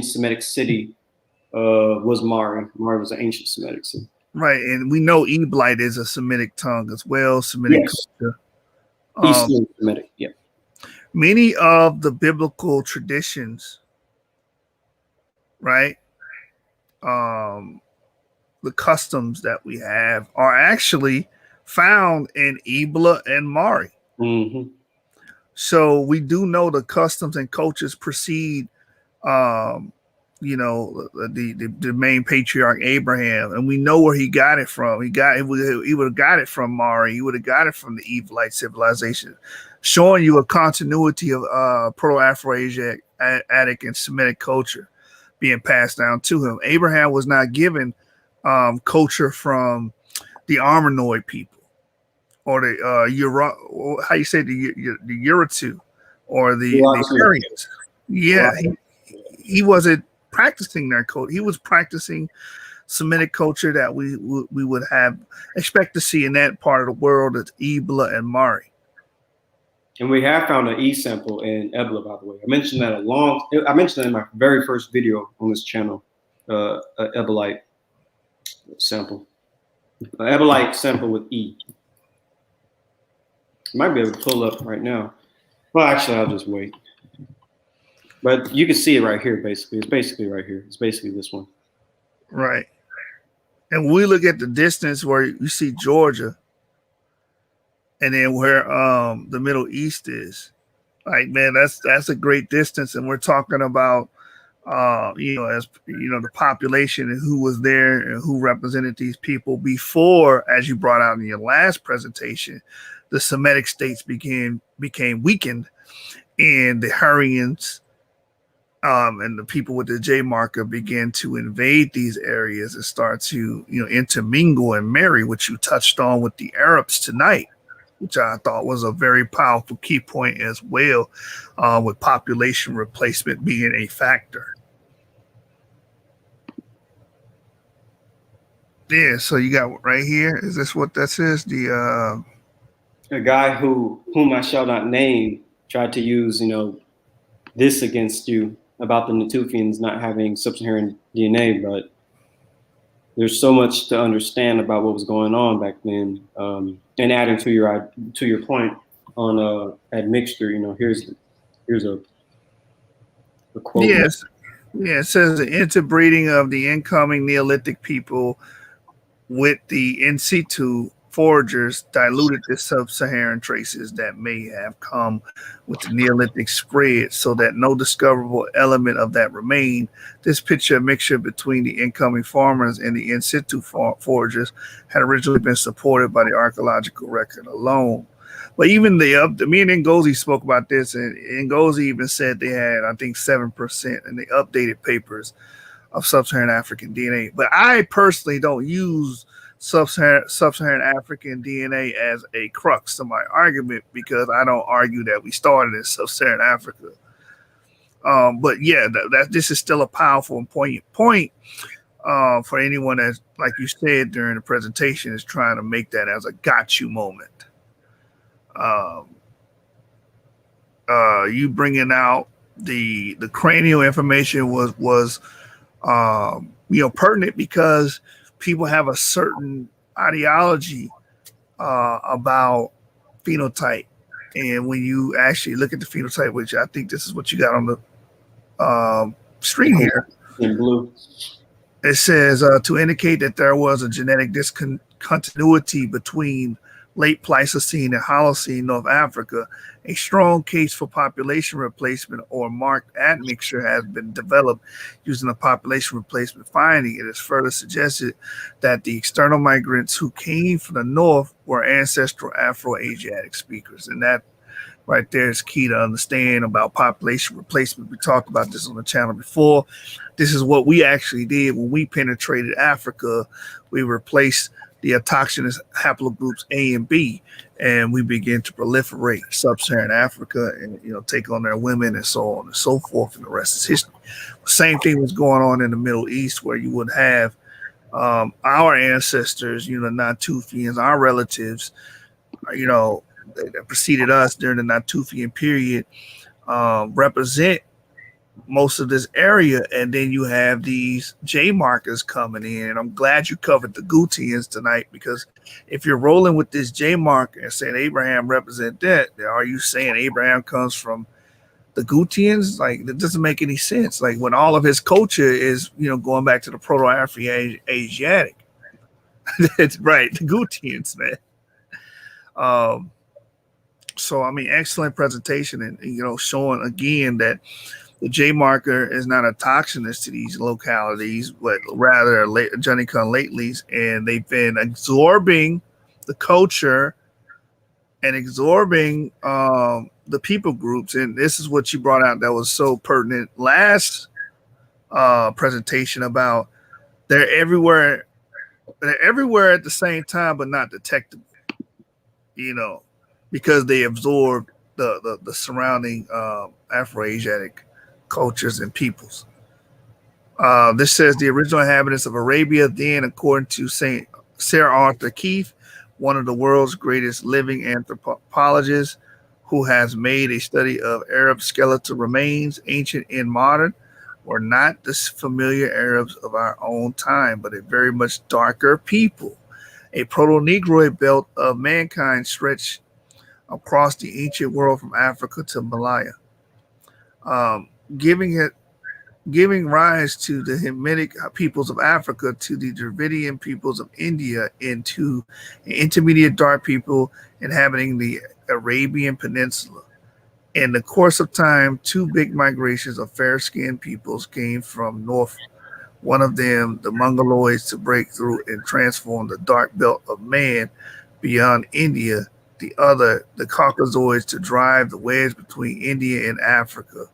Semitic city was Mari. Mari was an ancient Semitic city. Right, and we know Eblite is a Semitic tongue as well, Semitic culture. Eastern Semitic, yeah. Many of the biblical traditions, right, the customs that we have are actually found in Ebla and Mari. Mm-hmm. So we do know the customs and cultures precede the main patriarch Abraham, and we know where he got it from. He would have got it from Mari. He would have got it from the Evilite civilization, showing you a continuity of Proto-Afro-Asiatic, and Semitic culture being passed down to him. Abraham was not given culture from the Armenoid people or the how you say the Urartu, or the Urartu. Hurrians. Yeah, he wasn't practicing their code. He was practicing Semitic culture that we would have expect to see in that part of the world. It's Ebla and Mari. And we have found an E sample in Ebla, by the way. I mentioned that in my very first video on this channel, an Ebelite sample. An Ebelite sample with E. Might be able to pull up right now. Well, actually, I'll just wait. But you can see it right here, basically. It's basically right here. It's basically this one. Right. And we look at the distance where you see Georgia, and then where the Middle East is. Like, man, that's a great distance. And we're talking about as the population and who was there and who represented these people before, as you brought out in your last presentation, the Semitic states became weakened, and the Hurrians and the people with the J marker began to invade these areas and start to intermingle and marry, which you touched on with the Arabs tonight, which I thought was a very powerful key point as well, with population replacement being a factor. Yeah, so you got right here. Is this what that says? The guy whom I shall not name tried to use, this against you about the Natufians not having sub-Saharan DNA, but there's so much to understand about what was going on back then. And adding to your point on admixture, here's a quote. Yes, yeah, it says the interbreeding of the incoming Neolithic people with the in situ foragers diluted the sub-Saharan traces that may have come with the Neolithic spread, so that no discoverable element of that remained. This mixture between the incoming farmers and the in situ foragers had originally been supported by the archaeological record alone. But even me and Ngozi spoke about this, and Ngozi even said they had, I think, 7% in the updated papers of sub-Saharan African DNA. But I personally don't use sub-Saharan African DNA as a crux to my argument, because I don't argue that we started in sub-Saharan Africa. But yeah, this is still a powerful and poignant point for anyone that, like you said during the presentation, is trying to make that as a got you moment. You bringing out the cranial information was pertinent, because people have a certain ideology about phenotype, and when you actually look at the phenotype, which I think this is what you got on the screen here, in blue, it says to indicate that there was a genetic discontinuity between late Pleistocene and Holocene North Africa, a strong case for population replacement or marked admixture has been developed using a population replacement finding. It is further suggested that the external migrants who came from the north were ancestral Afro-Asiatic speakers. And that right there is key to understand about population replacement. We talked about this on the channel before. This is what we actually did when we penetrated Africa. We replaced the autochthonous haplogroups A and B, and we began to proliferate sub-Saharan Africa and take on their women and so on and so forth, and the rest is history. Same thing was going on in the Middle East, where you would have our ancestors, the Natufians, our relatives, that preceded us during the Natufian period, represent most of this area, and then you have these J markers coming in. And I'm glad you covered the Gutians tonight, because if you're rolling with this J marker and saying Abraham represent that, are you saying Abraham comes from the Gutians? Like, that doesn't make any sense. Like, when all of his culture is going back to the Proto-Afro-Asiatic. That's right, the Gutians, man. So I mean, excellent presentation, and showing again that the J marker is not autochthonous to these localities, but rather Johnny Come Latelys, and they've been absorbing the culture and absorbing the people groups. And this is what you brought out that was so pertinent last presentation about they're everywhere at the same time, but not detectable. you know, because they absorbed the surrounding Afro-Asiatic cultures and peoples. This says the original inhabitants of Arabia, then, according to Saint Sir Arthur Keith, one of the world's greatest living anthropologists, who has made a study of Arab skeletal remains, ancient and modern, were not the familiar Arabs of our own time, but a very much darker people. A proto-Negroid belt of mankind stretched across the ancient world from Africa to Malaya, um, giving it giving rise to the Hamitic peoples of Africa, to the Dravidian peoples of India, and to intermediate dark people inhabiting the Arabian Peninsula. In the course of time, two big migrations of fair-skinned peoples came from north. One of them, the Mongoloids, to break through and transform the dark belt of man beyond India. The other, the Caucasoids, to drive the wedge between India and Africa.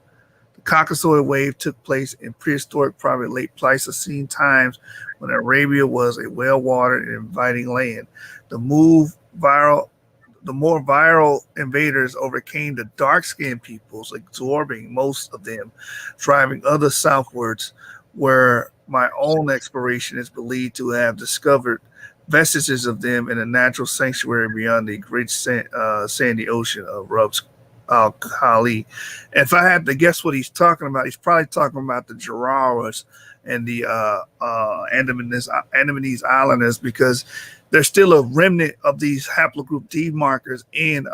Caucasoid wave took place in prehistoric, probably late Pleistocene times, when Arabia was a well-watered and inviting land. The more viral invaders overcame the dark-skinned peoples, absorbing most of them, driving others southwards, where my own exploration is believed to have discovered vestiges of them in a natural sanctuary beyond the great sandy ocean of Rub's Al-Khali. If I had to guess what he's talking about, he's probably talking about the Jarawas and the Andamanese Islanders, because there's still a remnant of these haplogroup D markers in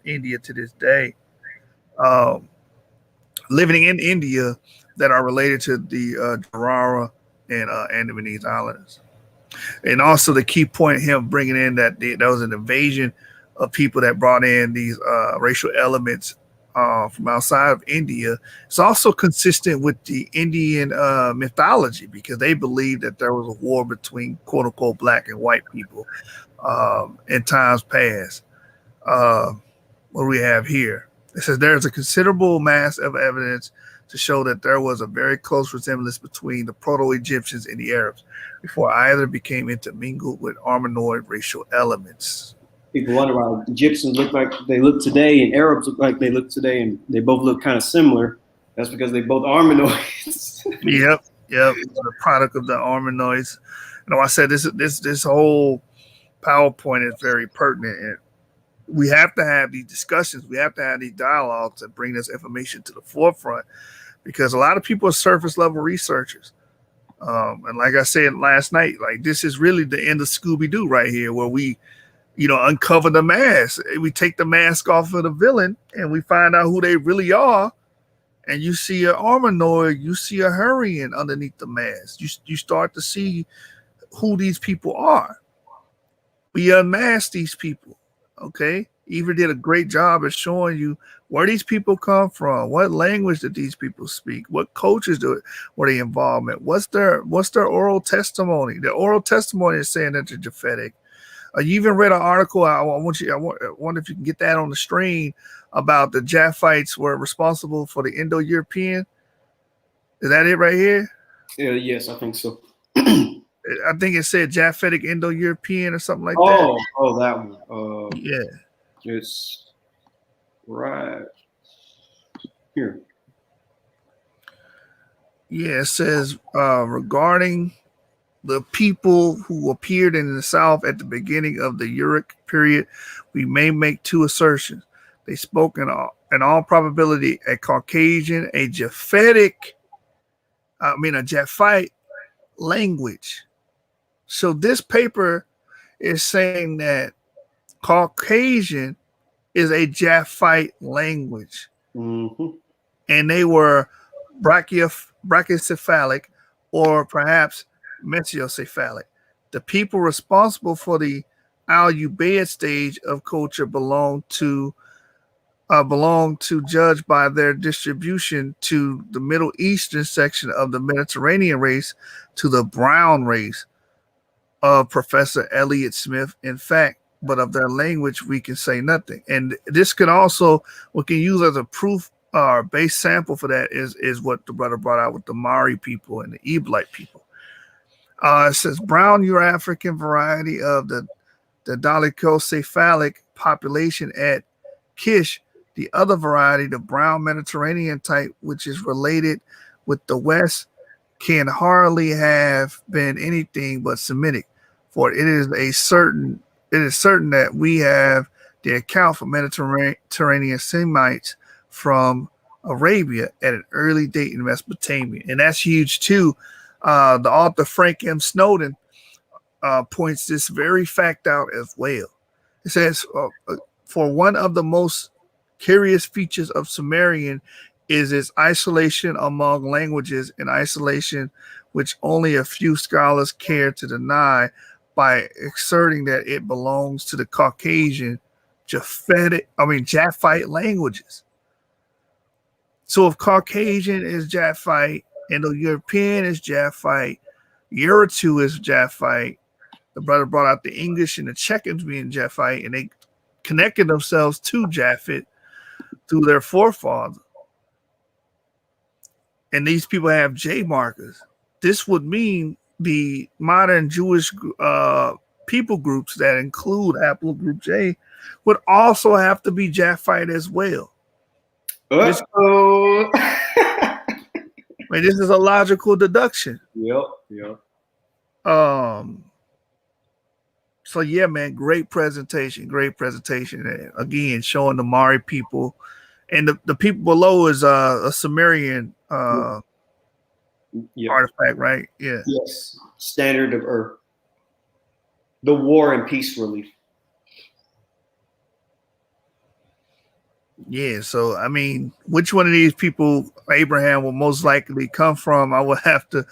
India to this day, living in India, that are related to the Jarawa and Andamanese Islanders. And also the key point, him bringing in that there was an invasion of people that brought in these racial elements from outside of India. It's also consistent with the Indian mythology, because they believed that there was a war between quote unquote black and white people in times past. What do we have here? It says there's a considerable mass of evidence to show that there was a very close resemblance between the Proto-Egyptians and the Arabs before either became intermingled with Armenoid racial elements. People wonder why Egyptians look like they look today and Arabs look like they look today, and they both look kind of similar. That's because they both Armenoids. Yep. The product of the Armenoids. You know, I said this whole PowerPoint is very pertinent, and we have to have these discussions. We have to have these dialogues and bring this information to the forefront, because a lot of people are surface level researchers. And like I said last night, like, this is really the end of Scooby-Doo right here, where we, uncover the mask. We take the mask off of the villain and we find out who they really are. And you see an Armenoid, you see a Hurrian underneath the mask. You start to see who these people are. We unmask these people. Okay. Eva did a great job at showing you where these people come from, what language did these people speak, what cultures were they involved in, what's their oral testimony. The oral testimony is saying that they're Japhetic. You even read an article. I wonder if you can get that on the stream, about the Japhites were responsible for the Indo-European. Is that it right here? Yeah, yes, I think so. I think it said Japhetic Indo-European or something like that. Oh, that one. Yeah. It's right here. Yeah, it says regarding the people who appeared in the South at the beginning of the Uruk period, we may make two assertions. They spoke in all probability a Caucasian, a Japhite language. So this paper is saying that Caucasian is a Japhite language. Mm-hmm. And they were brachycephalic, or perhaps mesiocephalic. The people responsible for the Al-Ubaid stage of culture belong to judge by their distribution to the Middle Eastern section of the Mediterranean race, to the brown race of Professor Elliot Smith. In fact, but of their language we can say nothing. And this can also, we can use as a proof or base sample for that is what the brother brought out with the Mari people and the Eblite people. It says brown Euro-African variety of the the dolichocephalic population at Kish, the other variety, the brown Mediterranean type, which is related with the West, can hardly have been anything but Semitic, for it is certain that we have the account for Mediterranean Semites from Arabia at an early date in Mesopotamia, and that's huge too. The author Frank M. Snowden points this very fact out as well. It says, for one of the most curious features of Sumerian is its isolation among languages, an isolation which only a few scholars care to deny by asserting that it belongs to the Caucasian Japhite languages. So if Caucasian is Japhite, Indo-European is Japhite, Urartu is Japhite, the brother brought out the English and the Chechens being Japhite, and they connected themselves to Japhet through their forefathers. And these people have J markers. This would mean the modern Jewish people groups that include haplogroup J would also have to be Japhite as well. This is a logical deduction. Yep. So yeah, man, great presentation. And again, showing the Mari people, and the people below is a Sumerian artifact, right? Yeah. Yes. Standard of Earth. The War and Peace Relief. Yeah, so I mean, which one of these people Abraham will most likely come from? I would have to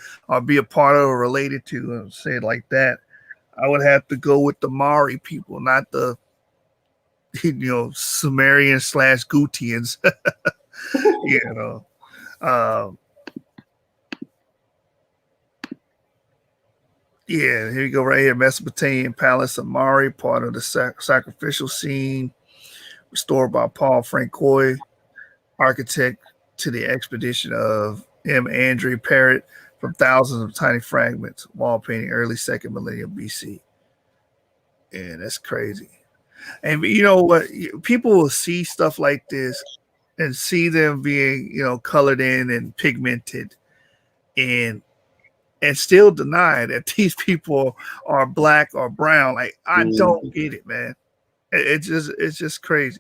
be a part of or related to, say it like that. I would have to go with the Mari people, not the Sumerian / Gutians. Yeah, here you go right here. Mesopotamian Palace of Mari, part of the sacrificial scene, restored by Paul Francois, architect to the expedition of M. Andre Parrott, from thousands of tiny fragments, wall painting, early 2nd millennium BC. And that's crazy. And you know what? People will see stuff like this and see them being, colored in and pigmented, and still deny that these people are black or brown. Like, I don't get it, man. It's just crazy.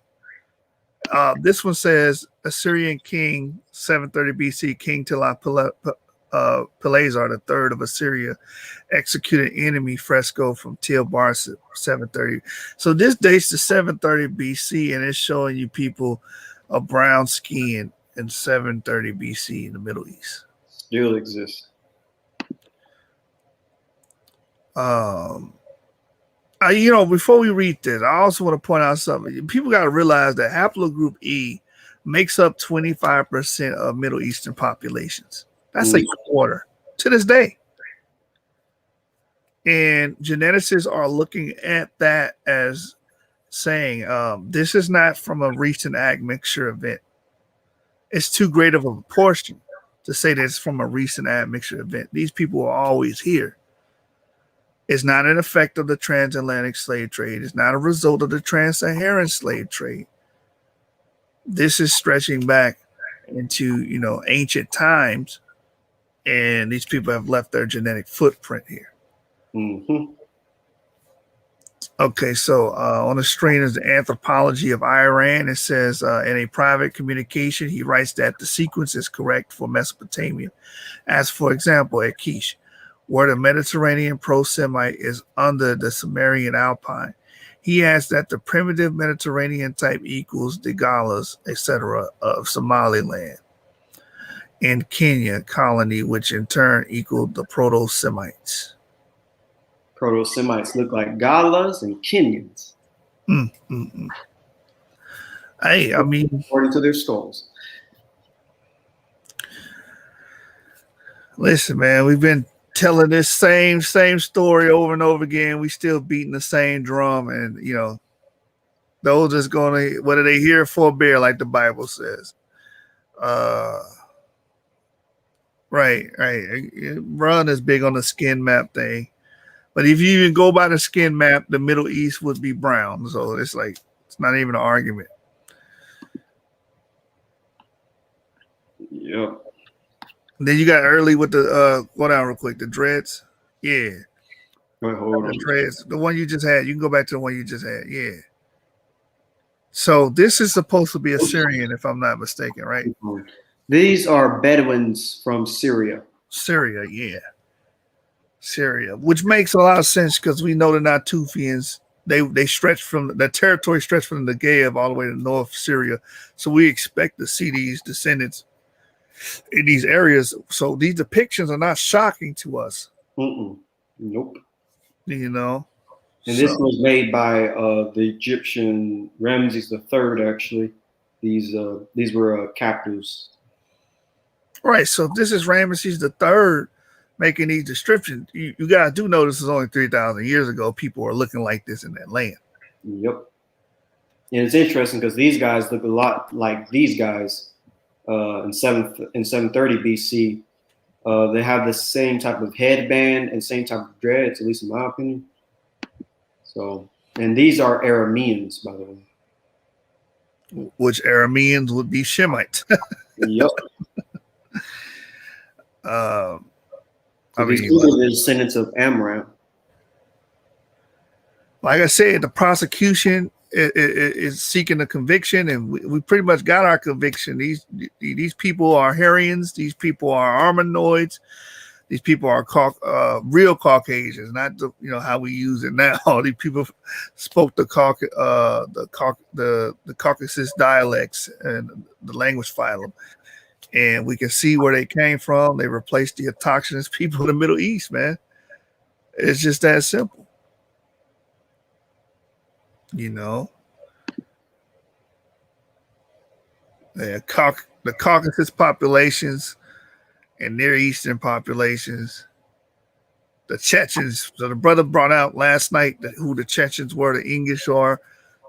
This one says Assyrian king, 730 BC, King Tiglath-Pileser III of Assyria, executed enemy fresco from Bar 730. So this dates to 730 BC, and it's showing you people of brown skin in 730 BC in the Middle East. Still exists. Before we read this, I also want to point out something. People got to realize that haplogroup E makes up 25% of Middle Eastern populations. That's a quarter to this day. And geneticists are looking at that as saying, this is not from a recent admixture event. It's too great of a proportion to say that it's from a recent admixture event. These people are always here. It's not an effect of the transatlantic slave trade. It's not a result of the trans-Saharan slave trade. This is stretching back into, ancient times, and these people have left their genetic footprint here. Mm-hmm. Okay, so on the screen is the Anthropology of Iran. It says in a private communication, he writes that the sequence is correct for Mesopotamia, as for example at Kish, where the Mediterranean pro-Semite is under the Sumerian Alpine. He adds that the primitive Mediterranean type equals the Galas, etc., of Somaliland and Kenya colony, which in turn equaled the Proto-Semites. Proto-Semites look like Galas and Kenyans. Hey, I mean, according to their skulls. Listen, man, we've been telling this same story over and over again. We still beating the same drum, and those that's gonna, what are they here for? Bear, like the Bible says. Right. Ron is big on the skin map thing, But if you even go by the skin map, the Middle East would be brown. So it's like it's not even an argument. Yep. Then you got early with the go down real quick. The dreads, yeah. Wait, hold The on. dreads, the one you just had. You can go back to the one you just had, yeah. So this is supposed to be a Syrian, if I'm not mistaken, right? These are Bedouins from Syria. Syria, yeah. Syria, which makes a lot of sense because we know the Natufians, they stretch from the territory stretched from the Negev all the way to North Syria. So we expect to see these descendants in these areas. So these depictions are not shocking to us. Nope. You know. And this was made by the Egyptian Ramses III. Actually, these were captives. Right. So if this is Ramesses III making these descriptions, you guys do know this is only 3,000 years ago. People were looking like this in that land. Yep. And it's interesting because these guys look a lot like these guys in 730 BC. They have the same type of headband and same type of dreads, at least in my opinion. So, and these are Arameans, by the way. Which Arameans would be Shemites. Yep. I mean, these are the descendants of Amram. Like I said, the prosecution is seeking a conviction, and we pretty much got our conviction. These people are Hurrians. These people are Armenoids. These people are real Caucasians, not how we use it now. These people spoke the Caucasus dialects and the language phylum, and we can see where they came from. They replaced the autochthonous people in the Middle East, man. It's just that simple. The Caucasus populations and Near Eastern populations, the Chechens. So the brother brought out last night who the Chechens were, the English are.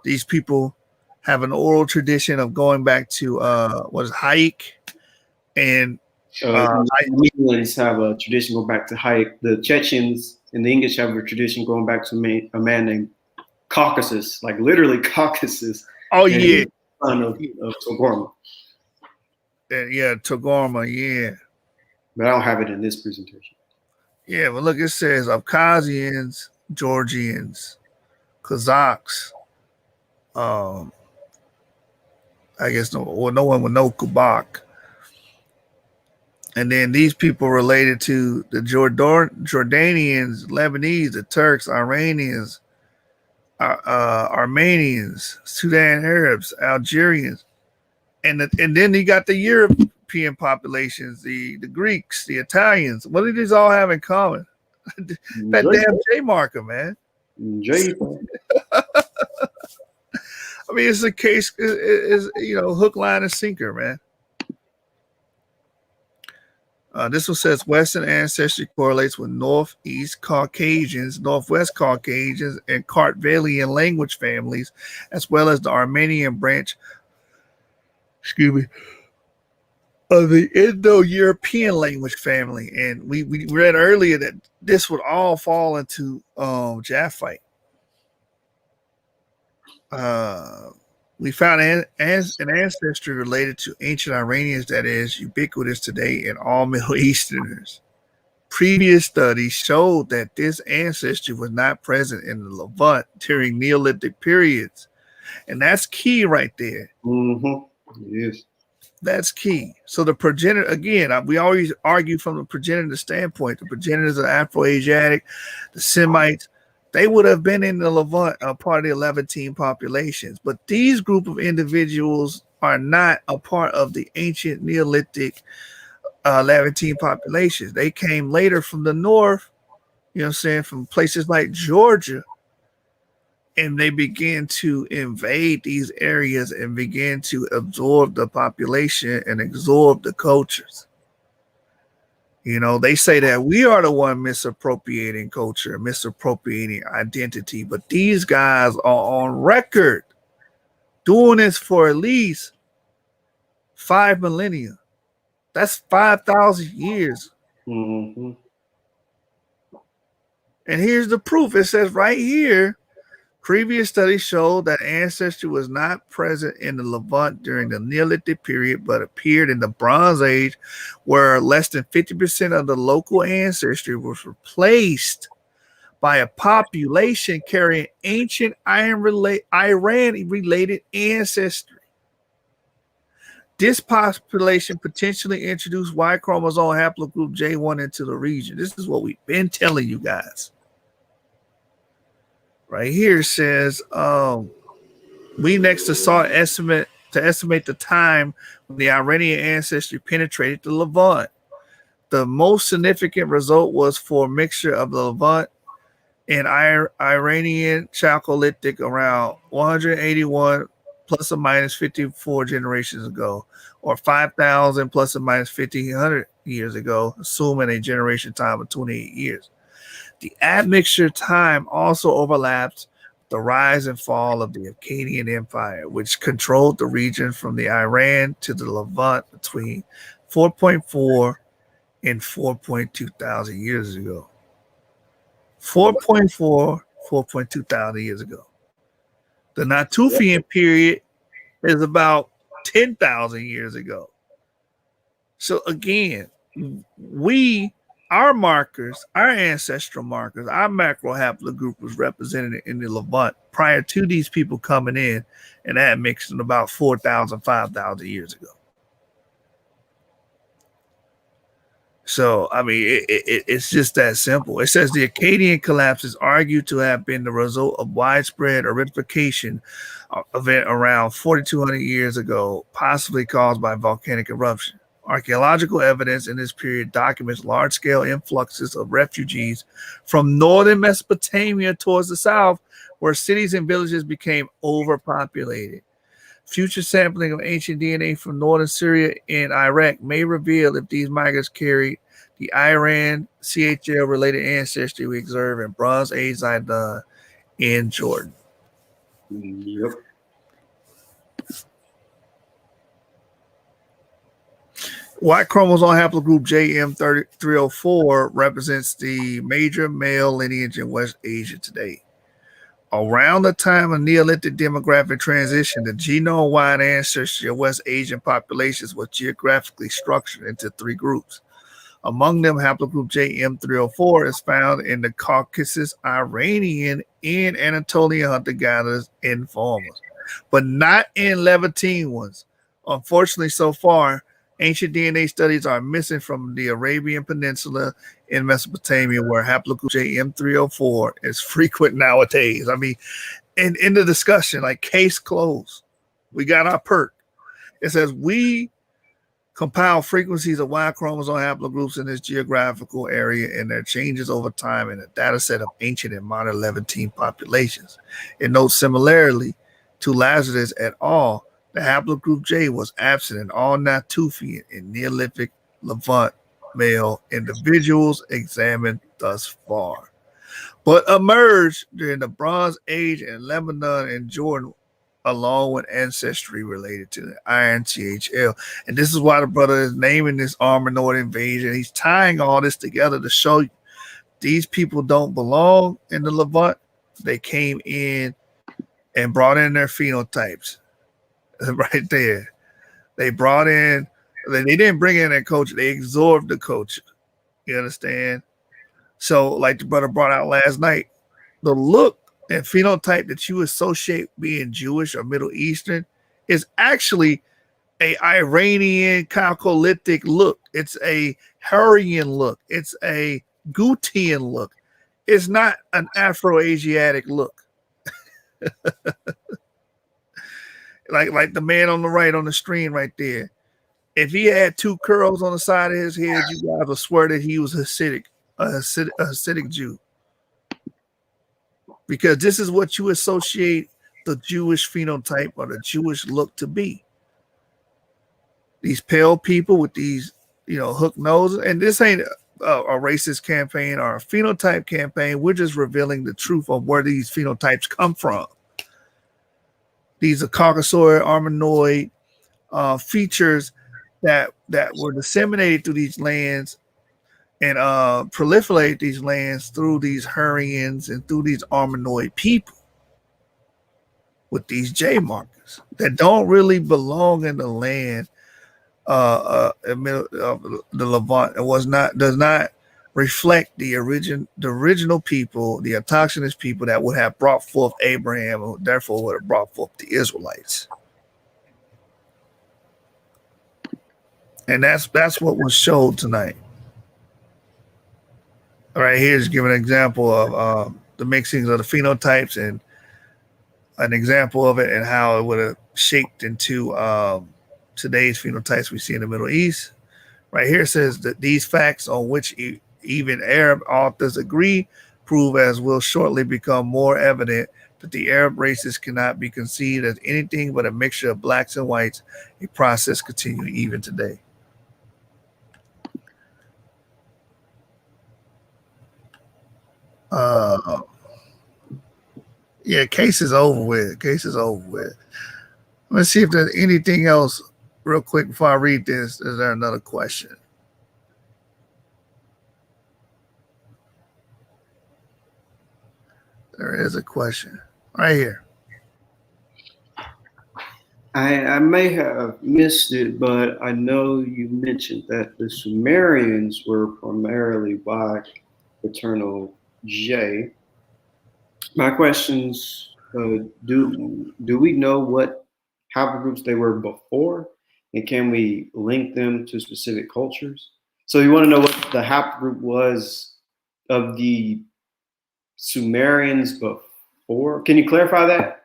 These people have an oral tradition of going back to Hayek, and the Armenians have a tradition going back to Hayek. The Chechens and the English have a tradition going back to a man named Caucasus, like literally Caucasus. Oh yeah, son of Togarma. Yeah, Togarma. Yeah, but I don't have it in this presentation. Yeah, but look, it says Abkhazians, Georgians, Kazakhs. I guess no one would know Kubak. And then these people related to the Jordanians, Lebanese, the Turks, Iranians, Armenians, Sudan Arabs, Algerians, and then you got the European populations, the Greeks, the Italians. What do these all have in common? That damn J marker, man. J. I mean, it's a case, is hook, line, and sinker, man. This one says Western ancestry correlates with Northeast Caucasians, Northwest Caucasians, and Kartvelian language families, as well as the Armenian branch, of the Indo-European language family. And we read earlier that this would all fall into Japhite. We found an ancestry related to ancient Iranians that is ubiquitous today in all Middle Easterners. Previous studies showed that this ancestry was not present in the Levant during Neolithic periods. And that's key right there. Mm-hmm. Yes. That's key. So the progenitor, again, we always argue from the progenitor standpoint. The progenitors are Afro-Asiatic, the Semites. They would have been in the Levant, part of the Levantine populations. But these group of individuals are not a part of the ancient Neolithic Levantine populations. They came later from the north, from places like Georgia. And they began to invade these areas and began to absorb the population and absorb the cultures. They say that we are the one misappropriating culture, misappropriating identity, but these guys are on record doing this for at least 5 millennia. That's 5,000 years. Mm-hmm. And here's the proof. It says right here, previous studies showed that ancestry was not present in the Levant during the Neolithic period, but appeared in the Bronze Age, where less than 50% of the local ancestry was replaced by a population carrying ancient Iran-related ancestry. This population potentially introduced Y chromosome haplogroup J1 into the region. This is what we've been telling you guys. Right here says we next sought estimate the time when the Iranian ancestry penetrated the Levant. The most significant result was for a mixture of the Levant and Iranian Chalcolithic around 181 plus or minus 54 generations ago, or 5,000 plus or minus 1,500 years ago, assuming a generation time of 28 years. The admixture time also overlaps the rise and fall of the Akkadian Empire, which controlled the region from the Iran to the Levant between 4.4 and 4.2 thousand years ago. 4.4, 4.2 thousand years ago. The Natufian period is about 10,000 years ago. So again, our markers, our ancestral markers, our macro haplogroup was represented in the Levant prior to these people coming in and admixing about 4,000, 5,000 years ago. So, I mean, it's just that simple. It says the Akkadian collapse is argued to have been the result of widespread aridification event around 4,200 years ago, possibly caused by volcanic eruption. Archaeological evidence in this period documents large-scale influxes of refugees from northern Mesopotamia towards the south, where cities and villages became overpopulated. Future sampling of ancient DNA from northern Syria and Iraq may reveal if these migrants carried the Iran CHL-related ancestry we observe in Bronze Age Zidane in Jordan. Yep. Y chromosome haplogroup JM304 represents the major male lineage in West Asia today. Around the time of Neolithic demographic transition, the genome-wide ancestry of West Asian populations was geographically structured into three groups. Among them, haplogroup JM304 is found in the Caucasus, Iranian, and Anatolian hunter-gatherers and farmers, but not in Levantine ones. Unfortunately, so far, ancient DNA studies are missing from the Arabian Peninsula in Mesopotamia, where haplogroup JM304 is frequent nowadays. I mean, in the discussion, like case closed, we got our perk. It says we compile frequencies of Y chromosome haplogroups in this geographical area and their changes over time in a data set of ancient and modern Levantine populations. It notes similarly to Lazarus et al., the haplogroup J was absent in all Natufian and Neolithic Levant male individuals examined thus far, but emerged during the Bronze Age in Lebanon and Jordan, along with ancestry related to the Iron CHL. And this is why the brother is naming this Armenoid invasion. He's tying all this together to show you these people don't belong in the Levant. They came in and brought in their phenotypes. Right there. They brought in, they didn't bring in their culture, they absorbed the culture. You understand? So, like the brother brought out last night, the look and phenotype that you associate being Jewish or Middle Eastern is actually a Iranian Chalcolithic look. It's a Hurrian look. It's a Gutian look. It's not an Afro-Asiatic look. Like the man on the right on the screen right there. If he had two curls on the side of his head, you guys would swear that he was a Hasidic Jew. Because this is what you associate the Jewish phenotype or the Jewish look to be. These pale people with these, hook noses. And this ain't a racist campaign or a phenotype campaign. We're just revealing the truth of where these phenotypes come from. These are Caucasoid, Armenoid features that were disseminated through these lands and proliferate these lands through these Hurrians and through these Armenoid people with these J markers that don't really belong in the land the Levant. It does not reflect the original people, the autochthonous people that would have brought forth Abraham, and therefore would have brought forth the Israelites. And that's what was showed tonight. All right, here's giving an example of the mixings of the phenotypes and an example of it and how it would have shaped into today's phenotypes we see in the Middle East. Right here says that these facts on which even Arab authors agree prove, as will shortly become more evident, that the Arab races cannot be conceived as anything but a mixture of blacks and whites, a process continuing even today. Yeah, case is over with. Case is over with. Let's see if there's anything else real quick before I read this. Is there another question? There is a question right here. I may have missed it, but I know you mentioned that the Sumerians were primarily by paternal J. My questions: do we know what haplogroups they were before, and can we link them to specific cultures? So you want to know what the haplogroup was of the Sumerians before? Can you clarify that?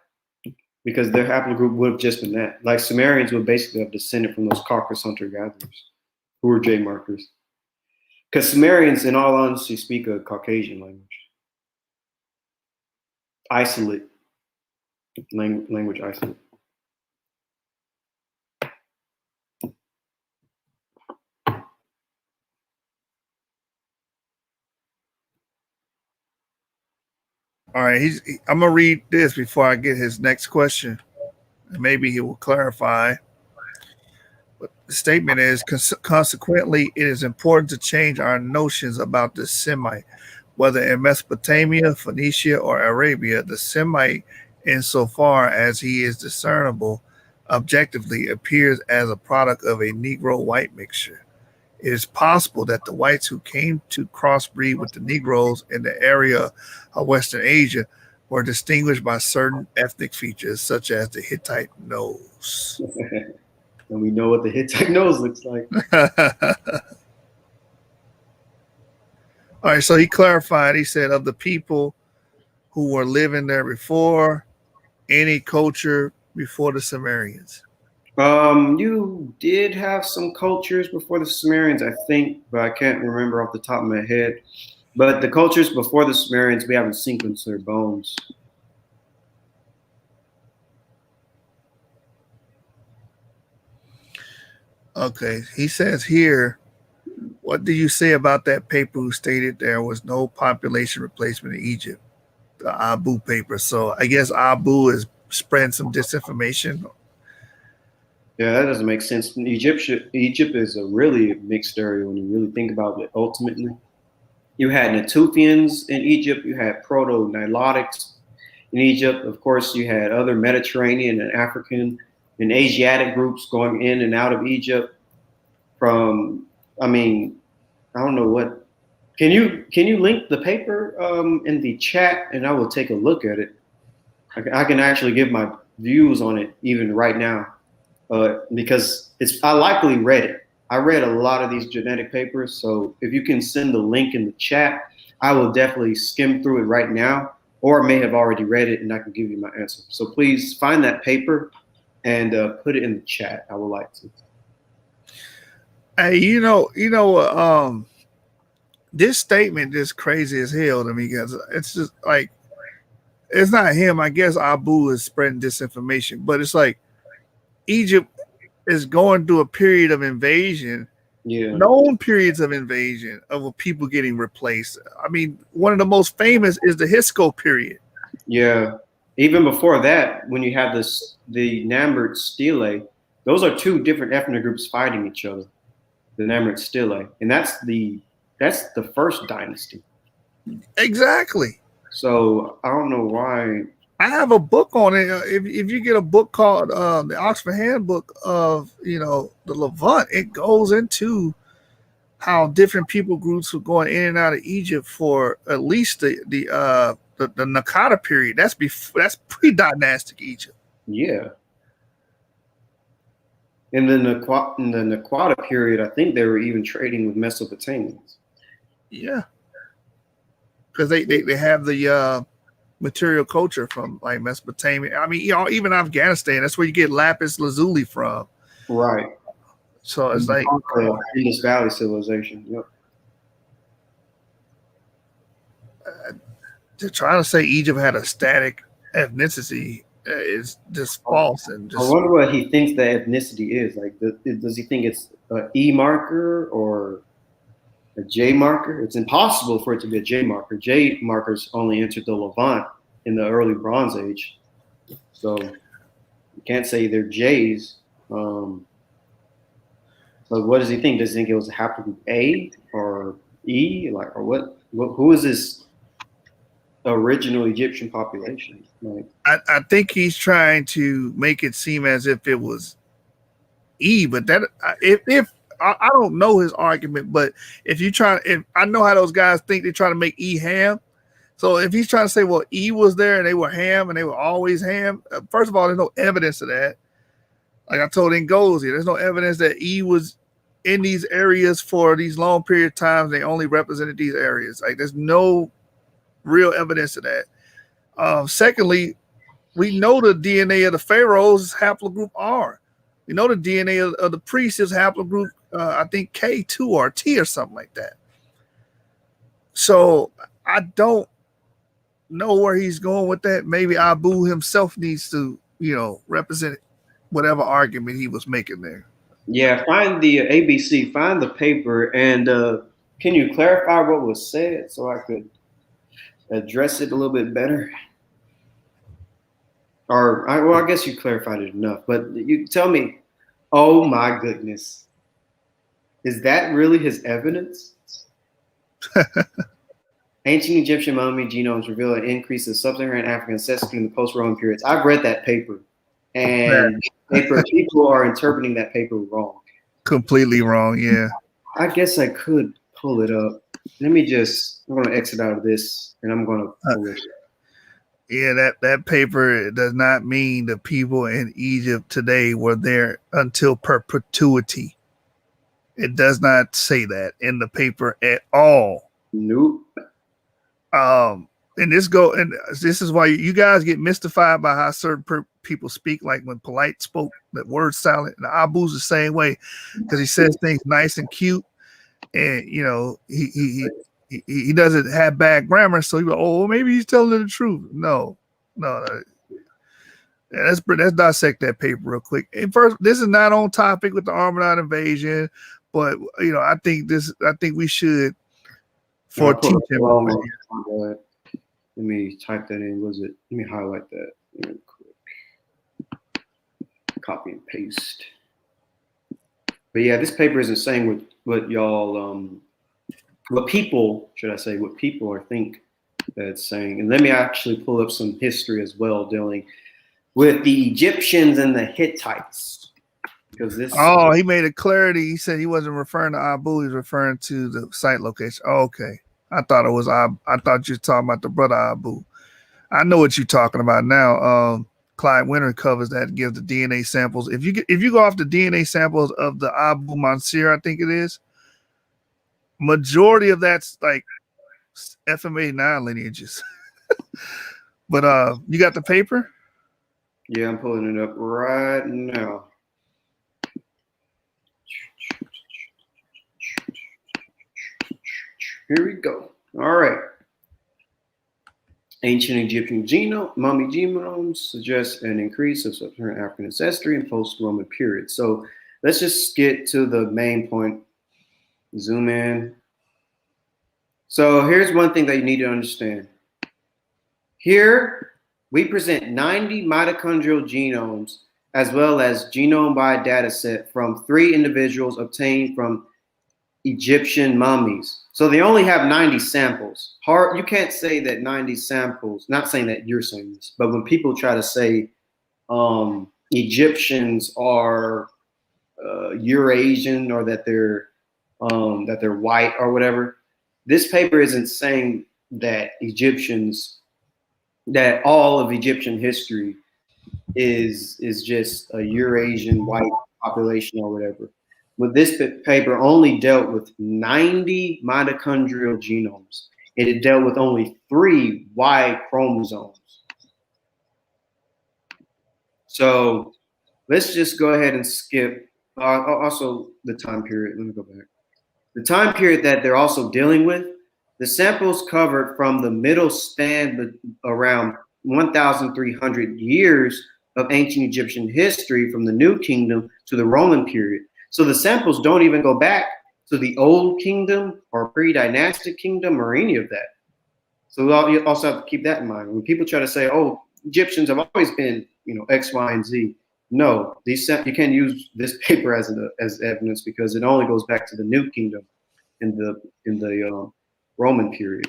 Because their haplogroup would have just been that. Like Sumerians would basically have descended from those Caucasus hunter-gatherers who were J markers. Because Sumerians, in all honesty, speak a Caucasian language. Isolate. Language isolate. All right, I'm gonna read this before I get his next question, and maybe he will clarify. But the statement is: consequently, it is important to change our notions about the Semite, whether in Mesopotamia, Phoenicia, or Arabia. The Semite, insofar as he is discernible objectively, appears as a product of a Negro-white mixture. It is possible that the whites who came to crossbreed with the Negroes in the area of Western Asia were distinguished by certain ethnic features, such as the Hittite nose. And we know what the Hittite nose looks like. All right, so he clarified. He said, of the people who were living there before, any culture before the Sumerians. You did have some cultures before the Sumerians, I think, but I can't remember off the top of my head. But the cultures before the Sumerians, we haven't sequenced their bones. Okay, he says here, what do you say about that paper who stated there was no population replacement in Egypt? The Abu paper. So I guess Abu is spreading some disinformation. Yeah, that doesn't make sense. Egypt is a really mixed area when you really think about it ultimately. You had Natufians in Egypt, you had Proto-Nilotics in Egypt. Of course, you had other Mediterranean and African and Asiatic groups going in and out of Egypt from, I don't know what. Can you link the paper in the chat and I will take a look at it. I can actually give my views on it even right now. Because I likely read it. I read a lot of these genetic papers, so if you can send the link in the chat, I will definitely skim through it right now, or I may have already read it and I can give you my answer. So please find that paper and put it in the chat. I would like to. Hey, this statement is crazy as hell to me because it's just like, it's not him. I guess Abu is spreading disinformation, but it's like Egypt is going through a period of invasion, known periods of invasion of people getting replaced. I mean, one of the most famous is the Hisco period. Yeah. Even before that, when you have the Namert Stele, those are two different ethnic groups fighting each other. The Namert Stele. And that's That's the first dynasty. Exactly. So I don't know why. I have a book on it. If you get a book called the Oxford Handbook of the Levant, it goes into how different people groups were going in and out of Egypt for at least the Nakata period. That's pre-dynastic Egypt. Yeah. In the Naquata period, I think they were even trading with Mesopotamians. Yeah, because they have the material culture from like Mesopotamia. I mean, even Afghanistan. That's where you get lapis lazuli from. Right. So it's like Indus Valley civilization. Yep. They're trying to say Egypt had a static ethnicity is just false and just. I wonder what he thinks the ethnicity is. Like, does he think it's an E marker or a J marker? It's impossible for it to be a J marker. J markers only entered the Levant in the early Bronze Age, so you can't say they're J's. So what does he think? Does he think it was a haplogroup A or E? Like, or what? Who is this original Egyptian population? Like, I think he's trying to make it seem as if it was E, but that if I don't know his argument, but if I know how those guys think, they try to make E Ham. So if he's trying to say, well, E was there and they were Ham and they were always Ham, first of all, there's no evidence of that. Like I told Ngozi, there's no evidence that E was in these areas for these long period of times. They only represented these areas. Like there's no real evidence of that. Secondly, we know the DNA of the pharaohs is haplogroup R. We know the DNA of the priests is haplogroup, I think K2 or T or something like that. So I don't know where he's going with that. Maybe Abu himself needs to, represent whatever argument he was making there. Yeah, find the ABC, find the paper, and can you clarify what was said so I could address it a little bit better? Or, I guess you clarified it enough, but you tell me, oh my goodness, is that really his evidence? Ancient Egyptian mummy genomes reveal an increase of sub-Saharan African ancestry in the post-Roman periods. I've read that paper, and people are interpreting that paper wrong. Completely wrong, yeah. I guess I could pull it up. I'm going to exit out of this, and I'm going to pull it up. Yeah, that paper does not mean the people in Egypt today were there until perpetuity. It does not say that in the paper at all. Nope. And this is why you guys get mystified by how certain people speak. Like when Polite spoke, that word silent. And Abu's the same way because he says things nice and cute, and he doesn't have bad grammar. So you go, oh, maybe he's telling the truth. No. Let's dissect that paper real quick. And first, this is not on topic with the Armenoid invasion, but I think we should for teaching. Let me type that in. Let me highlight that real quick. Copy and paste. But yeah, this paper isn't saying what y'all what people are think that it's saying. And let me actually pull up some history as well dealing with the Egyptians and the Hittites. Because he made it clarity. He said he wasn't referring to Abu, he was referring to the site location. Oh, okay. I thought you were talking about the brother Abu. I know what you're talking about now. Clyde Winter covers that and gives the DNA samples. If you go off the DNA samples of the Abu Mansur, I think it is, majority of that's like FMA9 lineages. But you got the paper? Yeah, I'm pulling it up right now. Here we go. All right. Ancient Egyptian mummy genomes suggest an increase of sub-Saharan African ancestry in post-Roman period. So let's just get to the main point. Zoom in. So here's one thing that you need to understand. Here, we present 90 mitochondrial genomes as well as genome biodata set from 3 individuals obtained from Egyptian mummies. So they only have 90 samples. Hard, you can't say that 90 samples, not saying that you're saying this, but when people try to say Egyptians are Eurasian or that they're white or whatever, this paper isn't saying that that all of Egyptian history is just a Eurasian white population or whatever. But this paper only dealt with 90 mitochondrial genomes. It dealt with only 3 Y chromosomes. So let's just go ahead and skip. Also, the time period. Let me go back. The time period that they're also dealing with, the samples covered from the middle span around 1,300 years of ancient Egyptian history from the New Kingdom to the Roman period. So the samples don't even go back to the Old Kingdom or pre-dynastic kingdom or any of that. So you also have to keep that in mind. When people try to say, oh, Egyptians have always been, X, Y, and Z. No, you can't use this paper as evidence because it only goes back to the New Kingdom in the Roman period.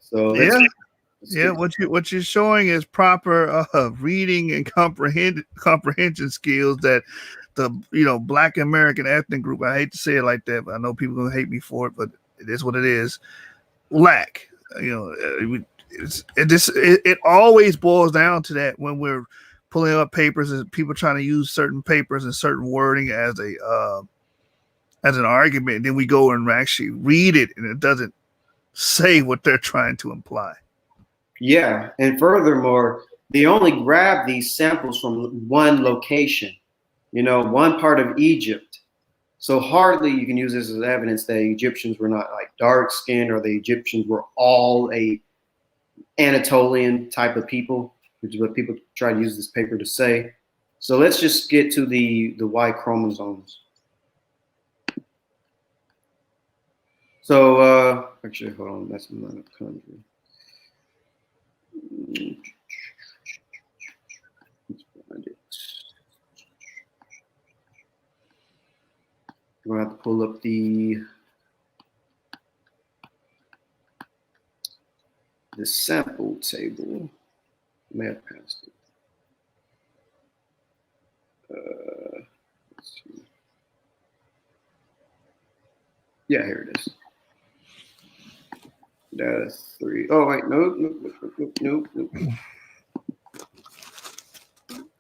So yeah. What you're showing is proper reading and comprehension skills that the Black American ethnic group. I hate to say it like that, but I know people are gonna hate me for it, but it is what it is. Lack. It always boils down to that when we're pulling up papers and people trying to use certain papers and certain wording as an argument, and then we go and actually read it and it doesn't say what they're trying to imply. Yeah, and furthermore, they only grab these samples from one location, one part of Egypt. So hardly you can use this as evidence that Egyptians were not like dark skinned or the Egyptians were all a Anatolian type of people, which is what people try to use this paper to say. So let's just get to the Y chromosomes. So actually, hold on, that's mitochondria. I'm gonna have to pull up the sample table. I may have passed it. Let's see. Yeah, here it is. Data 3. Oh wait, nope.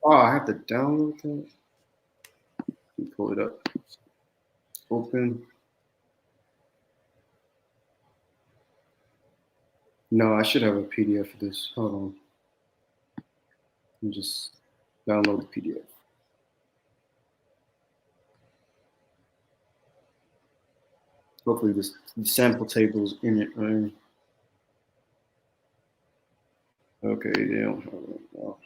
Oh, I have to download that. Let me pull it up. Open. No, I should have a PDF for this. Hold on. Let me just download the PDF. Hopefully this sample table is in it, right? Okay, they don't have it. Oh.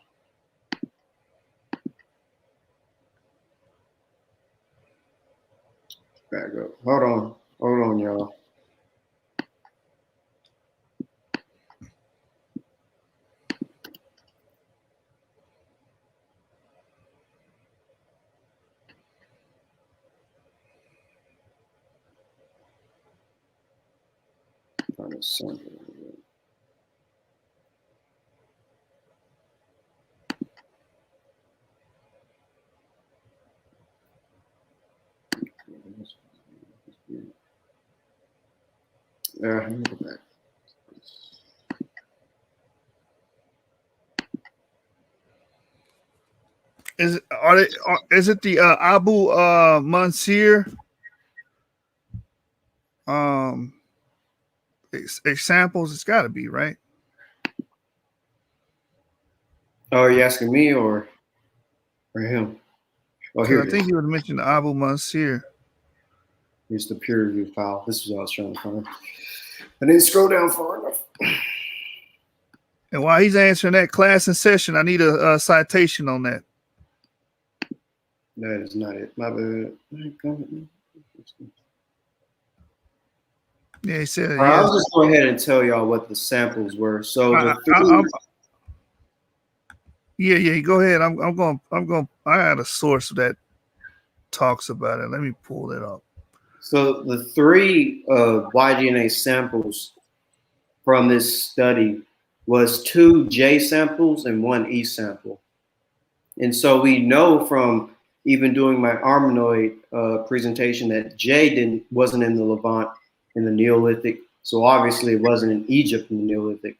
Back up. Hold on, y'all. Find a sample. Let me go back. Is it the Abu Mansur examples? It's got to be, right? Oh, are you asking me or him? Oh, here I think you would mention Abu Mansur. Here's the peer review file. This is what I was trying to find. I didn't scroll down far enough. And while he's answering that, class in session, I need a citation on that. That is not it. My bad. Yeah, he said. Right, I'll just go ahead and tell y'all what the samples were. So yeah. Go ahead. I'm going. I had a source that talks about it. Let me pull it up. So the three Y-DNA samples from this study was 2 J samples and 1 E sample. And so we know from even doing my Armenoid presentation that J wasn't in the Levant in the Neolithic. So obviously it wasn't in Egypt in the Neolithic.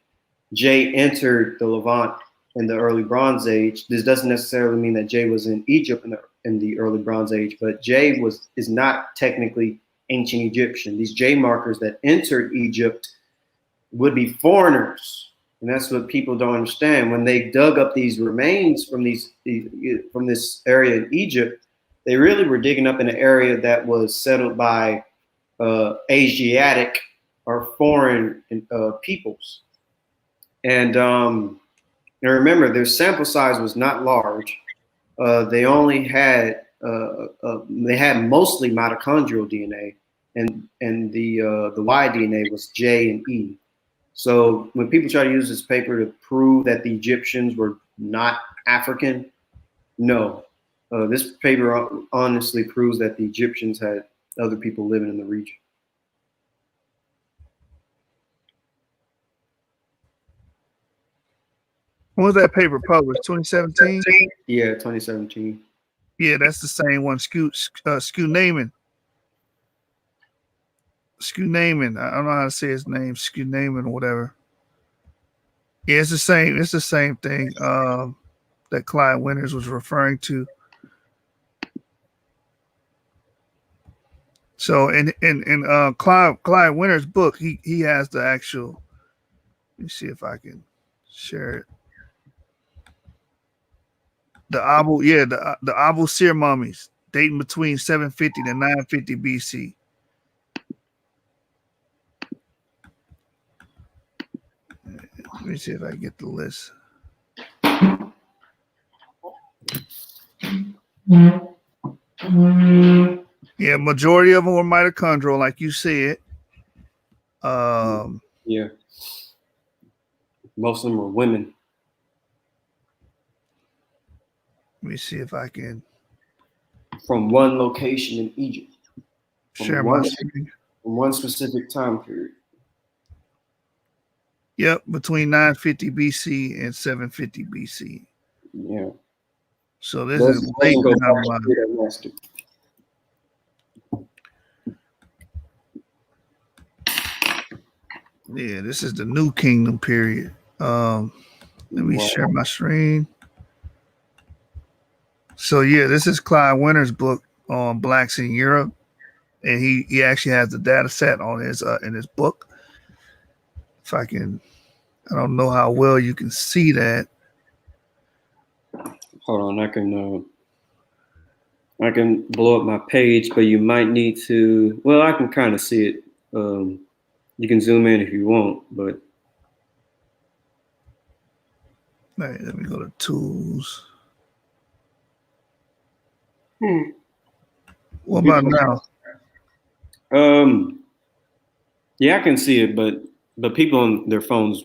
J entered the Levant in the early Bronze Age. This doesn't necessarily mean that J was in Egypt in the early Bronze Age, but J is not technically ancient Egyptian. These J markers that entered Egypt would be foreigners. And that's what people don't understand. When they dug up these remains from this area in Egypt, they really were digging up in an area that was settled by Asiatic or foreign peoples. And remember, their sample size was not large. They only had mostly mitochondrial DNA, and the Y DNA was J and E. So when people try to use this paper to prove that the Egyptians were not African, no. This paper honestly proves that the Egyptians had other people living in the region. When was that paper published? 2017? Yeah, 2017. Yeah, that's the same one. Skew Naaman. Skew Naaman. I don't know how to say his name. Skew Naaman or whatever. Yeah, it's the same. It's the same thing that Clyde Winters was referring to. So in Clyde Winters' book, he has the actual. Let me see if I can share it. The Abu Sir mummies dating between 750 to 950 BC. Let me see if I can get the list. Yeah, majority of them were mitochondrial, like you said. Yeah. Most of them were women. Let me see if I can from one location in Egypt. Share my screen. From one specific time period. Yep, between 950 BC and 750 BC. Yeah. So this is late. Yeah, this is the New Kingdom period. Let me share my screen. So yeah, this is Clyde Winters' book on blacks in Europe, and he actually has the data set on his in his book. If I can, I don't know how well you can see that. Hold on, I can blow up my page, but you might need to. Well, I can kind of see it. You can zoom in if you want, but. All right, let me go to tools. What about now? Yeah, I can see it, but people on their phones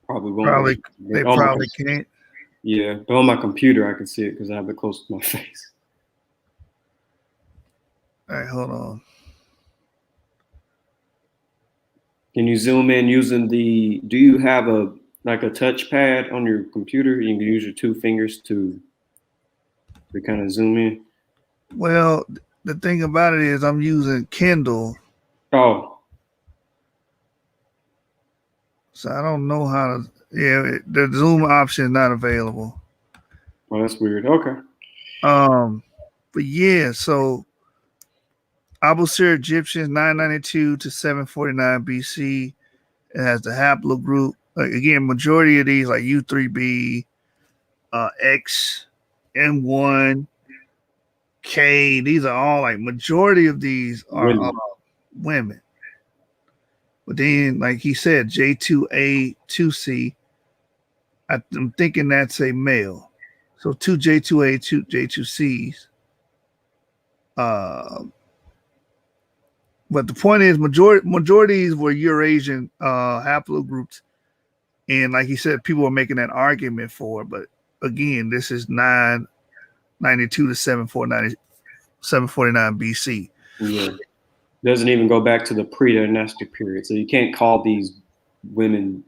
probably won't. They probably can't. Yeah, but on my computer I can see it because I have it close to my face. All right, hold on. Can you zoom in using the? Do you have a touchpad on your computer? You can use your two fingers to kind of zoom in. Well, the thing about it is I'm using Kindle. Oh. So I don't know how to. Yeah, the zoom option is not available. Well, that's weird. Okay. But yeah, so Abusir Egyptians 992 to 749 BC. It has the haplogroup. Again, majority of these like U3B, X, M1, K. These are all like majority of these are women. But then, like he said, J2A, 2C. I'm thinking that's a male. So 2 J2A, 2 J2Cs. But the point is, majorities were Eurasian haplogroups, and like he said, people were making that argument for. But again, this is 992 to 749 BC. Yeah. Doesn't even go back to the pre-dynastic period. So you can't call these women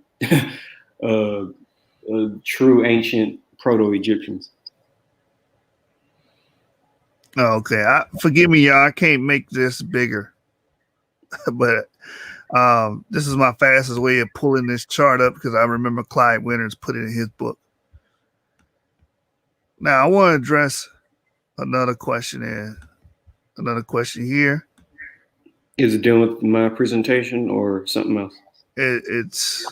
true ancient proto-Egyptians. Okay, forgive me, y'all. I can't make this bigger, but this is my fastest way of pulling this chart up because I remember Clyde Winters put it in his book. Now I want to address another question here. Is it dealing with my presentation or something else? It's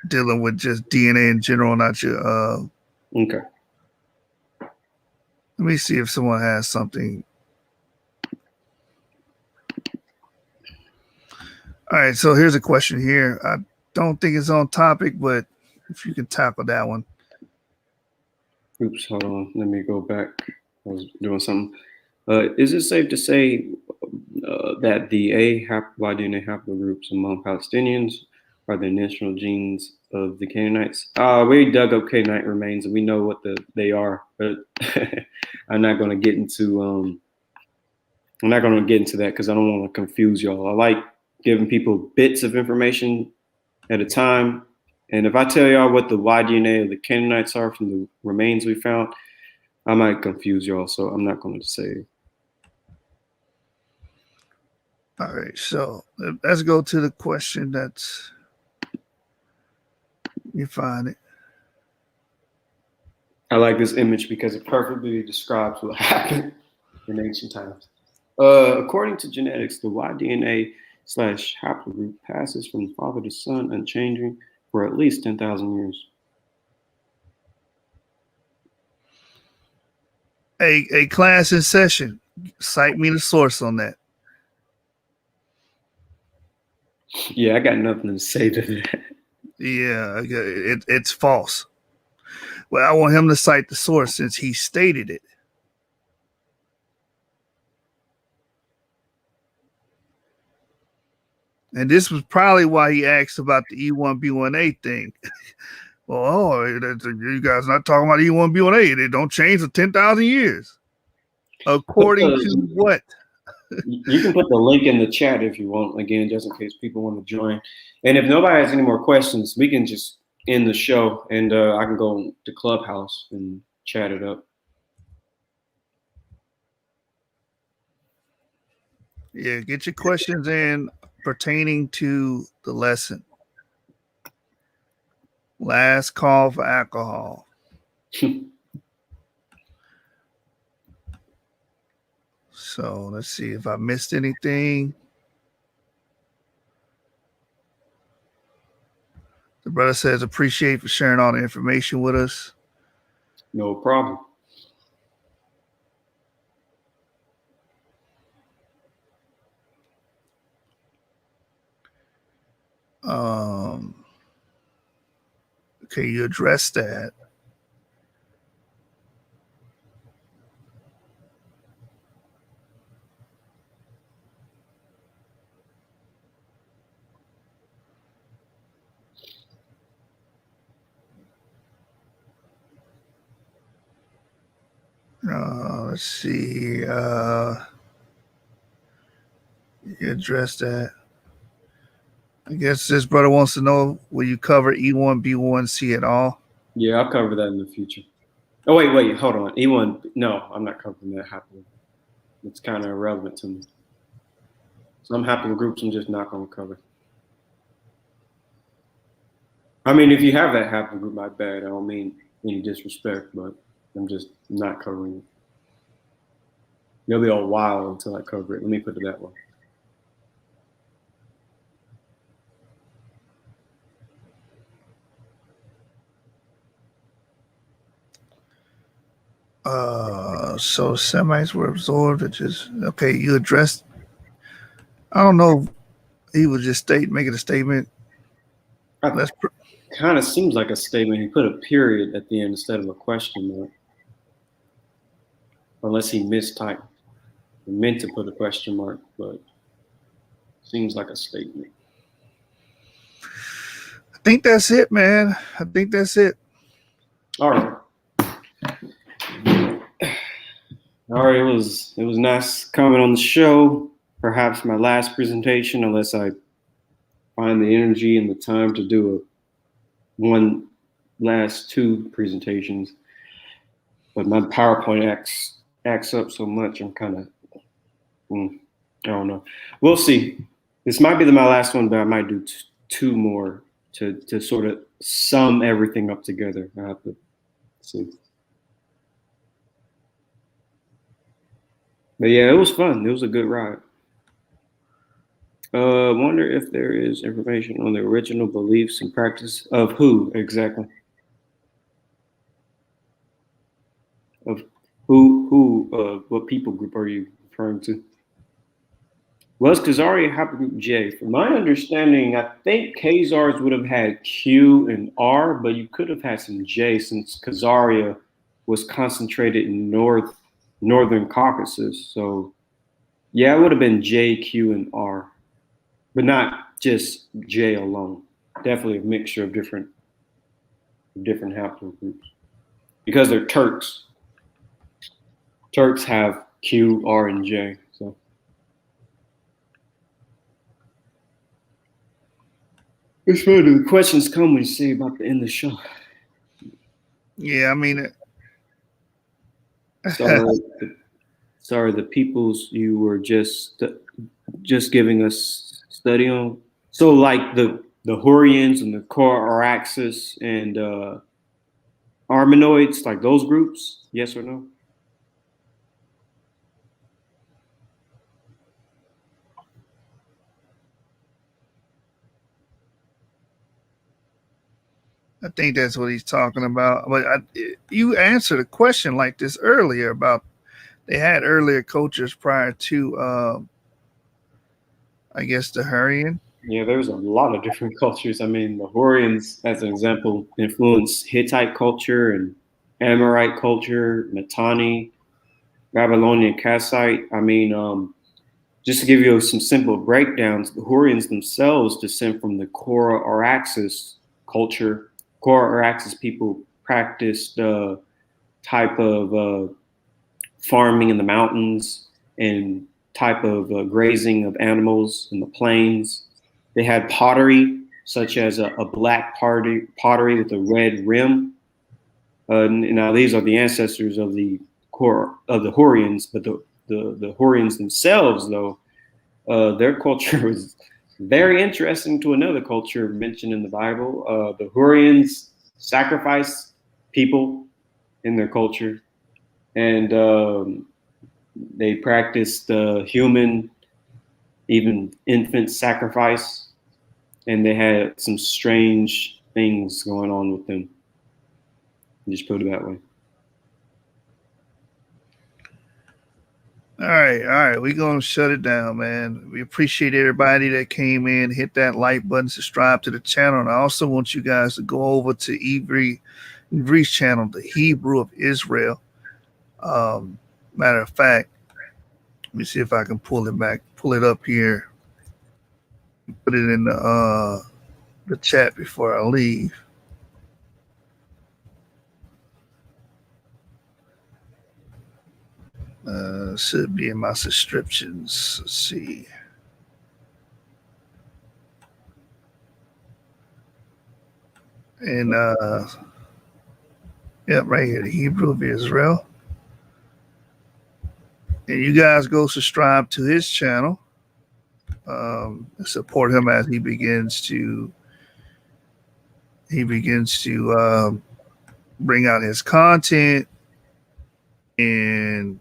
dealing with just DNA in general, not your. Okay. Let me see if someone has something. All right, so here's a question here. I don't think it's on topic, but if you can tackle that one. Oops, hold on. Let me go back. I was doing something. Is it safe to say that the Y-DNA haplogroups among Palestinians are the initial genes of the Canaanites? We dug up Canaanite remains and we know what they are, but I'm not going to get into that because I don't want to confuse y'all. I like giving people bits of information at a time. And if I tell y'all what the Y-DNA of the Canaanites are from the remains we found, I might confuse y'all. So I'm not going to say. All right, so let's go to the question that's. You find it. I like this image because it perfectly describes what happened in ancient times. According to genetics, the Y-DNA/haplogroup passes from father to son unchanging for at least 10,000 years. A class in session. Cite me the source on that. Yeah, I got nothing to say to that. Yeah, it's false. Well, I want him to cite the source since he stated it. And this was probably why he asked about the E1B1A thing. Well, you guys not talking about E1B1A. They don't change for 10,000 years. According to what? You can put the link in the chat if you want, again, just in case people want to join. And if nobody has any more questions, we can just end the show and I can go to Clubhouse and chat it up. Yeah, get your questions in pertaining to the lesson. Last call for alcohol. So let's see if I missed anything. The brother says, appreciate for sharing all the information with us. No problem. Okay, you addressed that. Let's see. You addressed that. I guess this brother wants to know, will you cover E1B1C at all? Yeah, I'll cover that in the future. Oh, wait, hold on. E1, no, I'm not covering that haplogroup. It's kind of irrelevant to me. Some haplogroups I'm just not going to cover. I mean, if you have that haplogroup, my bad. I don't mean any disrespect, but I'm just not covering it. It'll be a while until I cover it. Let me put it that way. So Semites were absorbed. Okay. You addressed. I don't know. He was just making a statement. Kind of seems like a statement. He put a period at the end instead of a question mark, unless he mistyped. He meant to put a question mark, but seems like a statement. I think that's it, man. I think that's it. All right. All right, it was nice coming on the show. Perhaps my last presentation, unless I find the energy and the time to do one last two presentations. But my PowerPoint acts up so much. I'm kind of, I don't know. We'll see. This might be my last one, but I might do two more to sort of sum everything up together. I have to see. But yeah, it was fun. It was a good ride. Wonder if there is information on the original beliefs and practice of who exactly? Of who, what people group are you referring to? Was Khazaria haplogroup J? From my understanding, I think Khazars would have had Q and R, but you could have had some J since Khazaria was concentrated in northern Caucasus. So yeah, it would have been J, Q, and R, but not just J alone. Definitely a mixture of different haplogroups because they're Turks. Turks have Q, R, and J. So. It's funny, the questions come when you say about to end the show. Yeah, I mean, sorry, the peoples you were just giving us study on. So like the Hurrians and the Core-Araxes and Armenoids, like those groups, yes or no? I think that's what he's talking about. But you answered a question like this earlier about they had earlier cultures prior to, I guess, the Hurrian. Yeah, there's a lot of different cultures. I mean, the Hurrians, as an example, influenced Hittite culture and Amorite culture, Mitanni, Babylonian Kassite. I mean, just to give you some simple breakdowns, the Hurrians themselves descend from the Core-Araxes culture. Core-Araxes people practiced type of farming in the mountains and type of grazing of animals in the plains. They had pottery, such as a black pottery with a red rim. Now these are the ancestors of the Hurrians, but the Hurrians themselves, though, their culture was very interesting to another culture mentioned in the Bible. The Hurrians sacrificed people in their culture, and they practiced human, even infant sacrifice, and they had some strange things going on with them. Just put it that way. All right. We're going to shut it down, man. We appreciate everybody that came in, hit that like button, subscribe to the channel. And I also want you guys to go over to Ivri's channel, The Hebrew of Israel. Matter of fact, let me see if I can pull it up here. Put it in the chat before I leave. Should be in my subscriptions. Let's see. And right here, The Hebrew of Israel. And you guys go subscribe to his channel. Support him as he begins to bring out his content and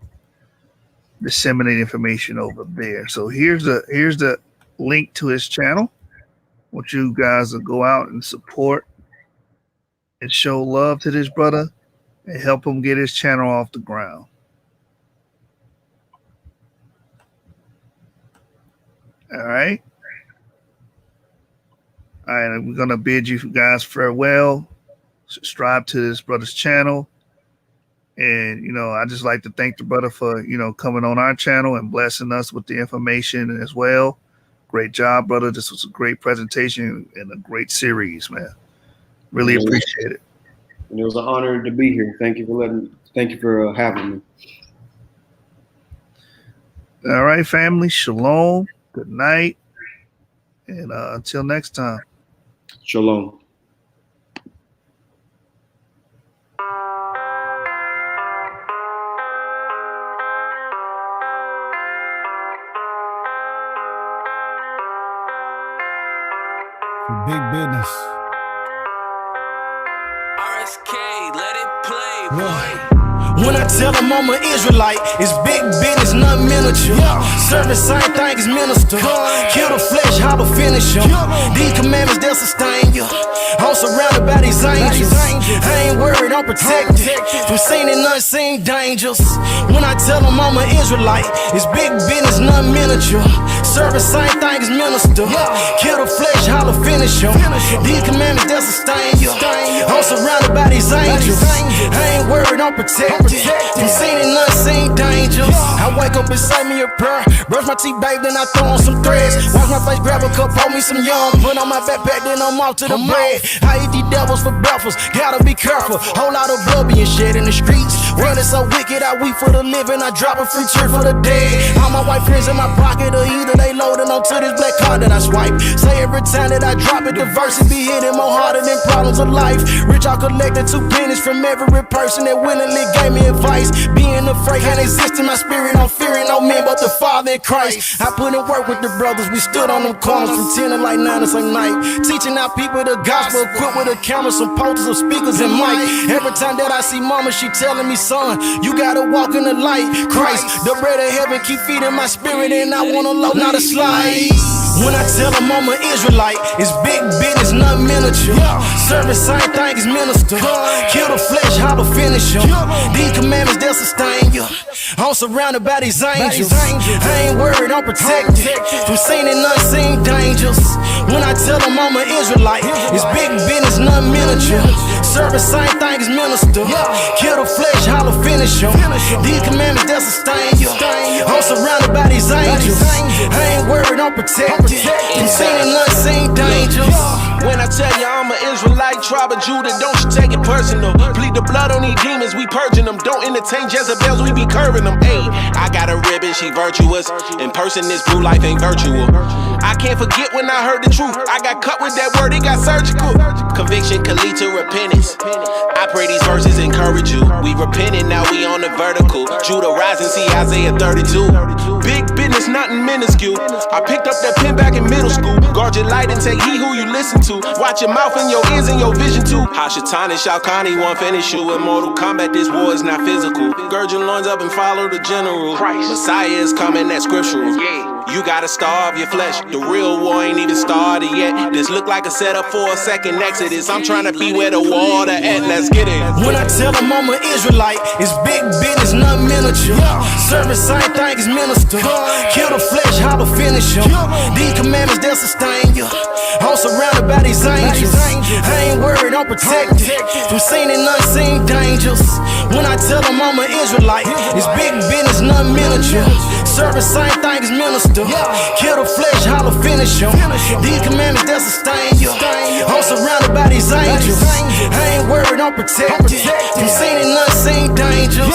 disseminate information over there. So here's the link to his channel. I want you guys to go out and support and show love to this brother and help him get his channel off the ground. All right. We're gonna bid you guys farewell. Subscribe to this brother's channel. And, I just like to thank the brother for, coming on our channel and blessing us with the information as well. Great job, brother. This was a great presentation and a great series, man. Really appreciate it. And it was an honor to be here. Thank you for having me. All right, family. Shalom. Good night. And until next time. Shalom. Big business. RSK, let it play, boy. When I tell them I'm an Israelite, it's big business, not miniature. Serve the same thing as minister. Kill the flesh, how to finish them. These commandments, they'll sustain you. I'm surrounded by these angels. I ain't worried, I'm protected from seen and unseen dangers. When I tell them I'm an Israelite, it's big business, not miniature. Serve the same thing as minister. Kill the flesh, how to finish them. These commandments, they'll sustain you. I'm surrounded by these angels. I ain't worried, I'm protected from seen and unseen dangers. I wake up and say me a prayer, brush my teeth, babe, then I throw on some threads. Wash my face, grab a cup, pour me some yum, put on my backpack, then I'm off to the bread. I eat these devils for breakfast, gotta be careful. Whole lot of blood being shed in the streets. World is so wicked, I weep for the living, I drop a free cheer for the dead. All my white friends in my pocket, or either they loading onto this black card that I swipe. Say every time that I drop it, the verses be hitting more harder than problems of life. Rich, I collected 2 pennies from every person that willingly gave me advice. Being afraid can't exist in my spirit, I'm fearing no man but the Father in Christ. I put in work with the brothers, we stood on them corners from 10 to like 9 the same night, teaching our people the gospel, equipped with a camera, some posters, some speakers and mic. Every time that I see mama, she telling me, son, you gotta walk in the light. Christ, the bread of heaven, keep feeding my spirit, and I wanna load, not a slide. When I tell them I'm an Israelite, it's big business, not miniature. Serve the same thing as minister. Kill the flesh, how to finish them. These commandments, they'll sustain you. I'm surrounded by these angels. I ain't worried, I'm protected from seen and unseen dangers. When I tell them I'm an Israelite, it's big business, not miniature. Serve the same thing as minister. Kill the flesh, how to finish them. These commandments, they'll sustain you. I'm surrounded by these angels. I ain't worried, I'm protected from seen and unseen dangers. When I tell you I'm an Israelite, tribe of Judah, don't you take it personal. Plead the blood on these demons, we purging them. Don't entertain Jezebels, we be curving them. Ayy, I got a ribbon, she virtuous. In person, this blue life ain't virtual. I can't forget when I heard the truth. I got cut with that word, it got surgical. Conviction can lead to repentance. I pray these verses encourage you. We repented, now we on the vertical. Judah rising, see Isaiah 32. Big business, nothing minuscule. I picked up that pen back in middle school. Guard your light and take heed who you listen to. Watch your mouth and your ears and your vision too. Hashatan and Shao Kahn, won't finish you. In Mortal Kombat, this war is not physical. Gird your loins up and follow the general. Messiah is coming, that's scriptural. You gotta starve your flesh. The real war ain't even started yet. This look like a setup for a second exodus. I'm trying to be where the water at. Let's get it. When I tell them I'm an Israelite, it's big business, not miniature. Serve the same thing as minister. Kill the flesh, how to finish them. These commandments, they'll sustain you. I'm surrounded by these angels. I ain't worried, I'm protected from seen and unseen dangers. When I tell them I'm an Israelite, it's big business, not miniature. Serve the same thing as minister. Kill the flesh, how to finish them. These commandments, they'll sustain you. I'm surrounded by these angels. I ain't worried, I'm protected from seen and unseen dangers.